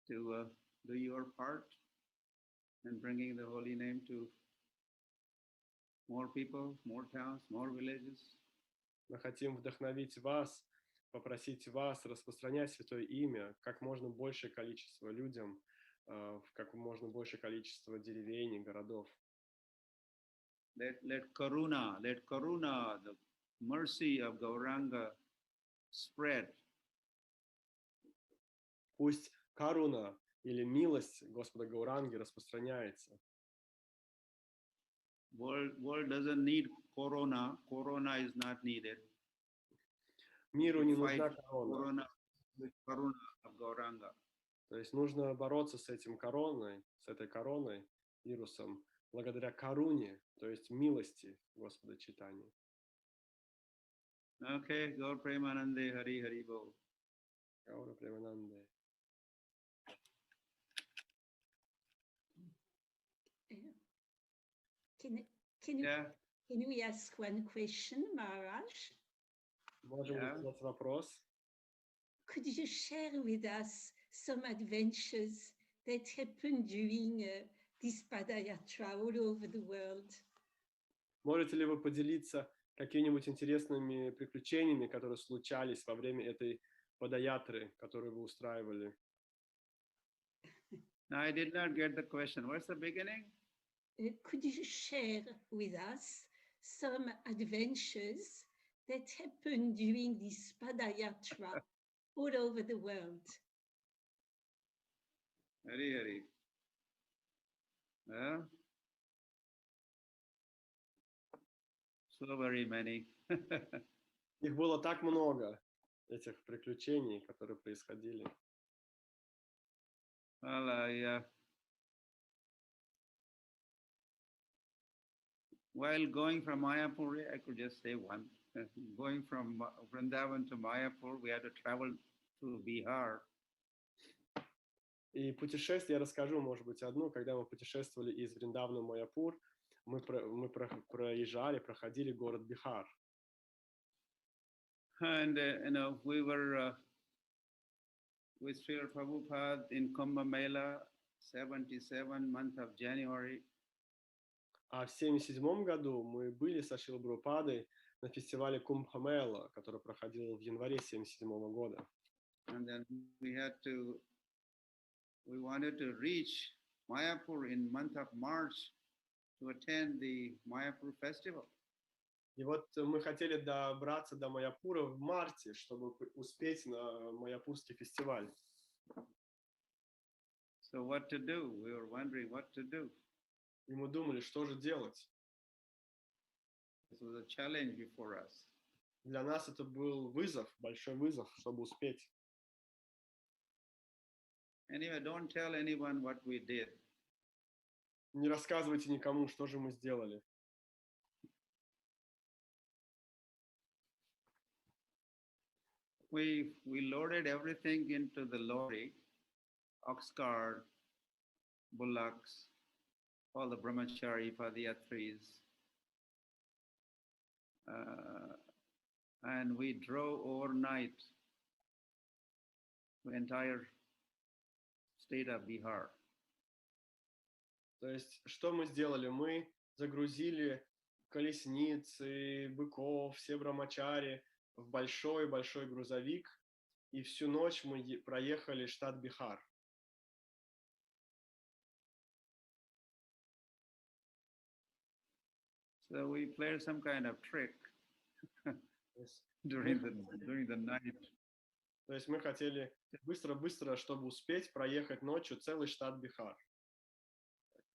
to do your part in bringing the holy name to more people, more towns, more villages. Мы хотим вдохновить вас, попросить вас распространять святое имя как можно большее количество людям, в как можно большее количество деревень и городов. Let Karuna, the mercy of Gauranga spread. Пусть каруна или милость Господа Гауранги распространяется. World doesn't need corona. Corona is not needed. Миру не нужна корона. Corona of Gauranga. То есть нужно бороться с этим короной, с этой короной, вирусом, благодаря каруне, то есть милости Господа Чайтаньи. Okay, Gaur Premanande, Hari Hari Bol. Гаура Премананде. Can we ask one question, Maharaj? Можем ли задать вопрос? Could you share with us some adventures that happened during this Padayatra all over the world? Можете ли вы поделиться какими-нибудь интересными приключениями, которые случались во время этой падаятры, которую вы устраивали? I did not get the question. What's the beginning? Could you share with us some adventures that happened during this Padayatra all over the world? Hari Hari. Well, so very many. Их было так много, этих приключений, которые происходили. Well, while going from Mayapur, I could just say one. Going from Vrindavan to Mayapur, we had to travel to Bihar. И путешествие, я расскажу, может быть, одну. Когда мы путешествовали из Вриндавана в Майяпур, мы проходили город Бихар. And, we were with Srila Prabhupada in Kumbh Mela, 77, month of January. А в 1977 году мы были со Шрилой Прабхупадой на фестивале Кумбх-мела, который проходил в январе 1977 года. And then we wanted to reach Mayapur in month of March to attend the Mayapur festival. И вот мы хотели добраться до Майяпура в марте, чтобы успеть на Майяпурский фестиваль. So what to do? We were wondering what to do. И мы думали, что же делать. This was a challenge before us. Для нас это был вызов, большой вызов, чтобы успеть. Anyway, don't tell anyone what we did. Не рассказывайте никому, что же мы сделали. We loaded everything into the lorry, ox cart, bullocks, all the brahmachari padiyatris. And we drove overnight the entire state of Bihar. То есть, что мы сделали? Мы загрузили колесницы, быков, все брамачари в большой-большой грузовик, и всю ночь мы проехали штат Бихар. So we played some kind of trick during the night. То есть мы хотели быстро-быстро, чтобы успеть проехать ночью целый штат Бихар.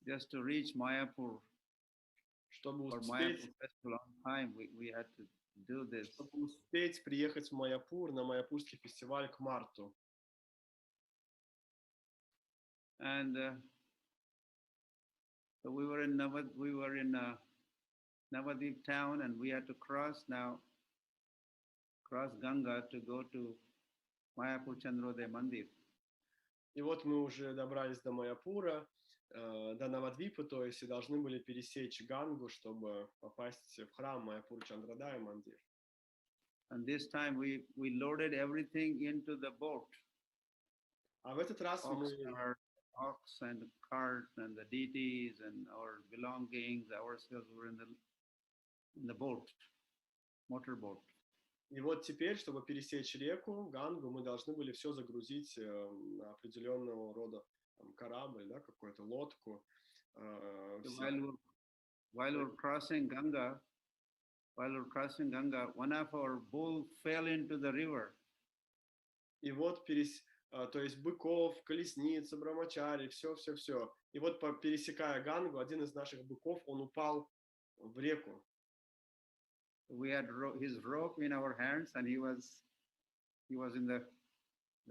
Just to reach Mayapur. Чтобы For успеть, Mayapur festival on time, we had to do this. Чтобы успеть приехать в Майяпур на Майяпурский фестиваль к марту. And so we were in Navadvip town, and we had to cross Ganga to go to Mayapur Chandrodaya Mandir. И вот мы уже добрались до Майяпура, до Навадвипа, то есть и должны были пересечь Гангу, чтобы попасть в храм Майяпур Чандрадая Мандир. And this time we loaded everything into the boat. А в этот раз мы Ox and cart and the deities and our belongings, ourselves were in the boat, motorboat. И вот теперь, чтобы пересечь реку Гангу, мы должны были все загрузить на определенного рода корабль, да, какую-то лодку. While we're crossing Ganga, one of our bull fell into the river. И вот то есть быков, колесницы, брамачари, все. И вот пересекая Гангу, один из наших быков, он упал в реку. We had his rope in our hands, and he was in the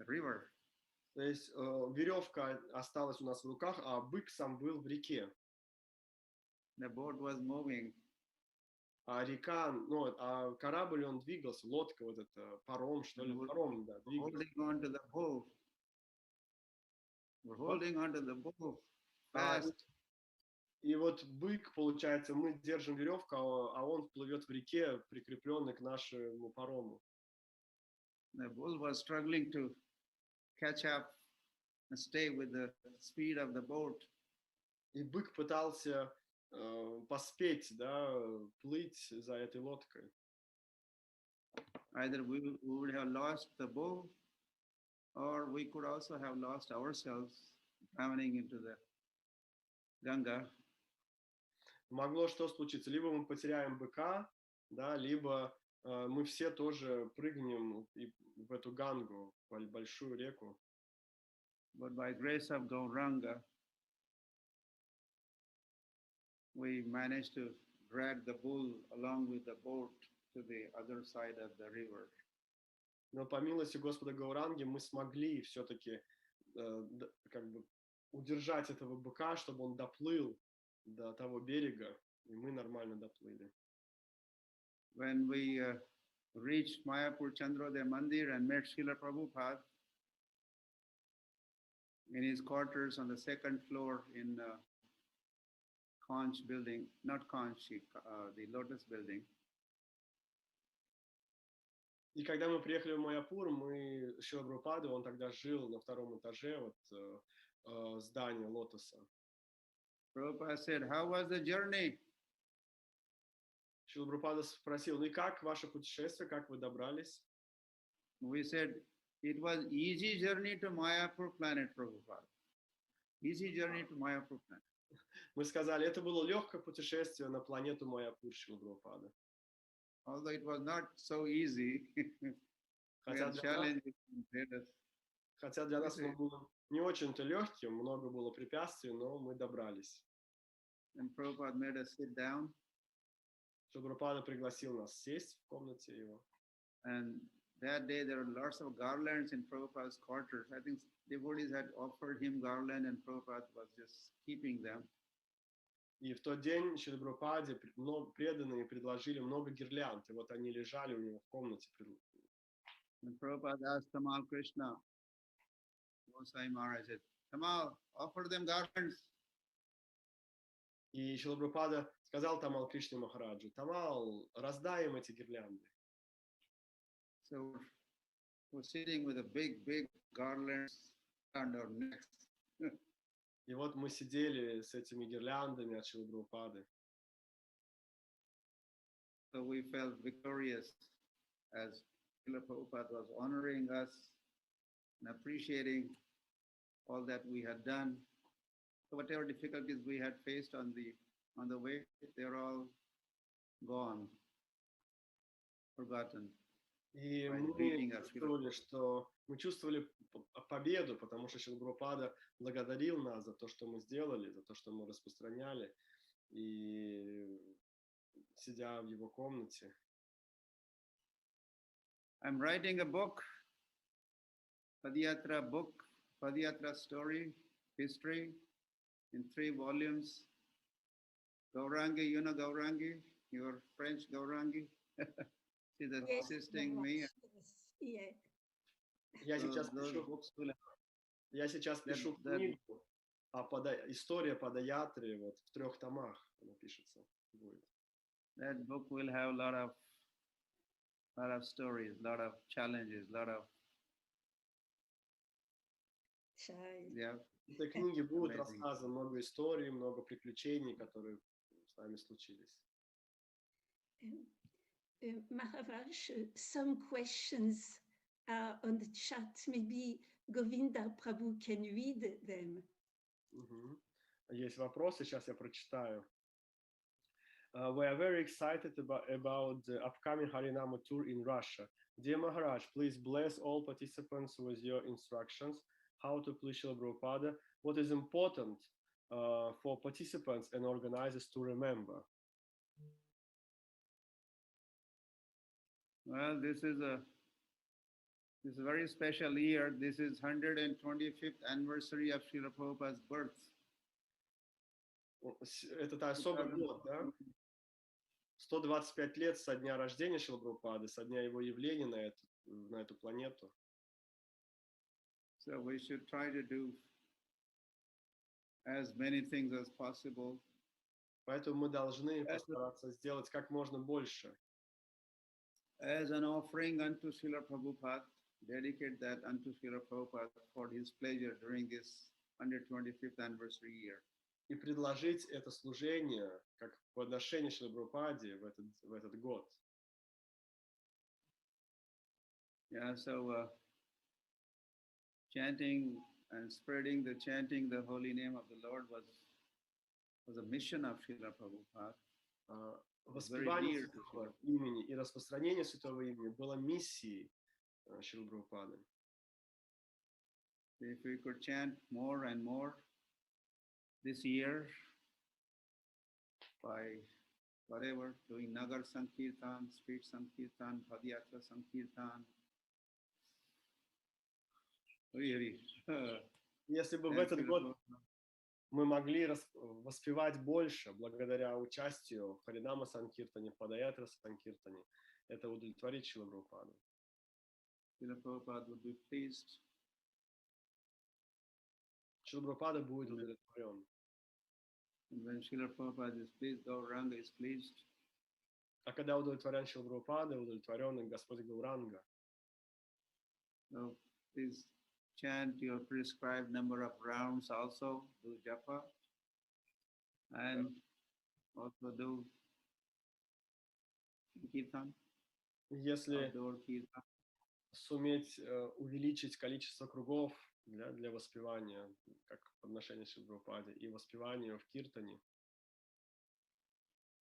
river. То есть веревка осталась у нас в руках, а бык сам был в реке. The boat was moving. А река, а корабль, он двигался, лодка, вот это, паром, что ли, паром, да, двигался. We're holding on to the bull fast. И вот бык, получается, мы держим веревку, а он плывет в реке, прикрепленный к нашему парому. The bull was struggling to catch up and stay with the speed of the boat. И бык пытался поспеть, да, плыть за этой лодкой. Either we would have lost the bull, or we could also have lost ourselves traveling into the Ganga. Могло что случиться? Либо мы потеряем быка, да, либо мы все тоже прыгнем в эту Гангу, в большую реку. But by grace of Gauranga, we managed to drag the bull along with the boat to the other side of the river. Но по милости Господа Гауранги мы смогли все-таки как бы удержать этого быка, чтобы он доплыл до того берега, и мы нормально доплыли. When we reached Mayapur Chandrodaya Mandir and met Srila Prabhupada in his quarters on the second floor in Conch building, not Conch, the Lotus building. И когда мы приехали в Майяпур, мы Шрила Прабхупада, он тогда жил на втором этаже здания Лотоса. Prabhupada said, "How was the journey?" Шрила Прабхупада спросил, ну и как ваше путешествие, как вы добрались? We said, it was easy journey to Mayapur planet, Prabhupada. Easy journey to Mayapur planet. Мы сказали, это было легкое путешествие на планету Майяпур, Шрила Прабхупада. Although it was not so easy. Хотя для нас оно было не очень-то легким, много было препятствий, но мы добрались. And Prabhupada made us sit down. Прабхупада пригласил нас сесть в комнате его. And that day there were lots of garlands in Prabhupada's quarters. I think devotees had offered him garland and Prabhupada was just keeping them. И в тот день Шриле Прабхупаде преданные предложили много гирлянд, и вот они лежали у него в комнате. And Prabhupada asked Tamal Krishna, Gosai Maharaj said, Tamal, offer them garlands. И Шрила Прабхупада сказал Тамал Кришне Махараджу: Тамал, раздай им эти гирлянды. So we're sitting with a big garlands around our necks. И вот мы сидели с этими гирляндами от Шрилы Прабхупады. So we felt victorious as Srila Prabhupada was honoring us and appreciating all that we had done. So whatever difficulties we had faced on the way, they're all gone, forgotten. И by мы reading our чувствовали, что мы чувствовали победу, потому что Шрила Прабхупада благодарил нас за то, что мы сделали, за то, что мы распространяли. И сидя в его комнате. I'm writing a book, Padayatra book, Padayatra story, history, in 3 volumes. Gaurangi, you know Gaurangi, your French Gaurangi. She's assisting me. Yeah. Я сейчас пишу книгу, история Падаятры вот в 3 томах она пишется будет. That book will have a lot of stories, lot of challenges, lot of В этой книге будет рассказано много историй, много приключений, которые с нами случились. Maharaj, some questions are on the chat. Maybe Govinda Prabhu can read them. Есть вопросы, сейчас я прочитаю. We are very excited about the upcoming Harinama tour in Russia. Dear Maharaj, please bless all participants with your instructions how to please Srila Prabhupada. What is important for participants and organizers to remember? Well, this is a very special year. This is 125th anniversary of Srila Prabhupada's birth. Это особый год, да? 125 лет со дня рождения Шрилы Прабхупады, со дня его явления на эту планету. So we should try to do as many things as possible. Поэтому мы должны постараться сделать как можно больше. As an offering unto Srila Prabhupada, dedicate that unto Srila Prabhupada for his pleasure during this 125th anniversary year. И предложить это служение как подношение Шриле Прабхупаде в этот год. Yeah, so chanting and spreading the holy name of the Lord was a mission of Srila Prabhupada. Воспевание святого имени и распространение святого имени было миссией Шрилы Прабхупады. If we could chant more and more this year by whatever, doing Nagar Sankirtan, Street Sankirtan, Padayatra Sankirtan. Если бы в этот год мы могли воспевать больше благодаря участию в Харинама Санкиртане, в Падаятра Санкиртане, это удовлетворит Шрилу Прабхупаду. Srila Prabhupada would be pleased. Шрила Прабхупада будет удовлетворен. And when Srila Prabhupada is pleased, Gauranga is pleased. А когда удовлетворен Шрила Прабхупада, удовлетворен и Господь Гауранга. So please chant your prescribed number of rounds also, do japa, and also do kirtan. Если суметь увеличить количество кругов для воспевания, как подношение Шриле Прабхупаде, и воспевание в киртане.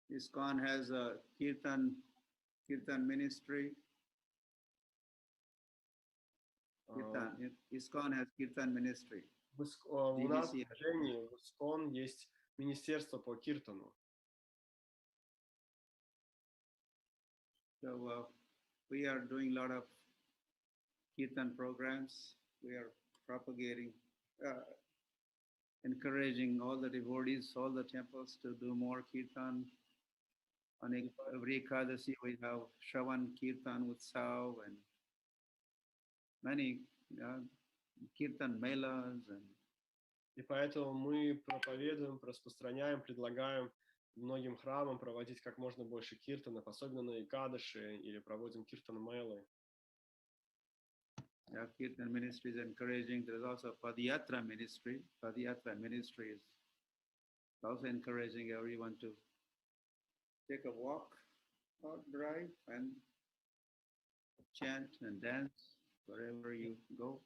ISKCON has a kirtan ministry. ISKCON has kirtan ministry. У нас в движении в ISKCON есть министерство по киртану. So we are doing a lot of kirtan programs. We are propagating, encouraging all the devotees, all the temples to do more kirtan. On every Ekadasi we have Shravan Kirtan Utsav and many kirtan melas and И поэтому мы проповедуем, распространяем, предлагаем многим храмам проводить как можно больше киртанов, особенно на Икадыши, или проводим киртан-мелы. Yeah, Kirtan ministry is encouraging. There is also Padayatra ministry. Padayatra ministry is also encouraging everyone to take a walk or drive and chant and dance wherever you go.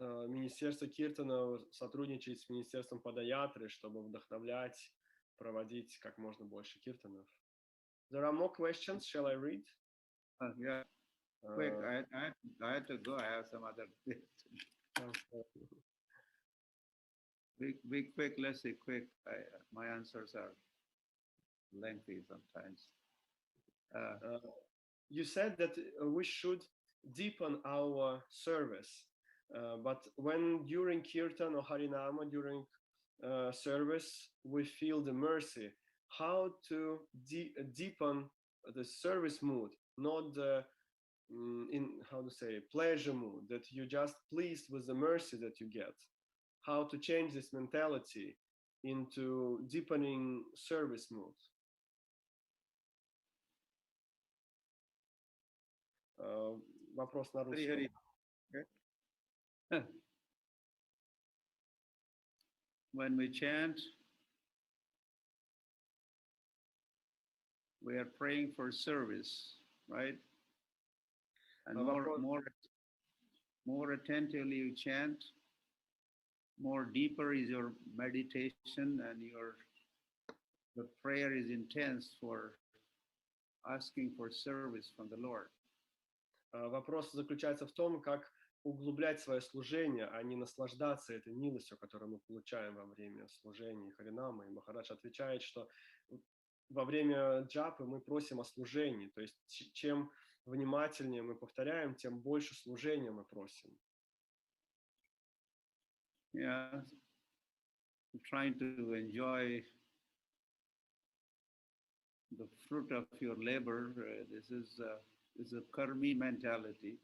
Министерство Киртана сотрудничает с Министерством Падаятры, чтобы вдохновлять, проводить как можно больше киртанов. There are more questions. Shall I read? Yeah. Quick, I had to go. I have some other questions. Be quick. Let's say quick. My answers are lengthy sometimes. You said that we should deepen our service, but when during kirtan or harinama, during service, we feel the mercy. How to deepen the service mood, not the pleasure mood, that you just pleased with the mercy that you get. How to change this mentality into deepening service mood. Вопрос на русском. When we chant, we are praying for service, right? And more attentively you chant, more deeper is your meditation, and the prayer is intense for asking for service from the Lord. Вопрос заключается в том, как углублять свое служение, а не наслаждаться этой милостью, которую мы получаем во время служения Харинамы. И Махарадж отвечает, что во время джапы мы просим о служении, то есть чем внимательнее мы повторяем, тем больше служения мы просим. Yeah, trying to enjoy the fruit of your labor. This is a karmi mentality.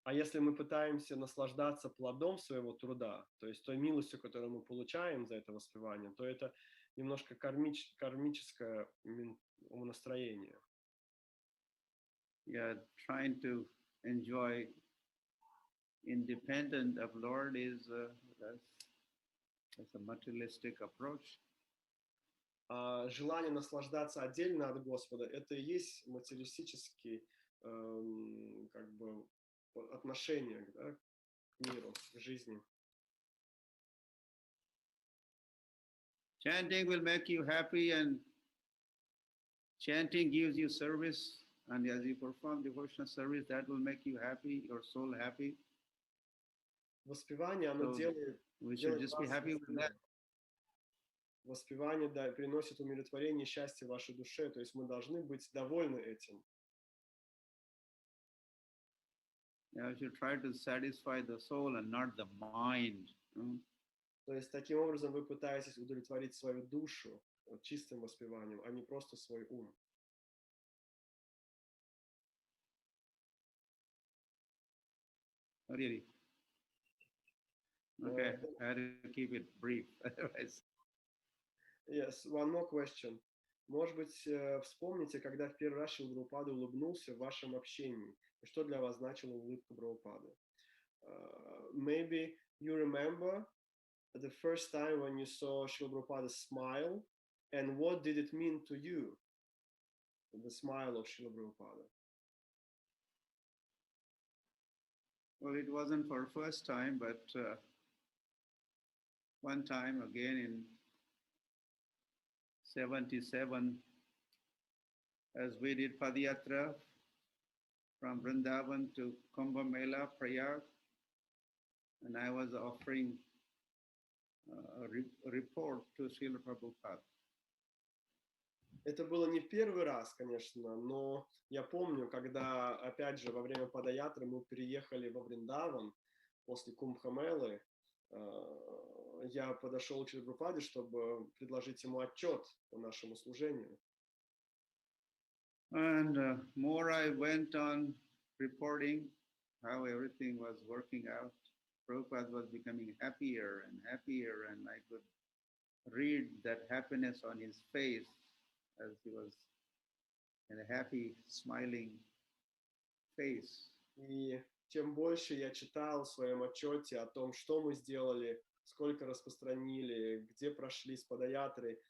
А если мы пытаемся наслаждаться плодом своего труда, то есть той милостью, которую мы получаем за это воспевание, то это немножко кармическое умонастроение. Yeah, trying to enjoy independent of Lord is that's a materialistic approach. Желание наслаждаться отдельно от Господа, это и есть материалистический как бы отношение, да, к миру, к жизни. Chanting will make you happy, and chanting gives you service, and as you perform devotional service, that will make you happy, your soul happy. Воспевание, оно делает... We should just be happy with that. Воспевание, да, приносит умиротворение и счастье вашей душе, то есть мы должны быть довольны этим. Yeah, you should try to satisfy the soul and not the mind. То есть таким образом вы пытаетесь удовлетворить свою душу чистым воспеванием, а не просто свой ум. Really? Okay, I had to keep it brief. Otherwise. Yes, one more question. Может быть, вспомните, когда в первый раз Шрила Прабхупада улыбнулся в вашем общении, и что для вас значила улыбка Прабхупады? Maybe you remember the first time when you saw Srila Prabhupada smile, and what did it mean to you, the smile of Srila Prabhupada? Well, it wasn't for first time, but one time again in 77, as we did Padayatra from Vrindavan to Kumbh Mela, Prayag, and I was offering a report to Srila Prabhupada. Это было не в первый раз, конечно, но я помню, когда, опять же, во время Падаятры мы переехали во Вриндаван после Кумбха-мелы, я подошел к Шриле Прабхупаде, чтобы предложить ему отчет по нашему служению. And more I went on reporting how everything was working out. Prabhupada was becoming happier and happier, and I could read that happiness on his face as he was in a happy, smiling face. И чем больше я читал в своем отчете о том, что мы сделали, сколько распространили, где прошли с падаятрой,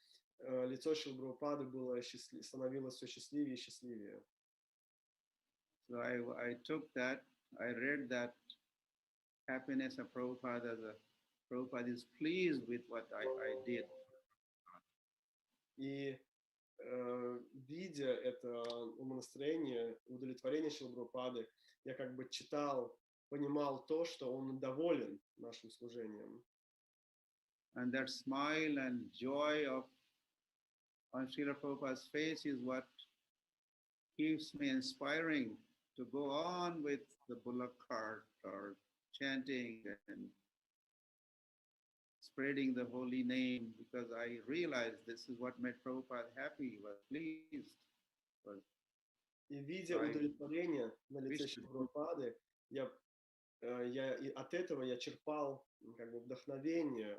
лицо Шрилы Прабхупады было становилось все счастливее и счастливее. So I took that, I read that happiness of Prabhupada as Prabhupada is pleased with what I did. И видя это умонастроение, удовлетворение Шрилы Прабхупады, я как бы читал, понимал то, что он доволен нашим служением. And that smile and joy on Srila Prabhupada's face is what keeps me inspiring to go on with the bullock cart or chanting and spreading the holy name, because I realized this is what made Prabhupada happy, was pleased. И видя удовлетворение на лице Шрилы Прабхупады, я от этого я черпал как бы вдохновение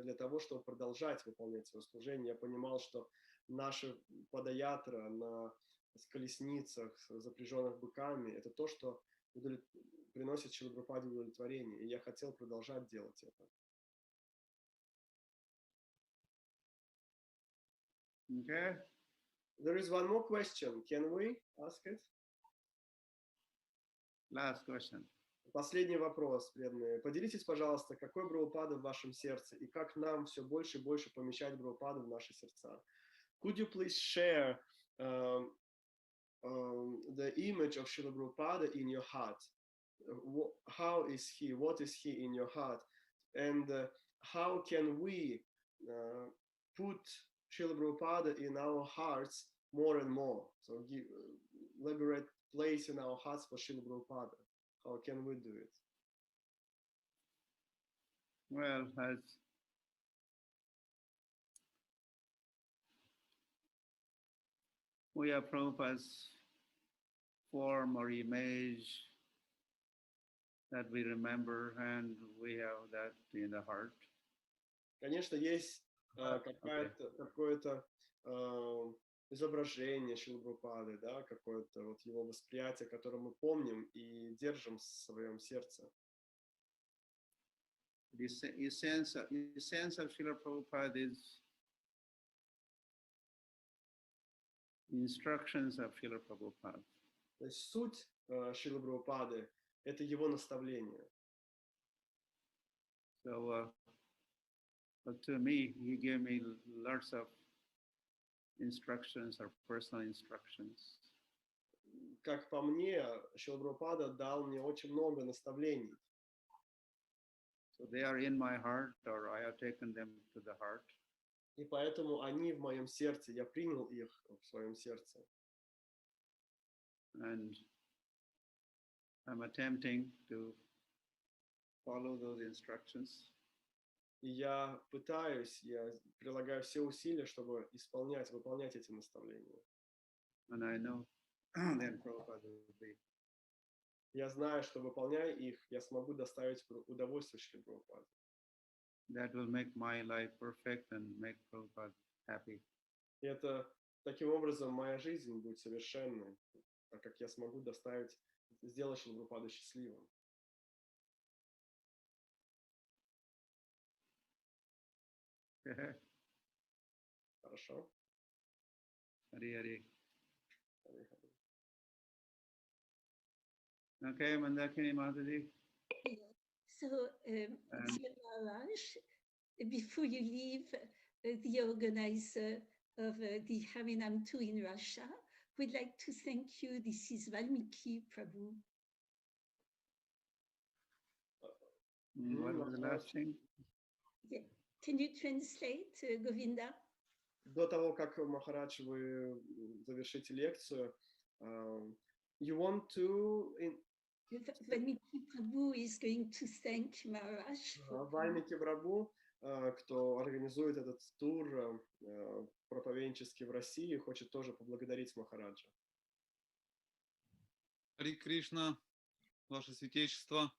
для того, чтобы продолжать выполнять свое служение. Я понимал, что наши падаятра на колесницах, запряженных быками, это то, что приносит Шриле Прабхупаде удовлетворение. И я хотел продолжать делать это. Okay. There is one more question. Can we ask it? Last question. Последний вопрос, преданные. Поделитесь, пожалуйста, какой Прабхупада в вашем сердце и как нам все больше и больше помещать Прабхупаду в наши сердца. Could you please share the image of Srila Prabhupada in your heart? How is he? What is he in your heart? And how can we put Srila Prabhupada in our hearts more and more? So elaborate place in our hearts for Srila Prabhupada. How can we do it? Well, as we are Prabhupada's form or image that we remember, and we have that in the heart. Конечно, есть какое-то изображение Шрилы Прабхупады, да, какое-то вот его восприятие, которое мы помним и держим в своем сердце. The essence of Srila Prabhupada is instructions of Srila Prabhupada. То есть суть Шрилы Прабхупады – это его наставление. So to me, he gave me lots of instructions or personal instructions. Как по мне, Шрила Прабхупада дал мне очень много наставлений. So they are in my heart, or I have taken them to the heart. И поэтому они в моем сердце, я принял их в своем сердце. And I'm attempting to follow those instructions. И я прилагаю все усилия, чтобы выполнять эти наставления. And I know then Prabhupada will be. Я знаю, что выполняя их, я смогу доставить удовольствие Шриле Прабхупаде. That will make my life perfect and make Prabhupada happy. И это таким образом моя жизнь будет совершенной, так как я смогу сделать Шрилу Прабхупаду счастливым. Хорошо. Hare Hare. Hare Hare. Okay, Mandakini Mataji. So, dear Maharaj, before you leave, the organizer of the Harinam tour in Russia would like to thank you. This is Valmiki Prabhu. What was the last thing? Yeah. Can you translate, Govinda? До того, как, Махарадж, вы завершите лекцию, you want to... Valmiki Prabhu is going to thank Maharaj. Вальмики Прабху, кто организует этот тур проповеднический в России, хочет тоже поблагодарить Махараджа. Харе Кришна, Ваше Святейшество.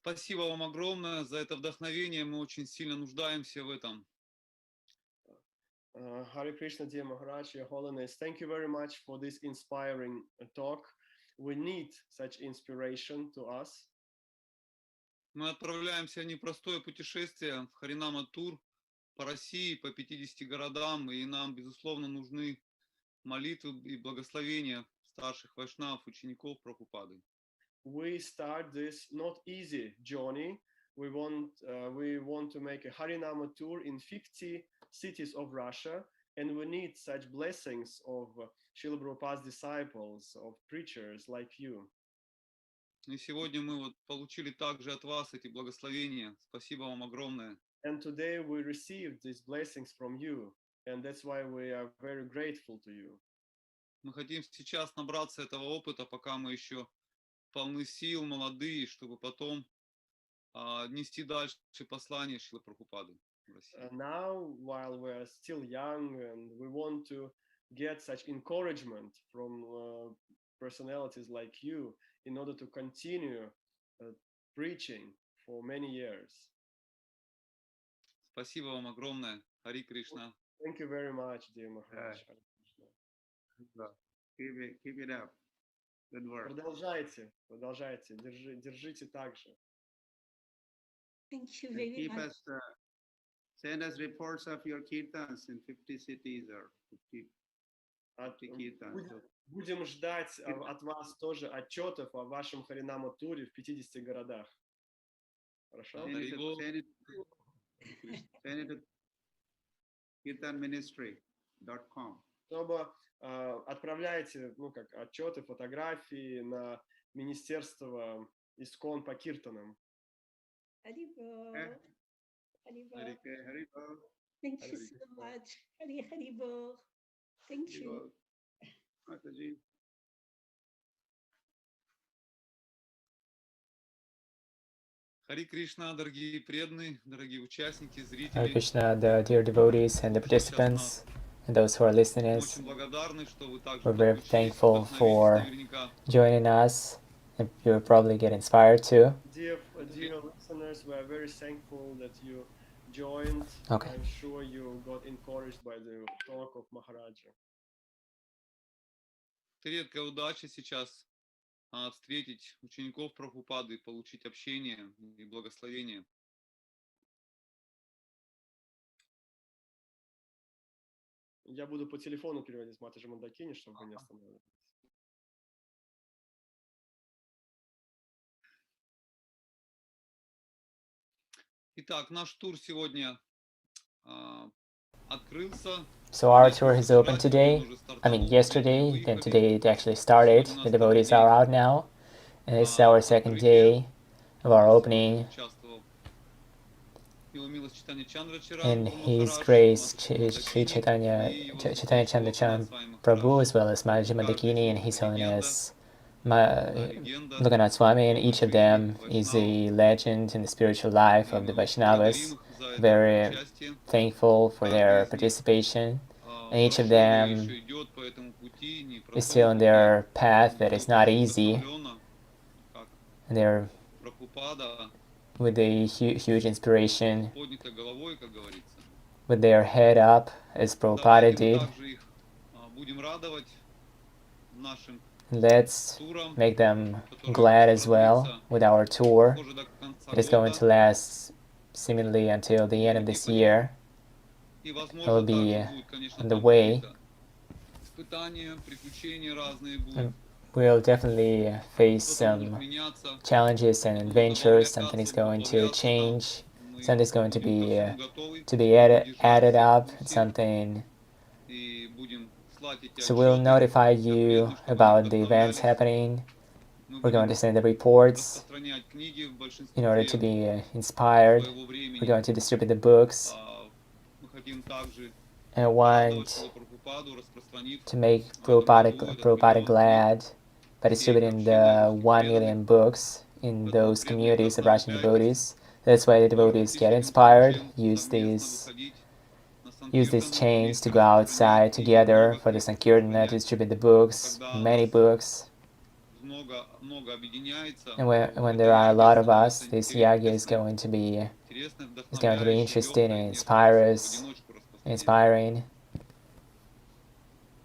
Спасибо вам огромное за это вдохновение. Мы очень сильно нуждаемся в этом. Hare Krishna, dear Maharaj, Your Holiness, thank you very much for this inspiring talk. We need such inspiration to us. Мы отправляемся в непростое путешествие в Харинама-тур по России, по 50 городам, и нам, безусловно, нужны молитвы и благословения старших вайшнавов, учеников Прабхупады. We start this not easy journey. We want to make a Harinama tour in 50 cities of Russia, and we need such blessings of Srila Prabhupada's disciples, of preachers like you. И сегодня мы вот получили также от вас эти благословения. Спасибо вам огромное. And today we received these blessings from you, and that's why we are very grateful to you. Мы хотим сейчас набраться этого опыта, пока мы еще полны сил, молодые, чтобы потом нести дальше послание Шрилы Прабхупады в России. Now, while we are still young, and we want to get such encouragement from personalities like you in order to continue preaching for many years. Спасибо вам огромное. Хари Кришна. Thank you very much, dear Maharaj. Keep it up. Good work. Продолжайте, держите так же. Thank you And very keep much. us, send us reports of your kirtans in 50 cities or 50 kirtans. Будем ждать от вас тоже отчетов о вашем Харинама-туре в 50 городах. Хорошо? Send it to kirtanministry.com. Чтобы отправляйте, отчеты, фотографии на Министерство Искон по киртанам. Haribol. Haribol. Haribol. Thank you so much. Haribol. Thank you. Mataji. Хари Кришна, дорогие преданные, дорогие участники, зрители. Hare Krishna, the dear devotees and the participants, and those who are listening. We're very thankful for joining us, and you'll probably get inspired too. Dear listeners, we are very thankful that you joined. Okay. I'm sure you got encouraged by the talk of Maharaja. Это редкая удача сейчас встретить учеников Прабхупады, получить общение и благословение. Я буду по телефону переводить с Матаджи Мандакини, чтобы вы не останавливались. Итак, наш тур сегодня открылся. So our tour is open today. Yesterday, then today it actually started. The devotees are out now. And this is our second day of our opening. In His Grace, Sri Chaitanya Chandra Charan Prabhu, as well as Mataji Mandakini and His Holiness Lokanath Swami, and each of them is a legend in the spiritual life of the Vaishnavas. Very thankful for their participation, and each of them is still on their path that is not easy. And they're with a huge inspiration, with their head up, as Prabhupada did. Let's make them glad as well with our tour. It is going to last seemingly until the end of this year. It will be on the way. And we'll definitely face some challenges and adventures. Something is going to change. Something is going to be added up. Something. So we'll notify you about the events happening. We're going to send the reports in order to be inspired. We're going to distribute the books. And I want to make Prabhupada glad by distributing the 1 million books in those communities of Russian devotees. That's why the devotees get inspired, use these chains to go outside together for the Sankirtana, to distribute the books, many books. And when there are a lot of us, this yagya is going to be interesting and inspiring.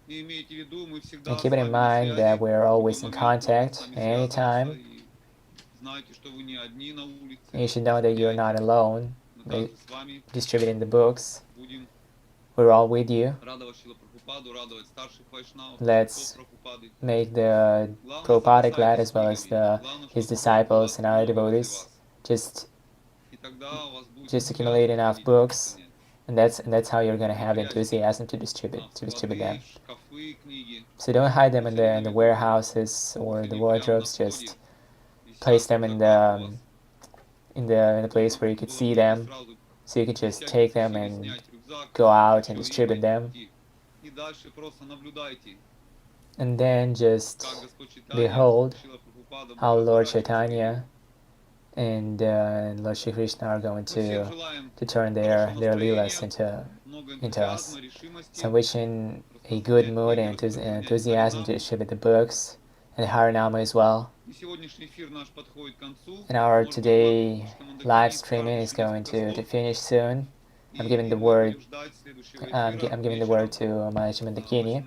And keep it in mind that we're always in contact anytime. And you should know that you're not alone distributing the books. We're all with you. Let's make the Prabhupada glad as well as his disciples and other devotees. Just accumulate enough books, and that's how you're gonna have enthusiasm to distribute them. So don't hide them in the warehouses or the wardrobes. Just place them in the place where you could see them, so you could just take them and go out and distribute them. And then just behold how Lord Chaitanya and Lord Shri Krishna are going to turn their leelas into us. So I'm wishing a good mood and enthusiasm to distribute the books and the Harinama as well. And our today live streaming is going to finish soon. I'm giving the word to Maharaji Mandakini.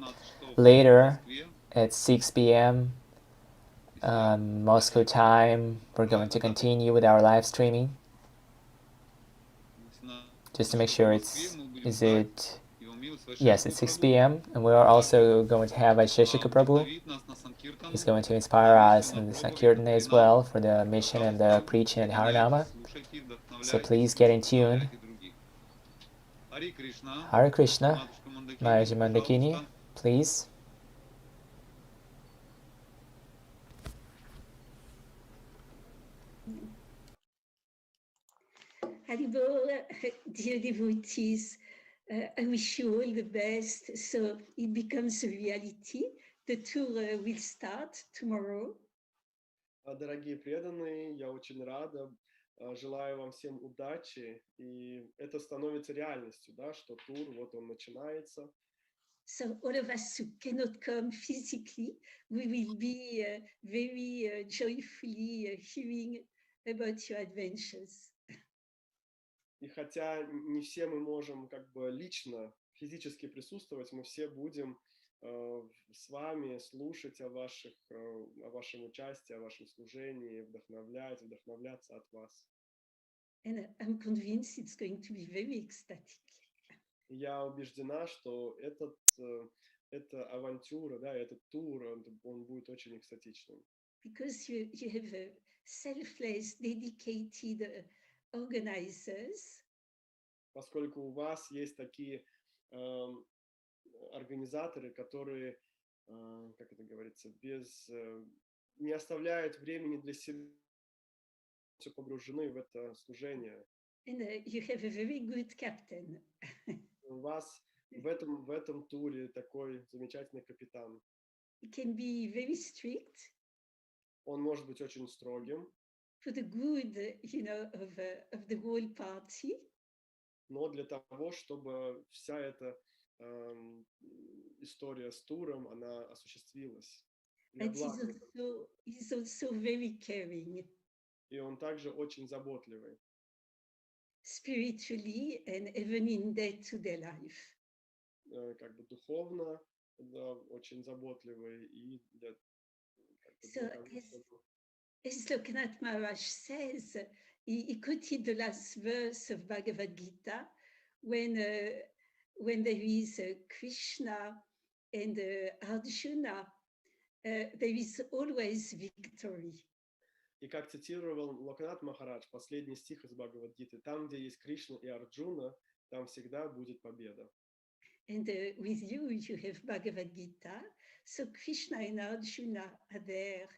Later at 6 p.m. Moscow time, we're going to continue with our live streaming. Just to make sure it's 6 p.m. and we are also going to have Vaisheshika Prabhu. He's going to inspire us in the Sankirtana as well for the mission and the preaching and Harinama. So please get in tune. Hare Krishna. Maharaji Mandakini, please. Haribol, dear devotees, I wish you all the best. So it becomes a reality. The tour will start tomorrow. Дорогие преданные, я очень рада. Желаю вам всем удачи. И это становится реальностью, да, что тур, вот он начинается. So all of us who cannot come physically, we will be very joyfully hearing about your adventures. И хотя не все мы можем как бы лично, физически присутствовать, мы все будем с вами слушать о вашем участии, о вашем служении, вдохновляться от вас. And I'm convinced it's going to be very ecstatic. Я убеждена, что эта авантюра, да, этот тур, он будет очень экстатичным. Because you have a selfless, dedicated organizers. Поскольку у вас есть такие организаторы, которые, как это говорится, не оставляют времени для себя, все погружены в это служение. And you have a very good captain. У вас в этом туре такой замечательный капитан. He can be very strict. Он может быть очень строгим. For the good, of the whole party. Но для того, чтобы вся эта история с туром, она осуществилась. But he's also very caring. И он также очень заботливый. Spiritually and even in day-to-day life. Как бы духовно, да, очень заботливый и для. So as Lokanath Maharaj says, he quoted the last verse of Bhagavad Gita when there is Krishna and Arjuna, there is always victory. И как цитировал Локанат Махарадж, последний стих из Бхагавад-гиты, там, где есть Кришна и Арджуна, там всегда будет победа. And with you have Bhagavad Gita, so Krishna and Arjuna are there.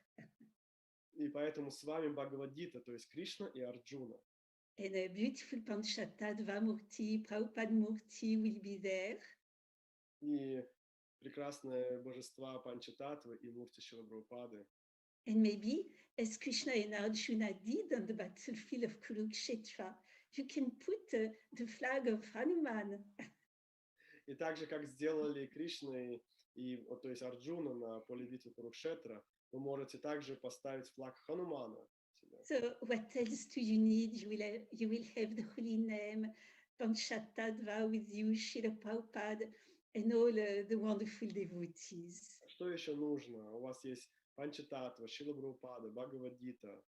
И поэтому с вами Бхагавад-гита, то есть Кришна и Арджуна. And a beautiful Panchatattva Murti, Prabhupada Murti will be there. И прекрасные божества Панчататтвы и Мурти Шрила Прабхупады. And maybe, as Krishna and Arjuna did on the battlefield of Kurukshetra, you can put the flag of Hanuman. И так же, как сделали Кришна то есть Арджуна на поле битвы Курукшетра, вы можете также поставить флаг Ханумана. So what else do you need? You will have the holy name, Panchatadva with you, Srila Prabhupada, and all the wonderful devotees. Что еще нужно? У вас есть Панчататва, Шрила Прабхупада, Бхагавад-гита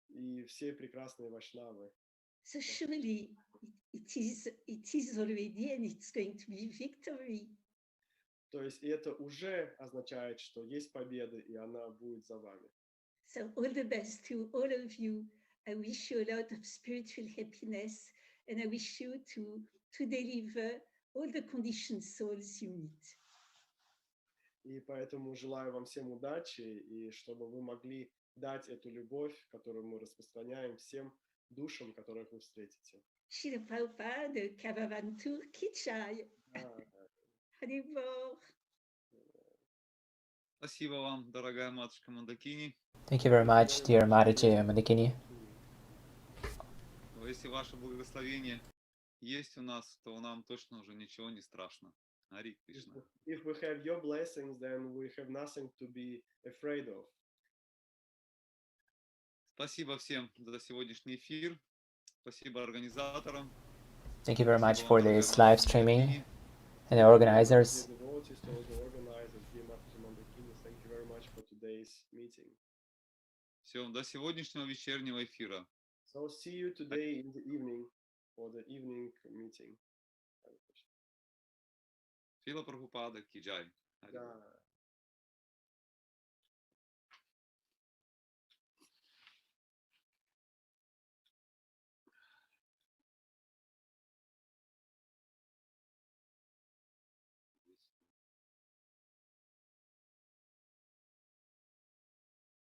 и все прекрасные вайшнавы. So surely it is already, and it's going to be victory. То есть это уже означает, что есть победа, и она будет за вами. So all the best to all of you. I wish you a lot of spiritual happiness, and I wish you to deliver all the conditioned souls you meet. И поэтому желаю вам всем удачи, и чтобы вы могли дать эту любовь, которую мы распространяем всем душам, которых вы встретите. Srila Prabhupada Caravan Tour Kichai. Haribol. Спасибо вам, дорогая матушка Мандакини. Thank you very much, dear Mataji Mandakini. Если ваше благословение есть у нас, то нам точно уже ничего не страшно. Hare Krishna. If we have your blessings, then we have nothing to be afraid of. Спасибо всем за сегодняшний эфир. Спасибо организаторам. Thank you very much for this live streaming and the organizers. Thank you very much for today's meeting. Все, до сегодняшнего вечернего эфира. So see you today in the evening for the evening meeting. Шрила Прабхупада Ки Джай. Да.